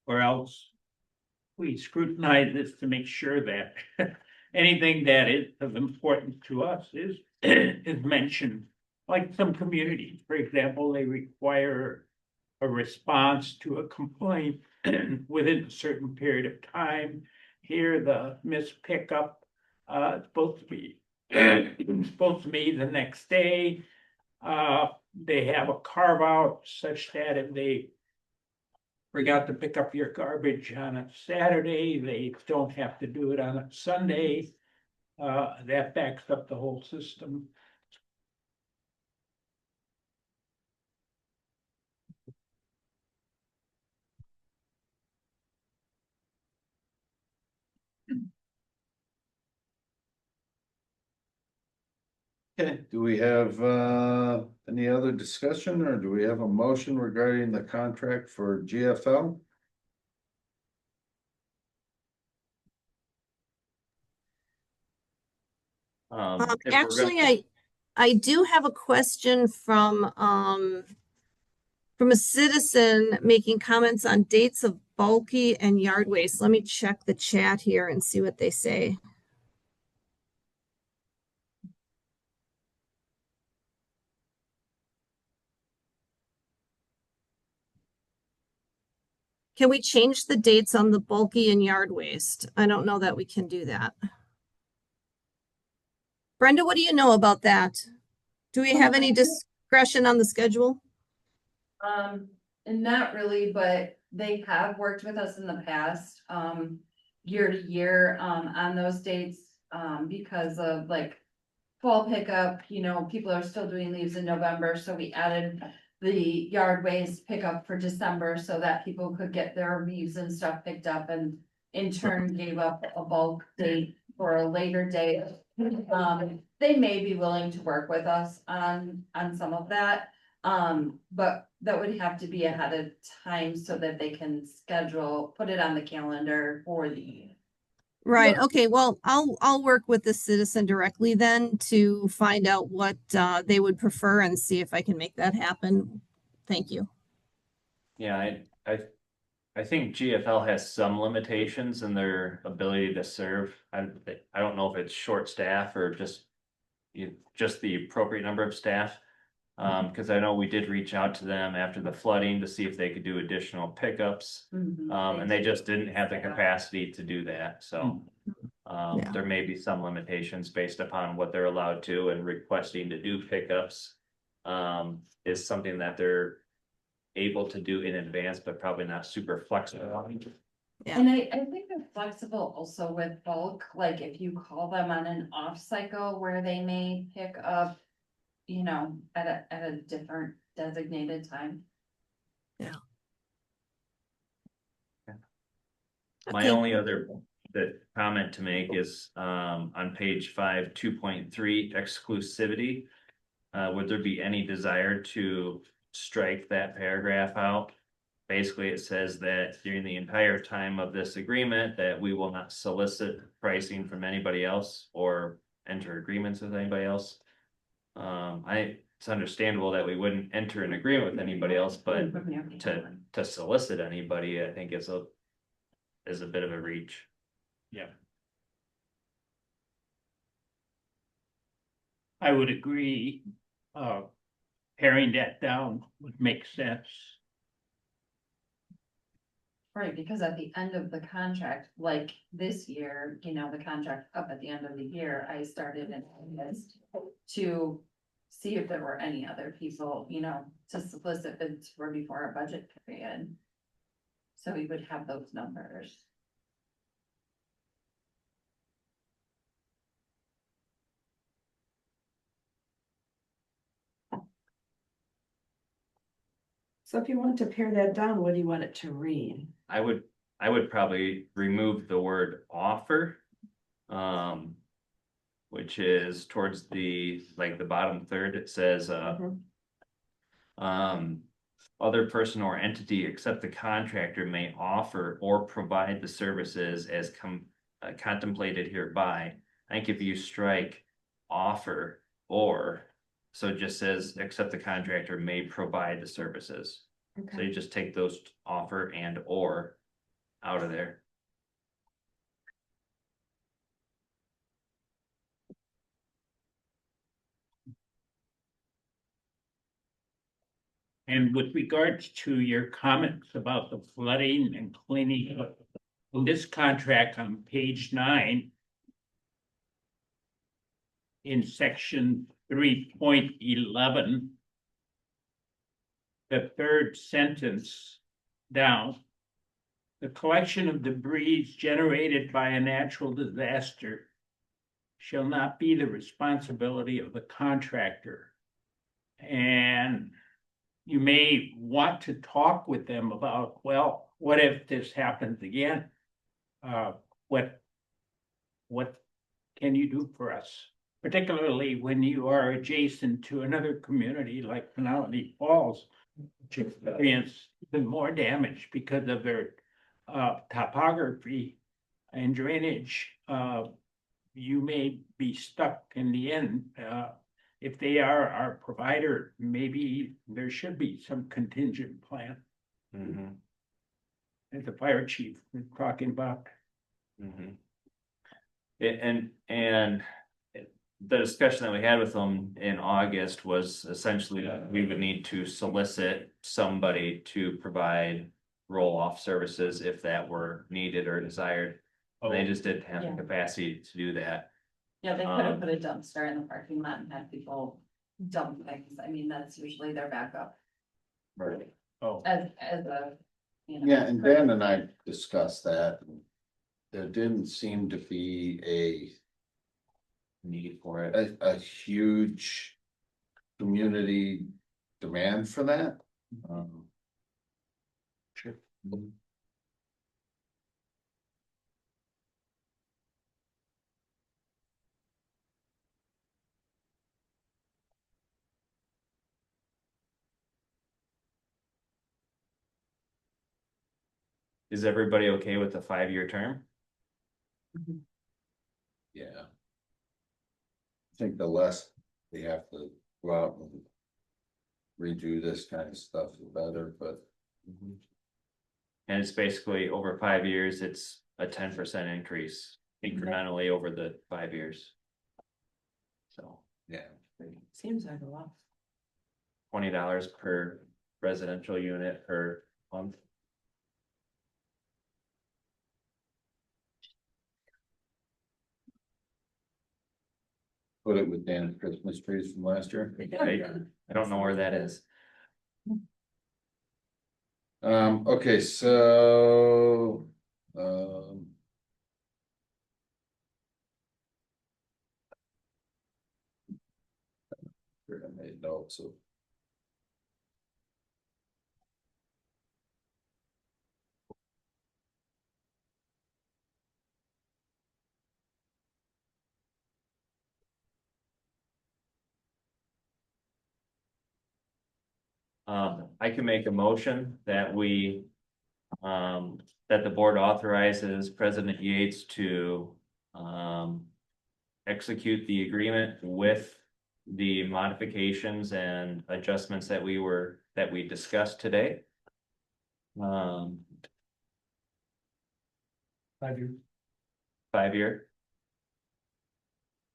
Or else we scrutinize this to make sure that anything that is of importance to us is is mentioned. Like some communities, for example, they require a response to a complaint within a certain period of time. Here, the missed pickup, it's supposed to be the next day. They have a carve out such that if they forgot to pick up your garbage on a Saturday, they don't have to do it on a Sunday. That backs up the whole system. Okay, do we have any other discussion or do we have a motion regarding the contract for GFL? If we're Actually, I do have a question from a citizen making comments on dates of bulky and yard waste. Let me check the chat here and see what they say. Can we change the dates on the bulky and yard waste? I don't know that we can do that. Brenda, what do you know about that? Do we have any discretion on the schedule? And not really, but they have worked with us in the past, year to year, on those dates, because of like fall pickup, you know, people are still doing leaves in November, so we added the yard waste pickup for December so that people could get their leaves and stuff picked up, and in turn gave up a bulk date for a later date. They may be willing to work with us on some of that. But that would have to be ahead of time so that they can put it on the calendar for the. Right. Okay. Well, I'll work with the citizen directly then to find out what they would prefer and see if I can make that happen. Thank you. Yeah, I think GFL has some limitations in their ability to serve. I don't know if it's short staff or just the appropriate number of staff. Because I know we did reach out to them after the flooding to see if they could do additional pickups. And they just didn't have the capacity to do that, so. Yeah. There may be some limitations based upon what they're allowed to, and requesting to do pickups. Is something that they're able to do in advance, but probably not super flexible. Yeah. And I think they're flexible also with bulk, like if you call them on an off cycle where they may pick up, you know, at a different designated time. Yeah. My Okay. only other comment to make is on page 5, 2.3 exclusivity. Would there be any desire to strike that paragraph out? Basically, it says that during the entire time of this agreement, that we will not solicit pricing from anybody else or enter agreements with anybody else. It's understandable that we wouldn't enter an agreement with anybody else, but to solicit anybody, I think is a bit of a reach. Yeah. I would agree, paring that down would make sense. Right, because at the end of the contract, like this year, the contract up at the end of the year, I started an list to see if there were any other people, to solicit bids for before our budget period. So we would have those numbers. So if you want to pare that down, what do you want it to read? I would probably remove the word offer. Which is towards the bottom third, it says, other person or entity except the contractor may offer or provide the services as contemplated hereby. I think if you strike offer or, so it just says except the contractor may provide the services. So you just take those offer and or out of there. And with regards to your comments about the flooding and cleaning up, in this contract on page 9, in section 3.11, the third sentence down, the collection of debris generated by a natural disaster shall not be the responsibility of the contractor. And you may want to talk with them about, well, what if this happens again? What can you do for us? Particularly when you are adjacent to another community like Penelope Falls, which experience even more damage because of their topography and drainage. You may be stuck in the end. If they are our provider, maybe there should be some contingent plan. As the fire chief was talking about. And the discussion that we had with them in August was essentially that we would need to solicit somebody to provide roll-off services if that were needed or desired. And they just didn't have the capacity to do that. Yeah, they could have put a dumpster in the parking lot and had people dump things. I mean, that's usually their backup. Right. Oh, As a, Yeah, and Dan and I discussed that. There didn't seem to be Need for it. a huge community demand for that. Sure. Is everybody okay with the 5-year term? Yeah. I think the less they have to go out and redo this kind of stuff, the better, but. And it's basically over 5 years, it's a 10% increase incrementally over the 5 years. So Yeah. Seems like a lot. $20 per residential unit per month. Put it with Dan's Christmas trees from last year. I don't know where that is. Okay, so, I made notes of. I can make a motion that we, that the board authorizes President Yates to, execute the agreement with the modifications and adjustments that we discussed today. 5 years. 5 year.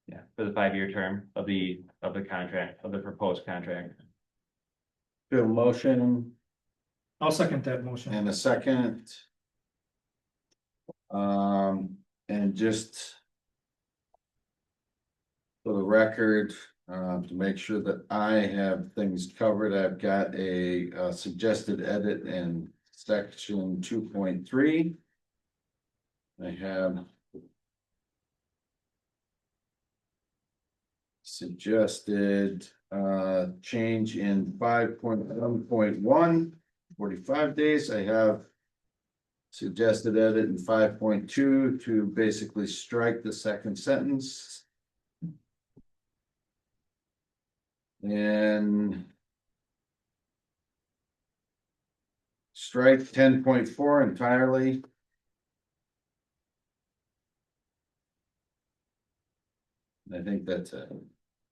Yeah, for the 5 year term of the contract, of the proposed contract. Do a motion I'll second that motion. and a second. And just for the record, to make sure that I have things covered, I've got a suggested edit in section 2.3. I have suggested change in 5.1.1, 45 days. I have suggested edit in 5.2 to basically strike the second sentence. And strike 10.4 entirely. I think that's it.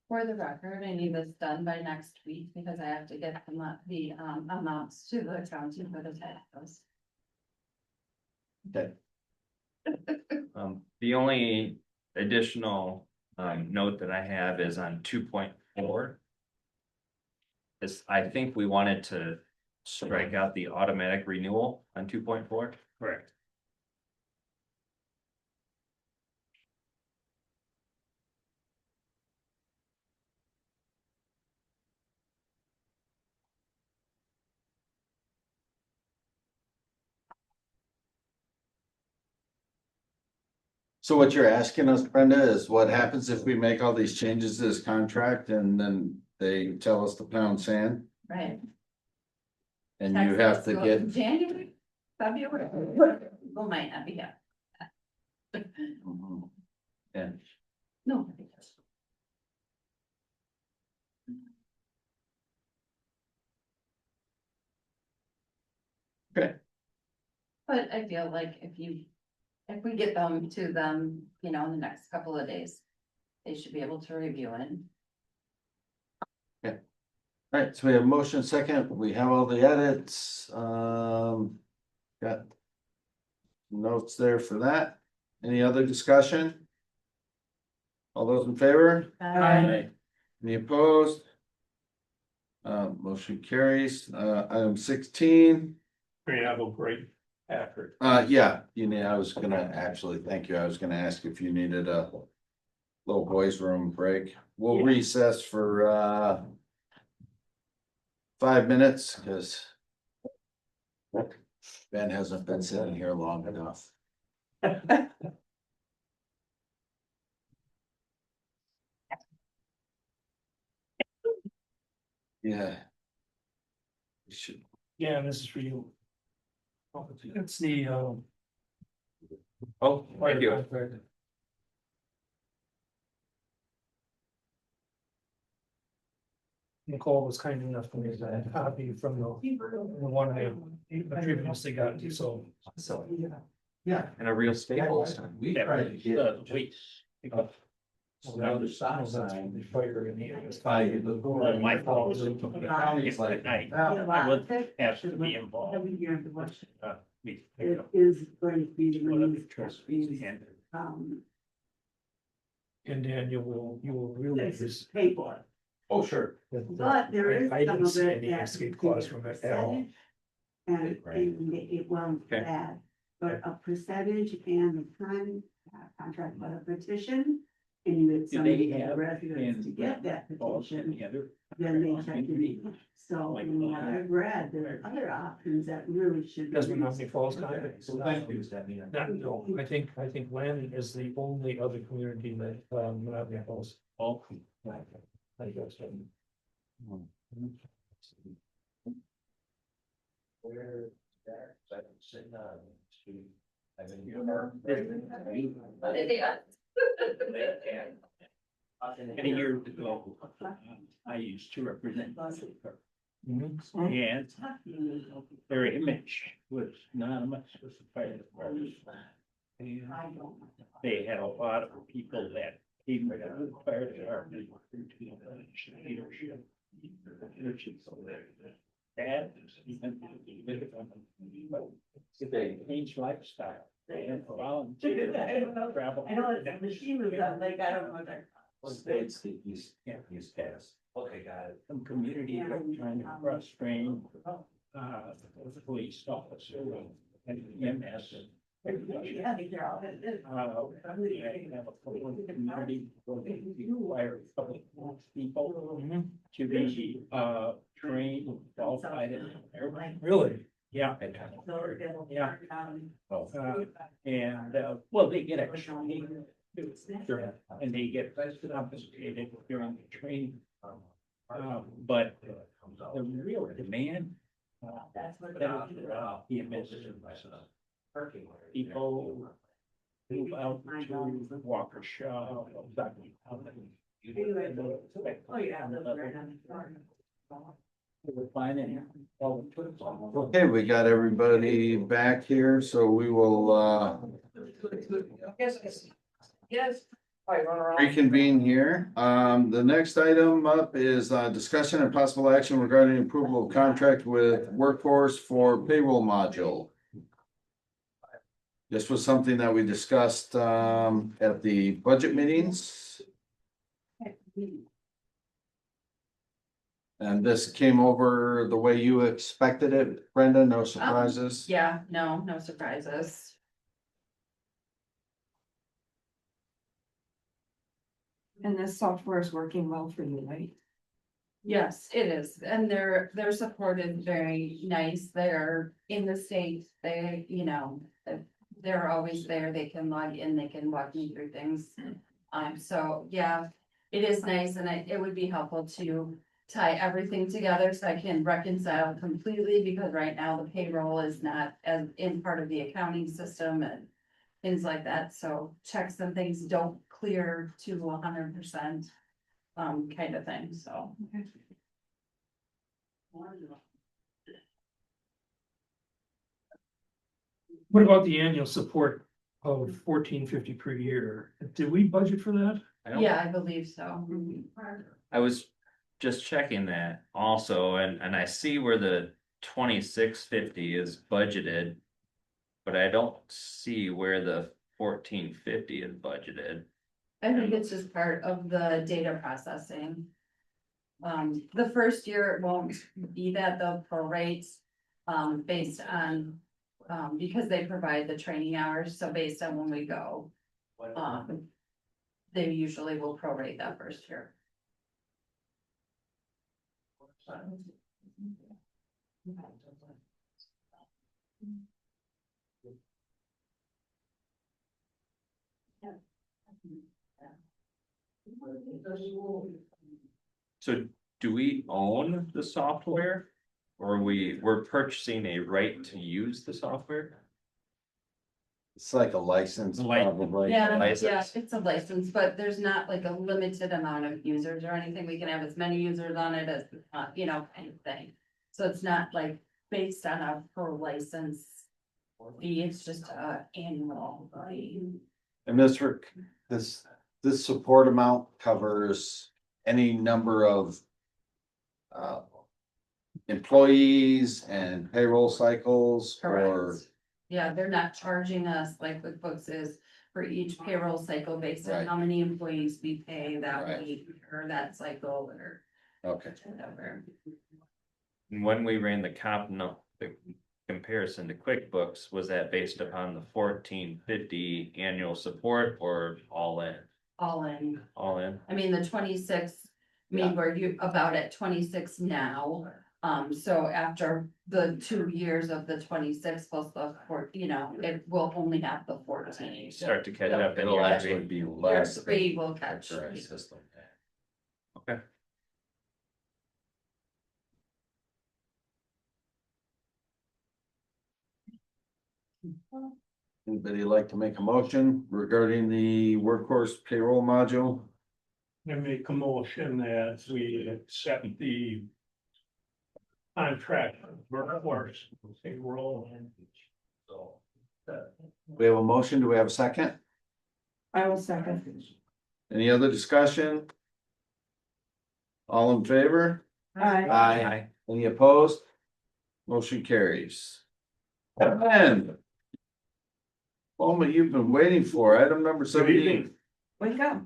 For the record, I need this done by next week because I have to get the amounts to the county for the taxes. Okay. The only additional note that I have is on 2.4. Is I think we wanted to strike out the automatic renewal on 2.4. Correct. So what you're asking us, Brenda, is what happens if we make all these changes to this contract and then they tell us to pound sand? Right. And you have to get. January, February, people might not be here. Mhm. Yeah, No. okay, But I feel like if we get them to them, in the next couple of days, they should be able to review it. all right, so we have motion second, we have all the edits, got notes there for that. Any other discussion? All those in favor? Aye. Any opposed? Motion carries, item 16. We have a break after. Yeah, I was gonna actually, thank you, I was gonna ask if you needed a little boys room break. We'll Yeah. recess for 5 minutes, cause Ben hasn't been sitting here long enough. Yeah. We should. Yeah, this is for you. It's the Oh, thank you. contract. Nicole was kind enough to make that copy from the one I previously got, so. Yeah. And a real staple. We tried to get. Wait. So now the stop sign. The fire in the end. My fault. It's like, At night. I would have to be involved. Every year the budget, Me. it is going to be Whatever released. trustees and- And then you will realize this. Pay for it. Oh, sure. But there is I some didn't of see it any that escape can be clause a from it at all. percentage, and Right. it won't Okay. add, but a percentage and the time, contract by a petition. And you get Do some they have residents to in- get that petition, Together. then they check it. So from what I've read, there are other options that really should. be Doesn't used. Menominee Falls contract. So thank you. Not, no, I think Landon is the only other community that, Menominee Falls. Oh. I guess, Where that, sitting on. Many years ago, I used to represent And their image was anonymous with the fire department. And they had a lot of people that came to the fire department. Leadership. That even they changed lifestyle. They had volunteers. Travel. I know it's a machine was done, like, I don't know there. States that he's passed. Okay, got it. Some community are trying to cross train, the police officer and EMS. Yeah, I think they're all. I have a couple of community, require public works people to be, trained, qualified in airline. Really? Yeah. Yeah. Well, they get a training. Sure. And they get compensated during the training. But the real demand. People move out to Walker-Shaw. Oh, yeah. We're finding all the tools. Okay, we got everybody back here, so we will Yes. reconvene here. The next item up is discussion and possible action regarding approval of contract with Workforce for payroll module. This was something that we discussed at the budget meetings. And this came over the way you expected it, Brenda, no surprises? Yeah, no surprises. And this software is working well for you, right? Yes, it is, and they're supported very nice, they're in the state, they, they're always there, they can log in, they can walk me through things. So, yeah, it is nice, and it would be helpful to tie everything together so I can reconcile completely, because right now the payroll is not as in part of the accounting system and things like that, so checks and things don't clear to 100%. Kind of thing, so. What about the annual support of $14.50 per year? Did we budget for that? Yeah, I believe so. I was just checking that also, and I see where the 2650 is budgeted. But I don't see where the 1450 is budgeted. I think it's just part of the data processing. The first year it won't be that, they'll prorate, based on, because they provide the training hours, so based on when we go. They usually will prorate that first year. So do we own the software? Or we're purchasing a right to use the software? It's like a license, probably. Yeah, License. it's a license, but there's not like a limited amount of users or anything. We can have as many users on it as, anything. So it's not like based on a per license fee, it's just annual fee. And this support amount covers any number of employees and payroll cycles, or Correct. Yeah, they're not charging us like QuickBooks is for each payroll cycle based on Right. how many employees we pay that Right. week or that cycle or okay. whatever. And when we ran the comparison to QuickBooks, was that based upon the 1450 annual support or all in? All in. All in? I mean, the 26, we're about at 26 now. So after the 2 years of the 26 plus the 4, it will only have the 14. Start to catch up in It'll year actually three. be Year less. 3 will catch. Current system. Okay. Anybody like to make a motion regarding the workforce payroll module? I make a motion that we accept the contract workforce, a role. So. We have a motion. Do we have a second? I will second. Any other discussion? All in favor? Aye. Aye. Any opposed? Motion carries. And moment you've been waiting for, item number Good evening. 17. Wake up.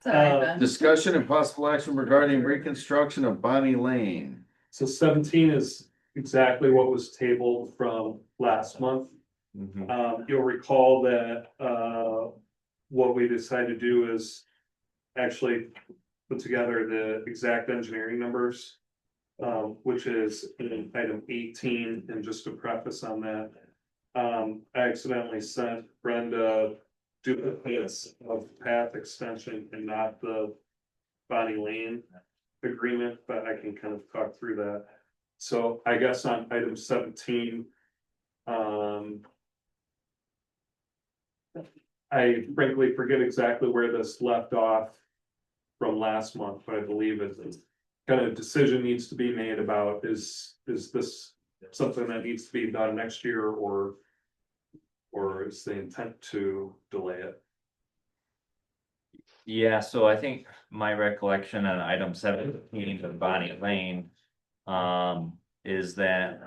Sorry, Ben. Discussion and possible action regarding reconstruction of Bonnie Lane. So 17 is exactly what was tabled from last month. You'll recall that, what we decided to do is actually put together the exact engineering numbers. Which is in item 18, and just to preface on that. I accidentally sent Brenda duplicates of path extension and not the Bonnie Lane agreement, but I can kind of talk through that. So I guess on item 17, I frankly forget exactly where this left off from last month, but I believe it's kind of decision needs to be made about is this something that needs to be done next year, or is the intent to delay it? Yeah, so I think my recollection on item 17 of Bonnie Lane. Is that,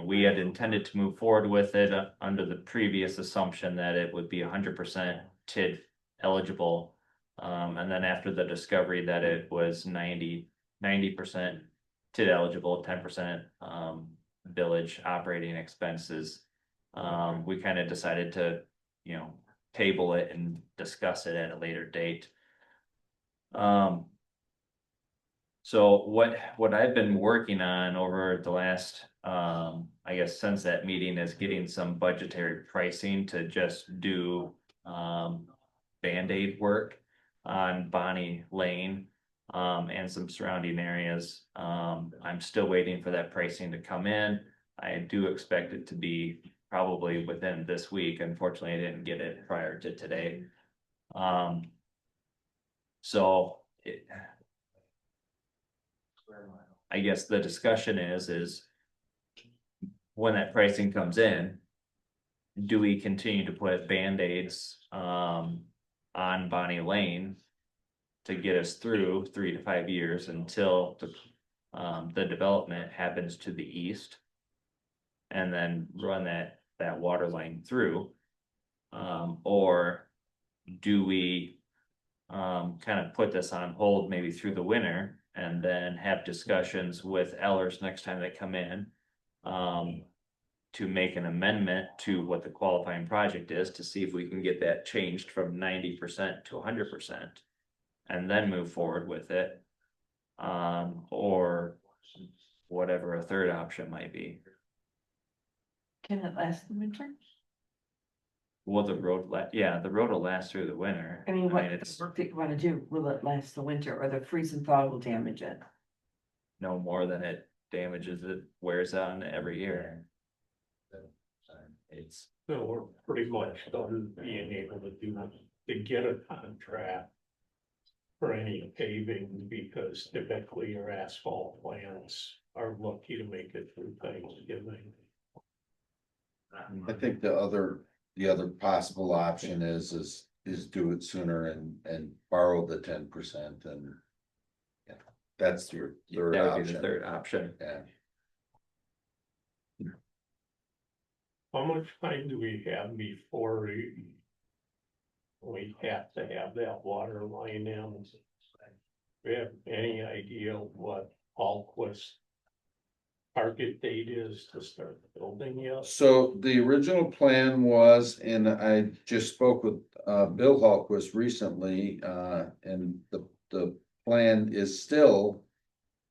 we had intended to move forward with it under the previous assumption that it would be 100% TID eligible. And then after the discovery that it was 90% TID eligible, 10% village operating expenses. We kind of decided to, table it and discuss it at a later date. So what I've been working on over the last, I guess since that meeting, is getting some budgetary pricing to just do Band-Aid work on Bonnie Lane and some surrounding areas. I'm still waiting for that pricing to come in. I do expect it to be probably within this week. Unfortunately, I didn't get it prior to today. I guess the discussion is when that pricing comes in, do we continue to put Band-Aids on Bonnie Lane to get us through 3 to 5 years until the development happens to the east, and then run that water line through, or do we kind of put this on hold maybe through the winter and then have discussions with Ellers next time they come in to make an amendment to what the qualifying project is, to see if we can get that changed from 90% to 100% and then move forward with it, or whatever a third option might be. Can it last the winter? Well, the road will last through the winter. I mean, what it's work that you wanna do, will it last the winter, or the freeze and thaw will damage it? no more than it damages, it wears on every year. It's So we're pretty much done being able to get a contract for any paving, because typically your asphalt plants are lucky to make it through Thanksgiving. I think the other possible option is do it sooner and borrow the 10%, and yeah, that's your third that would be option. the third option. Yeah. How much time do we have before we have to have that water line in? Do we have any idea what Alquist's target date is to start building yet? So the original plan was, and I just spoke with Bill Hallquist recently, and the plan is still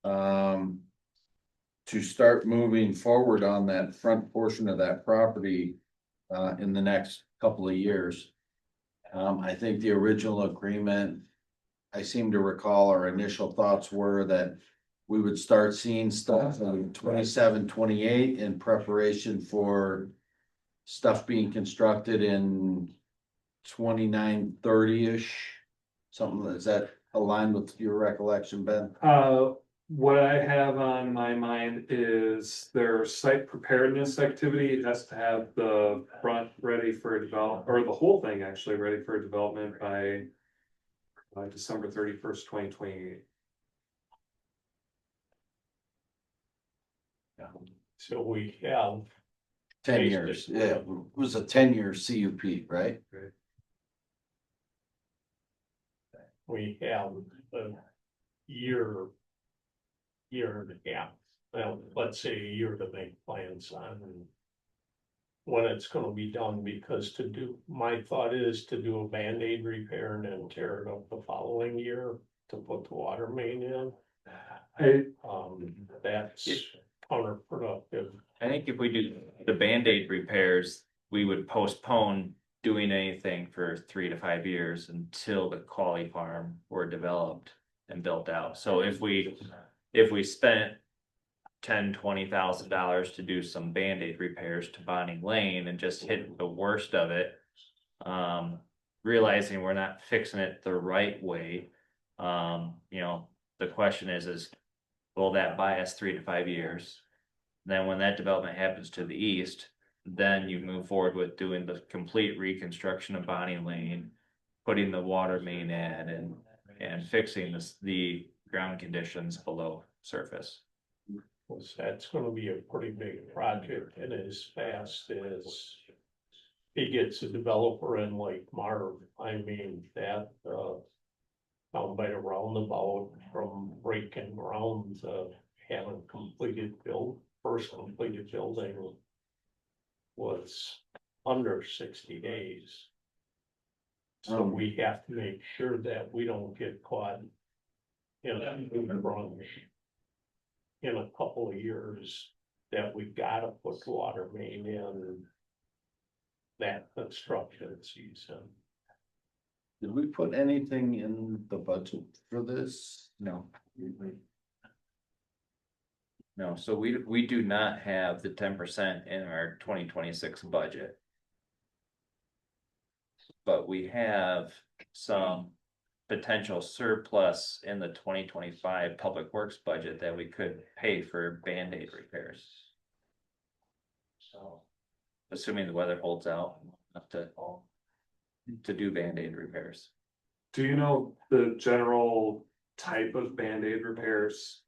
to start moving forward on that front portion of that property in the next couple of years. I think the original agreement, I seem to recall our initial thoughts were that we would start seeing stuff in 27, 28 in preparation for stuff being constructed in 29, 30-ish. Something, is that aligned with your recollection, Ben? What I have on my mind is their site preparedness activity. It has to have the front ready for develop, or the whole thing actually ready for development by December 31st, 2028. So we have, 10 years, yeah, it was a 10-year CUP, right? we have a year. Year and a half, well, let's say a year to make plans on. When it's gonna be done, because my thought is to do a Band-Aid repair and then tear it up the following year to put the water main in. That's counterproductive. I think if we do the Band-Aid repairs, we would postpone doing anything for 3 to 5 years until the Quali Farm were developed and built out. So if we spent $10,000-$20,000 to do some Band-Aid repairs to Bonnie Lane and just hit the worst of it, realizing we're not fixing it the right way, the question is will that buy us 3 to 5 years? Then when that development happens to the east, then you move forward with doing the complete reconstruction of Bonnie Lane, putting the water main in and fixing the ground conditions below surface. That's gonna be a pretty big project, and as fast as he gets a developer in like Marv, I mean, that, down by the roundabout from breaking ground to having first completed building was under 60 days. So we have to make sure that we don't get caught in a crunch in a couple of years, that we gotta put the water main in that construction season. Did we put anything in the budget for this? No. No, so we do not have the 10% in our 2026 budget. But we have some potential surplus in the 2025 Public Works budget that we could pay for Band-Aid repairs. So, assuming the weather holds out, enough to do Band-Aid repairs. Do you know the general type of Band-Aid repairs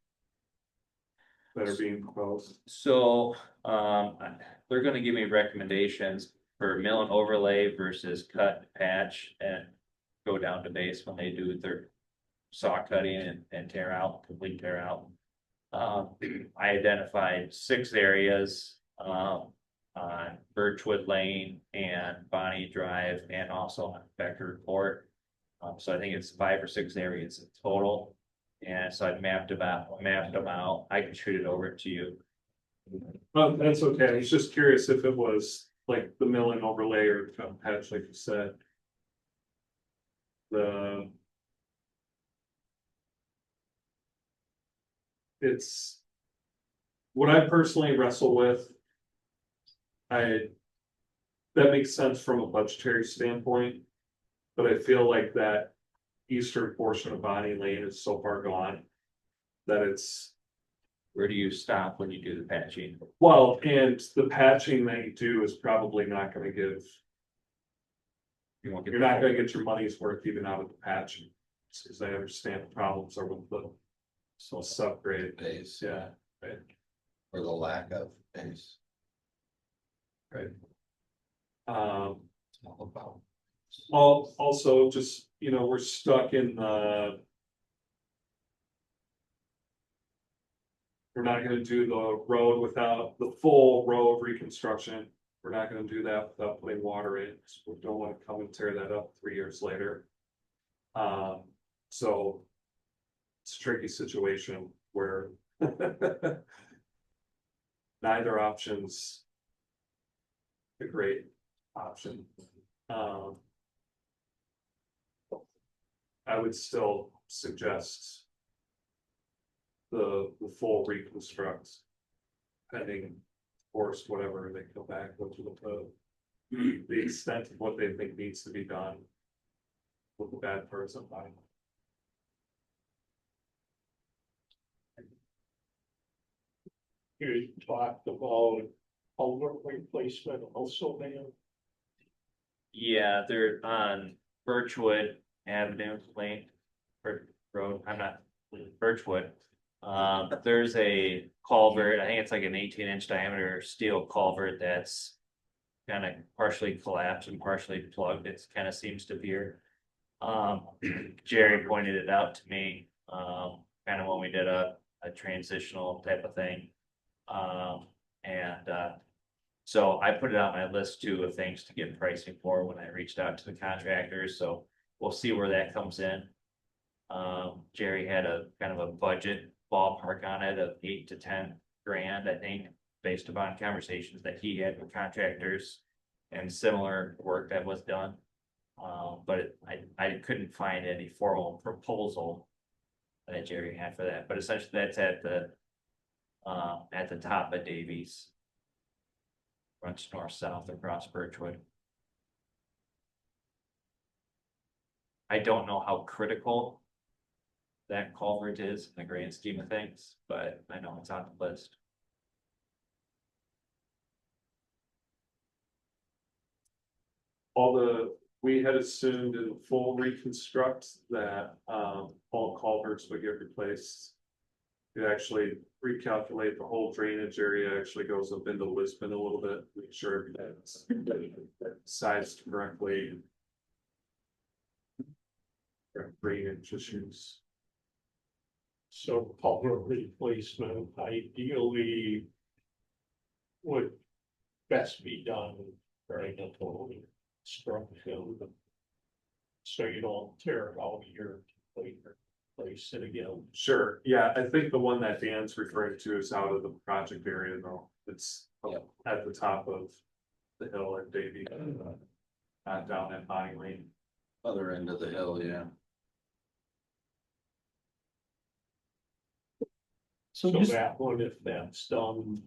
that are being proposed? So, they're gonna give me recommendations for mill and overlay versus cut, patch, and go down to base when they do their saw cutting and tear out, complete tear out. I identified 6 areas, on Birchwood Lane and Bonnie Drive and also on Becker Court. So I think it's 5 or 6 areas in total. And so I mapped them out. I can shoot it over to you. That's okay. I was just curious if it was like the mill and overlay or cut patch, like you said. It's what I personally wrestle with. That makes sense from a budgetary standpoint, but I feel like that eastern portion of Bonnie Lane is so far gone that it's. Where do you stop when you do the patching? Well, and the patching that you do is probably not gonna give. You won't get. You're not gonna get your money's worth even out of the patching. As I understand, the problems are with the subgrade Base, yeah, right. or the lack of base. Right. It's all about. Also, just, we're stuck in the. We're not gonna do the road without the full road reconstruction. We're not gonna do that without putting water in. So we don't wanna come and tear that up 3 years later. So it's a tricky situation where neither option's a great option. I would still suggest the full reconstruct, pending, of course, whatever they come back with the extent of what they think needs to be done with the bad parts of mine. you talked about culvert replacement also, man. Yeah, they're on Birchwood Avenue Lane, Road, I'm not, Birchwood. There's a culvert, I think it's like an 18-inch diameter steel culvert that's kind of partially collapsed and partially plugged. It kind of seems to veer. Jerry pointed it out to me, kind of when we did a transitional type of thing. So I put it on my list too of things to get pricing for when I reached out to the contractors, so we'll see where that comes in. Jerry had a kind of a budget ballpark on it of 8 to 10 grand, I think, based upon conversations that he had with contractors and similar work that was done. But I couldn't find any formal proposal that Jerry had for that, but essentially that's at the top of Davies. Runs north-south across Birchwood. I don't know how critical that culvert is in the grand scheme of things, but I know it's on the list. We had assumed in the full reconstruct that, all culverts would get replaced. You actually recalculate the whole drainage area, actually goes up into Lisbon a little bit, make sure that's sized correctly. Drainage issues. So culvert replacement ideally would best be done during the total construction. So you don't tear it all year to place it again. Sure, yeah, I think the one that Dan's referring to is out of the project area though, it's at the top of the hill at Davy. Not down at Bonnie Lane. Other end of the hill, yeah. So just, that one, if that's done,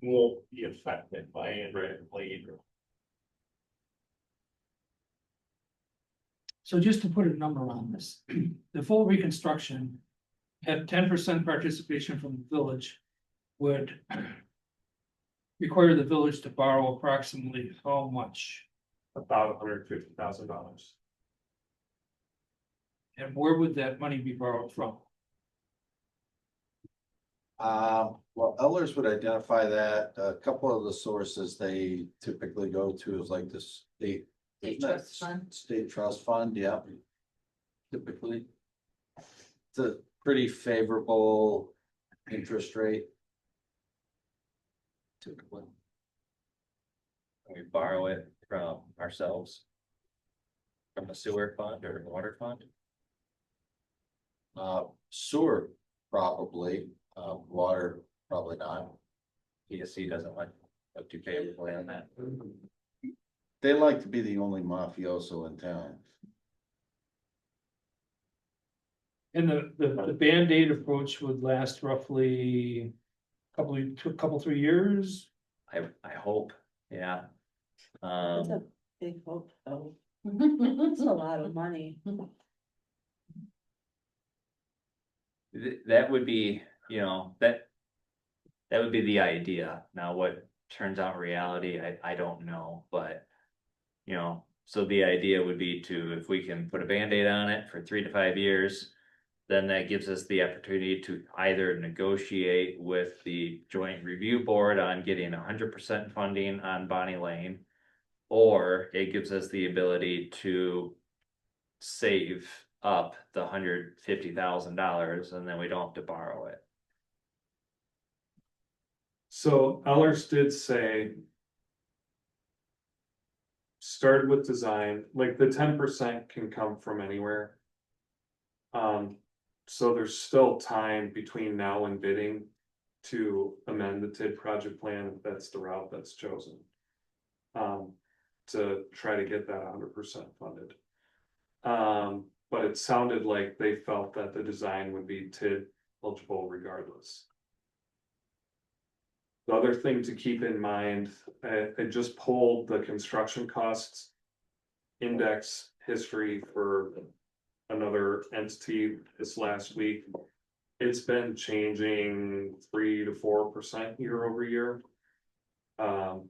won't be affected by it later. so just to put a number on this, the full reconstruction at 10% participation from the village would require the village to borrow approximately how much? About $150,000. And where would that money be borrowed from? Well, Ellers would identify that. A couple of the sources they typically go to is like the state. State trust fund. State trust fund, yeah. Typically. It's a pretty favorable interest rate. Typically. We borrow it from ourselves. From a sewer fund or water fund. Sewer, probably, water, probably not. PSC doesn't like too favorably on that. They like to be the only mafioso in town. And the Band-Aid approach would last roughly couple 3 years. I hope, yeah. That's a big hope, though. It's a lot of money. That would be, that would be the idea. Now, what turns out reality, I don't know, but. So the idea would be to, if we can put a Band-Aid on it for 3 to 5 years. Then that gives us the opportunity to either negotiate with the joint review board on getting 100% funding on Bonnie Lane. Or it gives us the ability to save up the $150,000 and then we don't have to borrow it. So Ellers did say. Started with design, like the 10% can come from anywhere. So there's still time between now and bidding to amend the TID project plan if that's the route that's chosen. To try to get that 100% funded. But it sounded like they felt that the design would be TID eligible regardless. The other thing to keep in mind, I just pulled the construction costs index history for another entity this last week. it's been changing 3 to 4% year over year.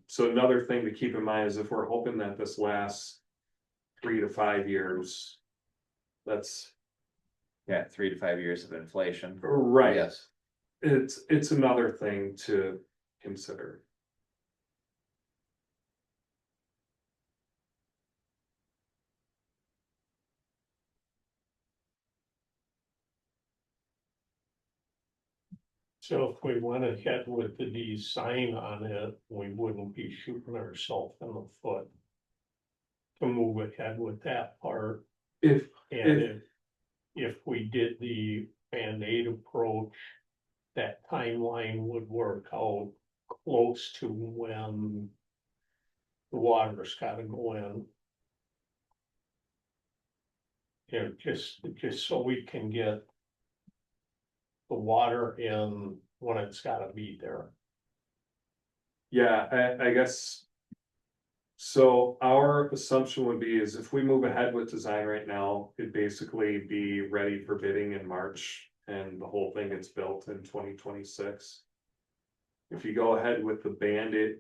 So another thing to keep in mind is if we're hoping that this lasts 3 to 5 years, that's Yeah, 3 to 5 years of inflation. right. Yes. It's another thing to consider. So if we went ahead with the design on it, we wouldn't be shooting ourselves in the foot. To move ahead with that part, If and if we did the Band-Aid approach. That timeline would work out close to when. The water's gotta go in. You know, just so we can get. The water in when it's gotta be there. Yeah, I guess. So our assumption would be is if we move ahead with design right now, it'd basically be ready for bidding in March. And the whole thing gets built in 2026. If you go ahead with the Band-Aid,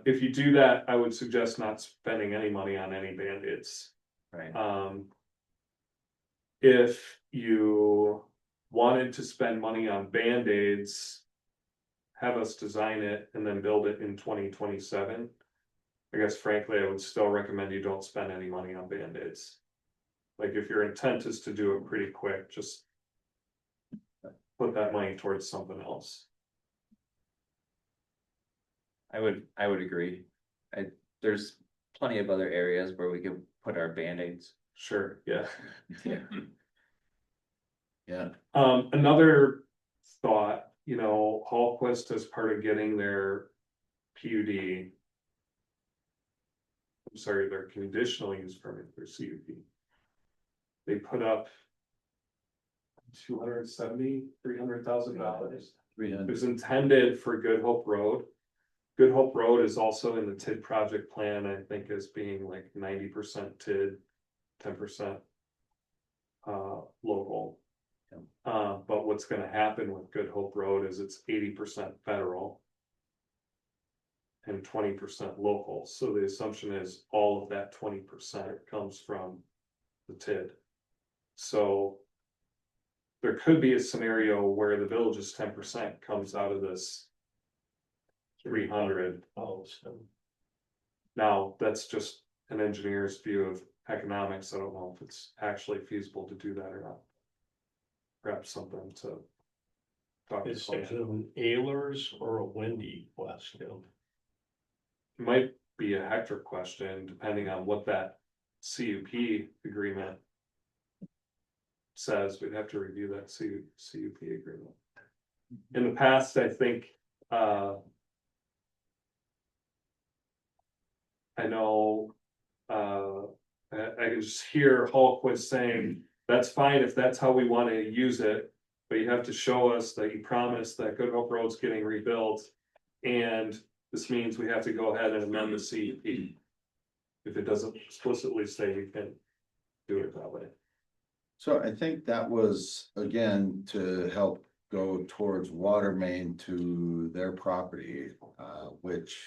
if you do that, I would suggest not spending any money on any Band-Aids. Right. If you wanted to spend money on Band-Aids, have us design it and then build it in 2027. I guess frankly, I would still recommend you don't spend any money on Band-Aids. Like if your intent is to do it pretty quick, just put that money towards something else. I would agree. There's plenty of other areas where we could put our Band-Aids. Sure, yeah. Yeah. Yeah. Another thought, you know, Hallquist as part of getting their PUD. I'm sorry, their conditional use permit, their CUP. They put up $300,000. It was intended for Good Hope Road. Good Hope Road is also in the TID project plan, I think, as being like 90% TID, 10% local. But what's gonna happen with Good Hope Road is it's 80% federal and 20% local. So the assumption is all of that 20% comes from the TID. So there could be a scenario where the village's 10% comes out of this 300. Now, that's just an engineer's view of economics. I don't know if it's actually feasible to do that or not. Perhaps something to talk to. Is it an Ayler's or a Wendy question? It might be a Hector question, depending on what that CUP agreement says. We'd have to review that CUP agreement. In the past, I think, I know, I can just hear Hallquist saying, that's fine if that's how we want to use it. But you have to show us that you promised that Good Hope Road's getting rebuilt. And this means we have to go ahead and amend the CUP. If it doesn't explicitly say you can do it that way. So I think that was, again, to help go towards water main to their property, which,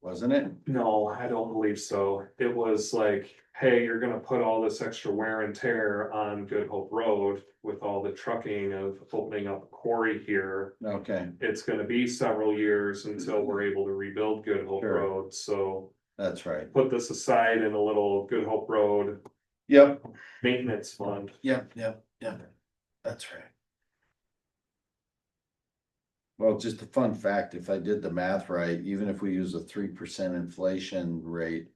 wasn't it? No, I don't believe so. It was like, hey, you're gonna put all this extra wear and tear on Good Hope Road with all the trucking of opening up a quarry here. Okay, It's gonna be several years until we're able to rebuild Good Hope Sure. Road, so that's right. put this aside in a little Good Hope Road Yep, maintenance fund. yep, that's right. Well, just a fun fact, if I did the math right, even if we use a 3% inflation rate,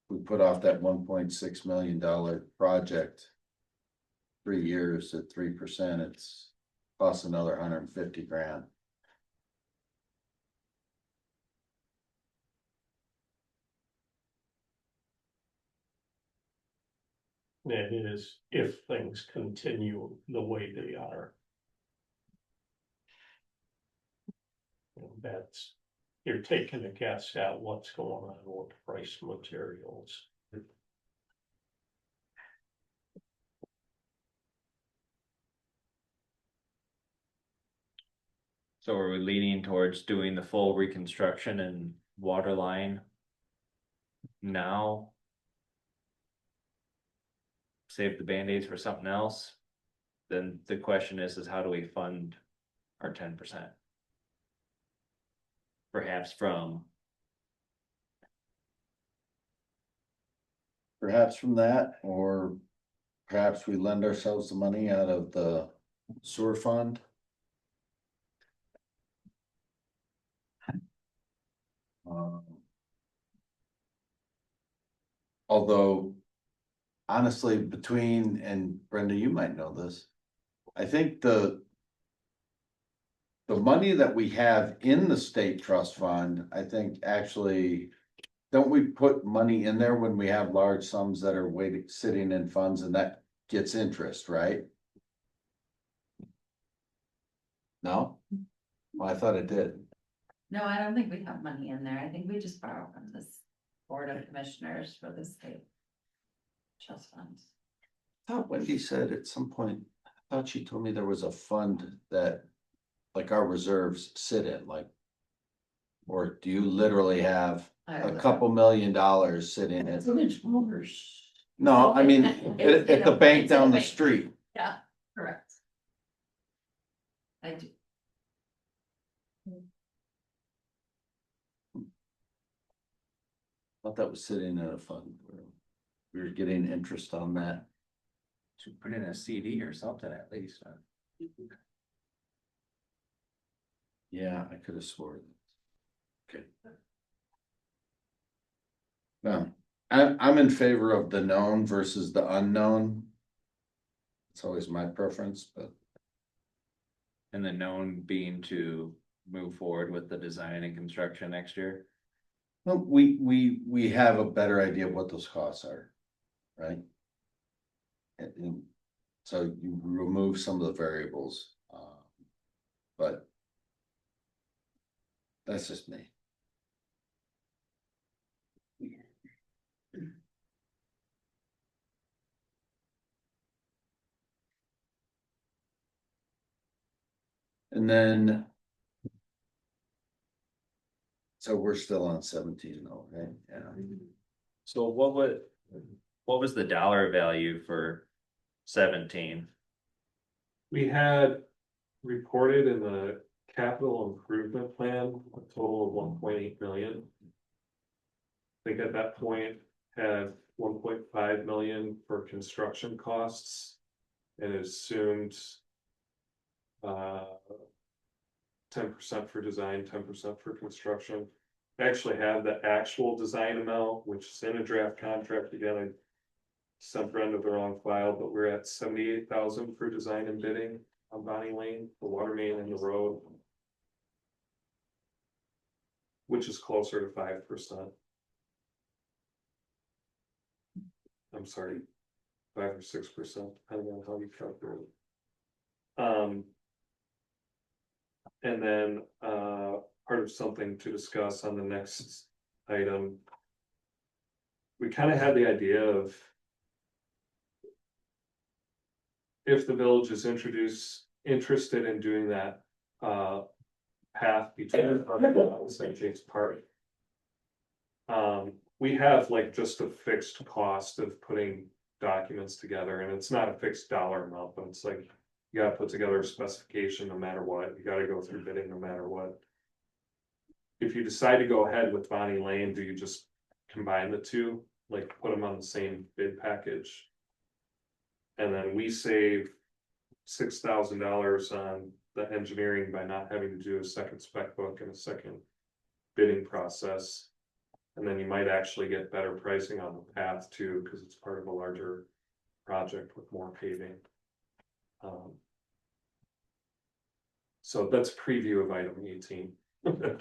we put off that $1.6 million project. 3 years at 3%, it's costs another $150,000. That is, if things continue the way they are. That's, you're taking a guess at what's going on with the price of materials. So are we leaning towards doing the full reconstruction and water line now? Save the Band-Aids for something else? Then the question is how do we fund our 10%? Perhaps from, Perhaps from that, or perhaps we lend ourselves the money out of the sewer fund. Um, Although, honestly, between, and Brenda, you might know this, I think the money that we have in the state trust fund, I think actually, don't we put money in there when we have large sums that are waiting, sitting in funds, and that gets interest, right? No? Well, I thought it did. No, I don't think we have money in there. I think we just borrow from this Board of Commissioners for the state trust funds. I thought Wendy said at some point, I thought she told me there was a fund that, like, our reserves sit in, like. Or do you literally have a couple $1,000,000 sitting in? No, I mean, at the bank down the street. Yeah, correct. I do. Thought that was sitting in a fund. We were getting interest on that. should put in a CD or something at least. Yeah, I could have sworn. Okay. No, I'm in favor of the known versus the unknown. It's always my preference, but And the known being to move forward with the design and construction next year. well, we have a better idea of what those costs are, right? And so you remove some of the variables, but that's just me. And then. So we're still on 17 though, right? Yeah. So what was the dollar value for 17? We had reported in the capital improvement plan, a total of 1.8 million. I think at that point had 1.5 million for construction costs. And it assumed 10% for design, 10% for construction. I actually have the actual design amount, which is in a draft contract. Again, I sent Brenda the wrong file, but we're at 78,000 for design and bidding on Bonnie Lane, the water main and the road, which is closer to 5%. I'm sorry, 5 or 6%, depending on how you calculate it. And then part of something to discuss on the next item. We kind of had the idea of if the village is interested in doing that path between St. James Park. We have like just a fixed cost of putting documents together, and it's not a fixed dollar amount, but it's like you gotta put together a specification no matter what, you gotta go through bidding no matter what. If you decide to go ahead with Bonnie Lane, do you just combine the two, like put them on the same bid package? And then we save $6,000 on the engineering by not having to do a second spec book and a second bidding process. And then you might actually get better pricing on the path too, because it's part of a larger project with more paving. So that's a preview of item 18. Okay.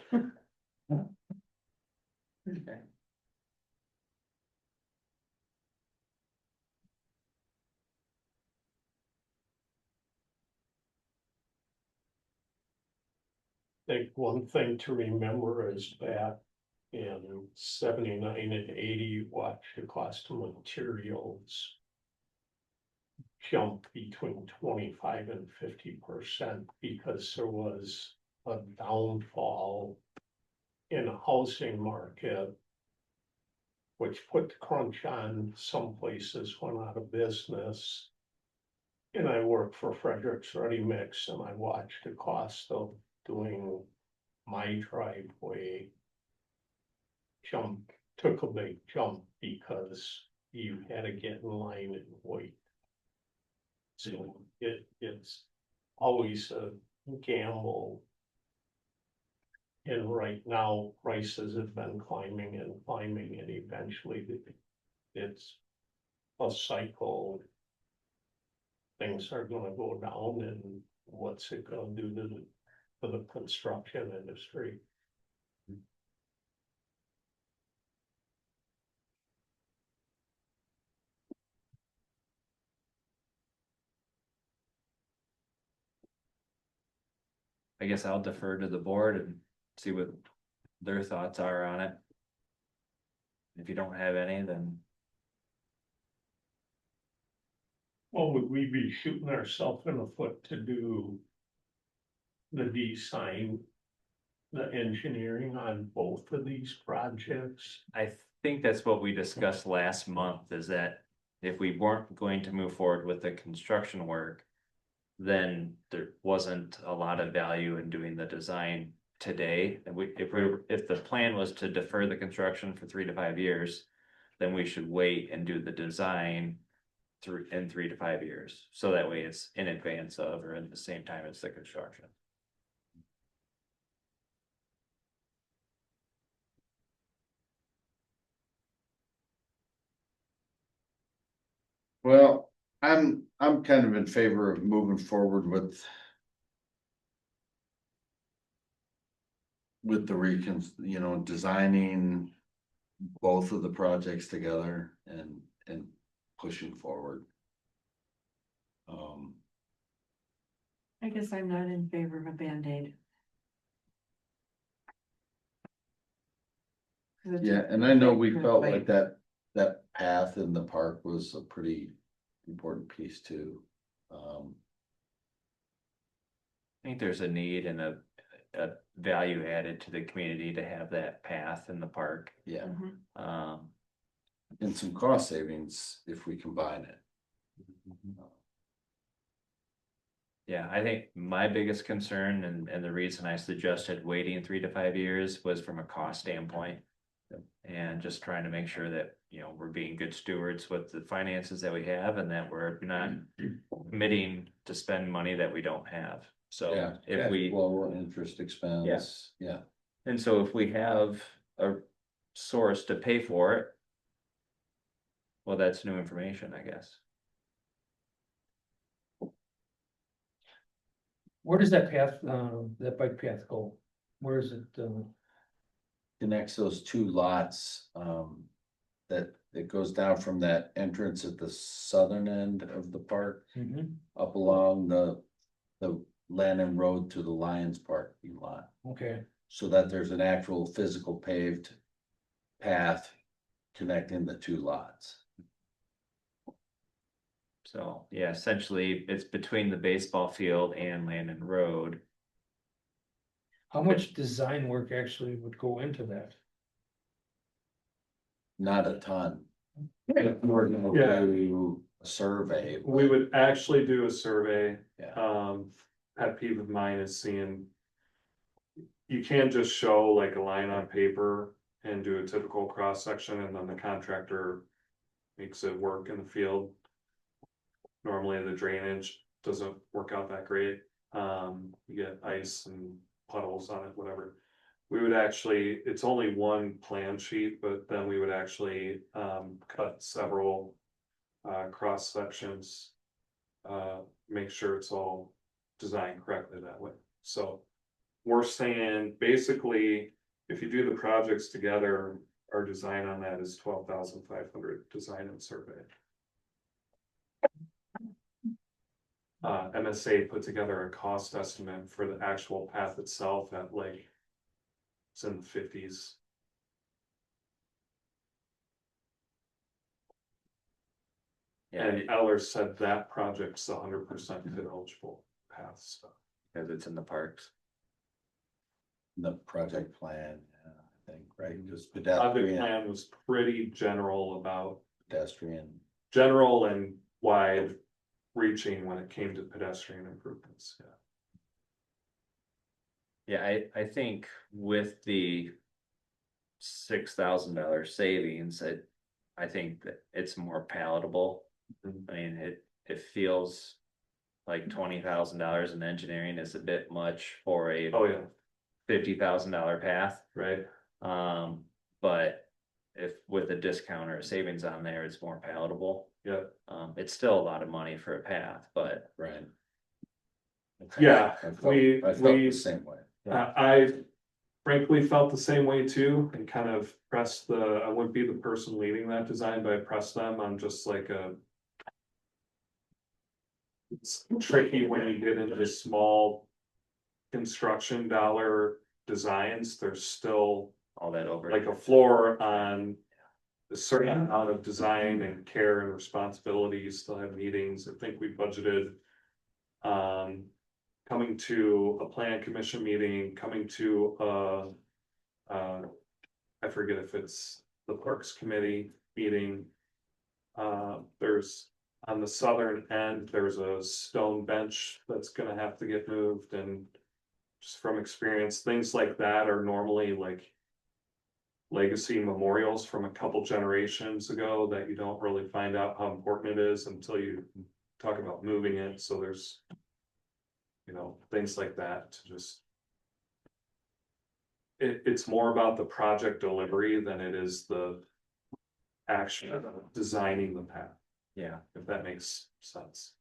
I think one thing to remember is that in 79 and 80, watch the cost of materials jump between 25 and 50% because there was a downfall in a housing market, which put the crunch on some places, went out of business. And I work for Frederick's Ready Mix, and I watched the cost of doing my driveway took a big jump because you had to get in line and wait. So it's always a gamble. And right now, prices have been climbing and climbing, and eventually it's a cycle. Things are gonna go down, and what's it gonna do to the construction industry? I guess I'll defer to the board and see what their thoughts are on it. If you don't have any, then Well, would we be shooting ourselves in the foot to do the design, the engineering on both of these projects? I think that's what we discussed last month, is that if we weren't going to move forward with the construction work, then there wasn't a lot of value in doing the design today. And if the plan was to defer the construction for 3 to 5 years, then we should wait and do the design in 3 to 5 years. So that way it's in advance of, or at the same time as the construction. Well, I'm kind of in favor of moving forward with the designing both of the projects together and pushing forward. I guess I'm not in favor of a Band-Aid. Yeah, and I know we felt like that path in the park was a pretty important piece too. I think there's a need and a value added to the community to have that path in the park. Yeah, Um, and some cost savings if we combine it. Yeah, I think my biggest concern and the reason I suggested waiting 3 to 5 years was from a cost standpoint. And just trying to make sure that, we're being good stewards with the finances that we have and that we're not committing to spend money that we don't have. So Yeah, if we, lower interest expense, yeah. and so if we have a source to pay for it, well, that's new information, I guess. Where does that path, that bike path go? Where is it? Connects those two lots, that it goes down from that entrance at the southern end of the park. Up along the Lannon Road to the Lions parking lot, Okay, so that there's an actual physical paved path connecting the two lots. So, yeah, essentially it's between the baseball field and Landon Road. how much design work actually would go into that? Not a ton. We're gonna Yeah. do a survey. We would actually do a survey. Yeah. Pet peeve of mine is seeing. You can't just show like a line on paper and do a typical cross section and then the contractor makes it work in the field. Normally the drainage doesn't work out that great. You get ice and puddles on it, whatever. We would actually, it's only one plan sheet, but then we would actually cut several cross sections. Make sure it's all designed correctly that way. So we're saying basically, if you do the projects together, our design on that is 12,500 design and survey. MSA put together a cost estimate for the actual path itself at like, it's in the 50s. Yeah, And Eller said that project's 100% bid eligible path stuff. because it's in the parks. The project plan, I think, right, just Project pedestrian, plan was pretty general pedestrian. general and wide reaching when it came to pedestrian improvements, yeah. Yeah, I think with the $6,000 savings, I think that it's more palatable. I mean, it feels like $20,000 in engineering is a bit much for a Oh, yeah, $50,000 path. right, But if with a discount or a savings on there, it's more palatable. yeah, It's still a lot of money for a path, but Right. yeah, I felt we the same way. I frankly felt the same way too, and kind of pressed I wouldn't be the person leading that design, but I pressed them on just like it's tricky when you get into small construction dollar designs, there's still all that over. like a floor on a certain amount of design and care and responsibility. You still have meetings. I think we budgeted coming to a plan commission meeting, coming to I forget if it's the Parks Committee meeting. There's on the southern end, there's a stone bench that's gonna have to get moved, and just from experience, things like that are normally like legacy memorials from a couple generations ago that you don't really find out how important it is until you talk about moving it. So there's, things like that to just. It's more about the project delivery than it is the action of designing the path, Yeah. if that makes sense.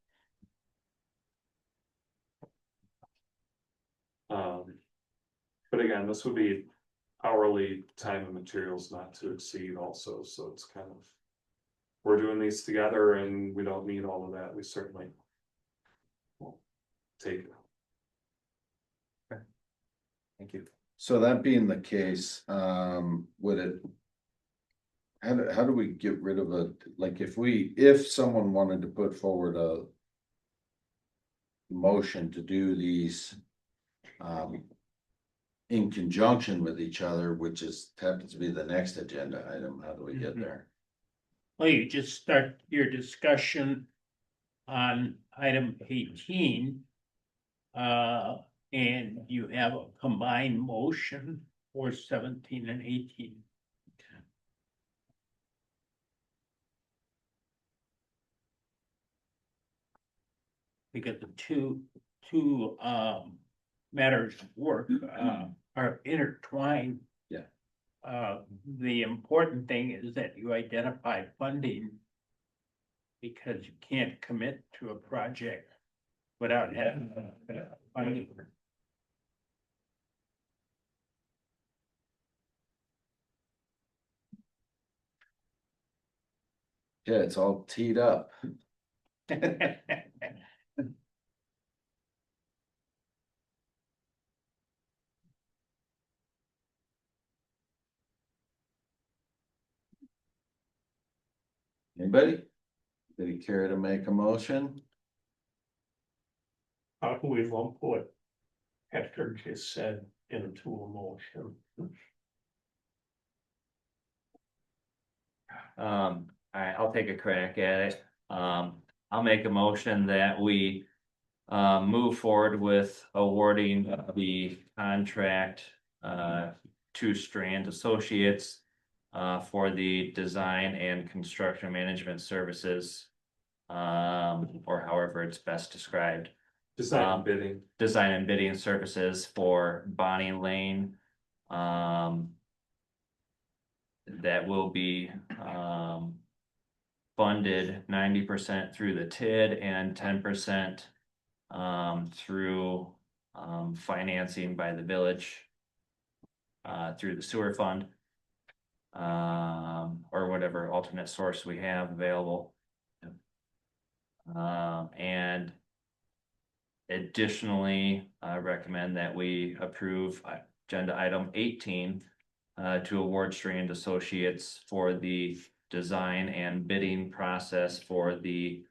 But again, this would be hourly time and materials not to exceed also, so it's kind of. We're doing these together and we don't need all of that, we certainly. Will take it. Thank you. So that being the case, would it? How do we get rid of like if someone wanted to put forward a motion to do these in conjunction with each other, which happens to be the next agenda item, how do we get there? Well, you just start your discussion on item 18. And you have a combined motion for 17 and 18. Because the two matters of work are intertwined. Yeah. The important thing is that you identify funding, because you can't commit to a project without having funding. Yeah, it's all teed up. Anybody? Did he care to make a motion? How can we lump what Hector just said into a motion? I'll take a crack at it. I'll make a motion that we move forward with awarding the contract to Strand Associates for the design and construction management services, or however it's best described. Design and bidding. Design and bidding services for Bonnie Lane. That will be funded 90% through the TID and 10% through financing by the village through the sewer fund, or whatever alternate source we have available. And additionally, I recommend that we approve agenda item 18 to award Strand Associates for the design and bidding process for the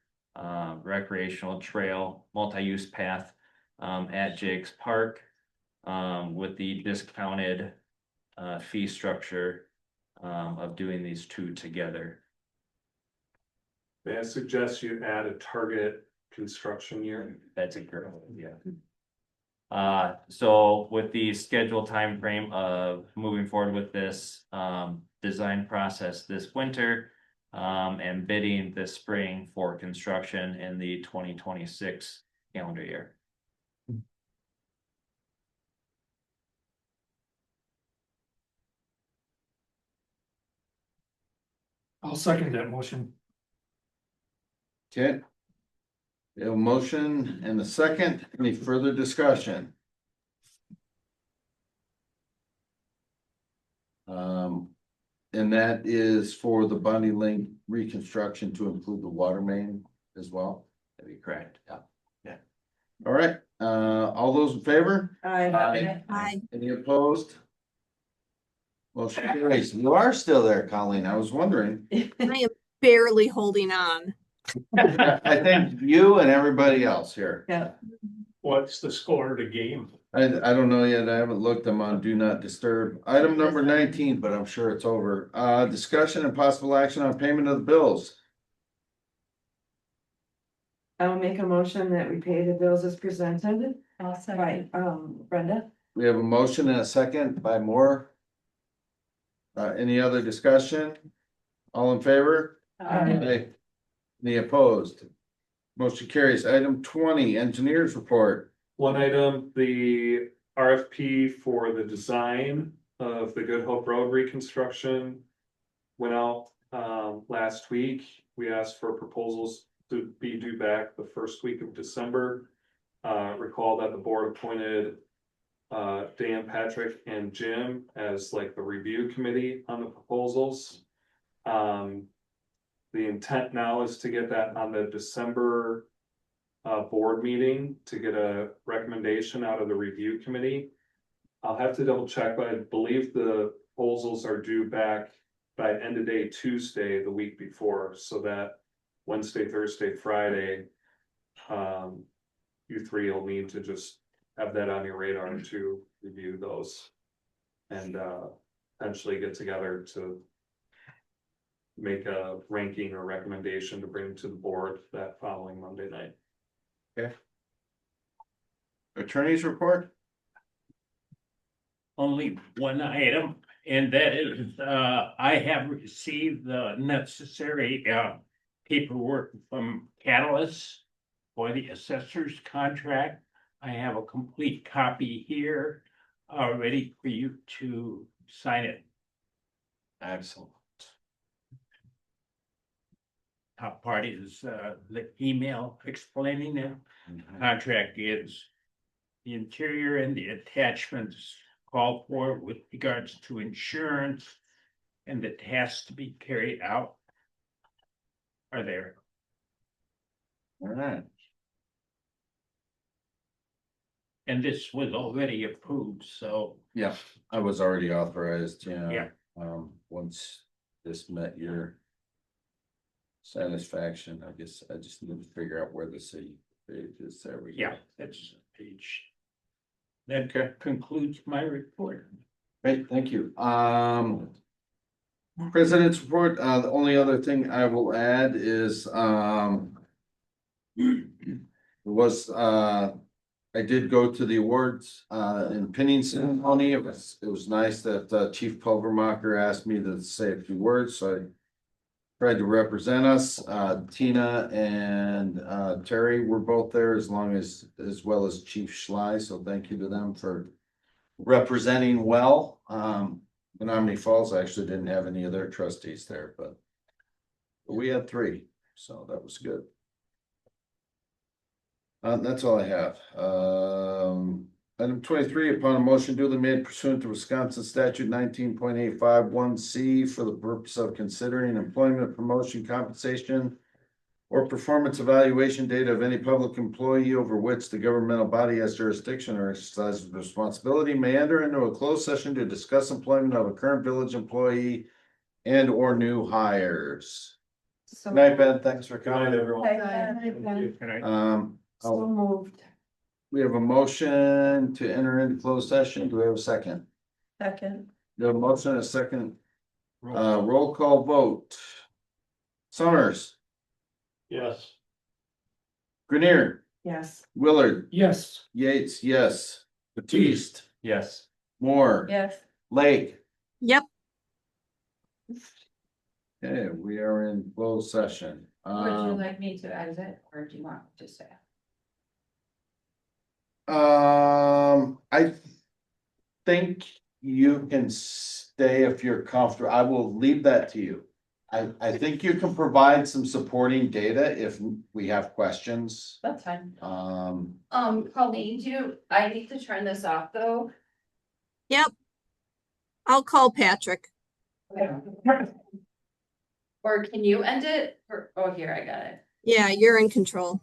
recreational trail multi-use path at Jake's Park. with the discounted fee structure of doing these two together. May I suggest you add a target construction year? That's a great idea. So with the scheduled time frame of moving forward with this design process this winter, and bidding this spring for construction in the 2026 calendar year. I'll second that motion. Okay. We have a motion and a second. Any further discussion? And that is for the Bunny Link reconstruction to include the water main as well. That'd be correct. Yeah. All right, all those in favor? Aye. Any opposed? Motion carries. You are still there, Colleen. I was wondering. I am barely holding on. I think you and everybody else here. Yeah. What's the score of the game? I don't know yet. I haven't looked. I'm on do not disturb. Item number 19, but I'm sure it's over. Discussion and possible action on payment of the bills. I'll make a motion that we pay the bills as presented I'll by, second. Brenda. We have a motion and a second by Moore. Any other discussion? All in favor? Aye. Any opposed? Motion carries. Item 20, engineers report. One item, the RFP for the design of the Good Hope Road reconstruction went out last week. We asked for proposals to be due back the first week of December. Recall that the board appointed Dan, Patrick, and Jim as like the review committee on the proposals. The intent now is to get that on the December board meeting to get a recommendation out of the review committee. I'll have to double check, but I believe the proposals are due back by end of day Tuesday, the week before, so that Wednesday, Thursday, Friday, you three will need to just have that on your radar to review those. And potentially get together to make a ranking or recommendation to bring to the board that following Monday night. Okay. Attorney's report? Only one item, and that is, I have received the necessary paperwork from Catalyst for the assessor's contract. I have a complete copy here, ready for you to sign it. Excellent. Top part is the email explaining it. Contract is the interior and the attachments called for with regards to insurance and the tasks to be carried out are there. All right. And this was already approved, so Yeah, I was already authorized, yeah. Once this met your satisfaction, I guess I just need to figure out where the city page is. There we go. Yeah, that's page. That concludes my report. Great, thank you. President's report, the only other thing I will add is, I did go to the awards, and pinning ceremony. It was nice that, Chief Pulvermacher asked me to say a few words, so I tried to represent us. Tina and, Terry were both there as well as Chief Schley, so thank you to them for representing well. Menominee Falls actually didn't have any of their trustees there, but we had 3, so that was good. That's all I have. Item 23, upon a motion duly made pursuant to Wisconsin statute 19.851C for the purpose of considering employment, promotion, compensation, or performance evaluation data of any public employee over which the governmental body has jurisdiction or exercises responsibility, may enter into a closed session to discuss employment of a current village employee and or new hires. So Good night, Ben. Thanks for coming, everyone. Can I- Can I- So moved. We have a motion to enter into closed session. Do we have a second? Second, The motion, a second, roll call vote. Summers, Yes. Grenier, Yes. Willard, Yes. Yates, yes. Batiste, Yes. Moore. yes. Lake. Yep. Okay, we are in closed session. Would you like me to exit or do you want to stay? I think you can stay if you're comfortable. I will leave that to you. I think you can provide some supporting data if we have questions. That's fine. Colleen, I need to turn this off though. Yep. I'll call Patrick. Or can you end it? Oh, here, I got it. Yeah, you're in control.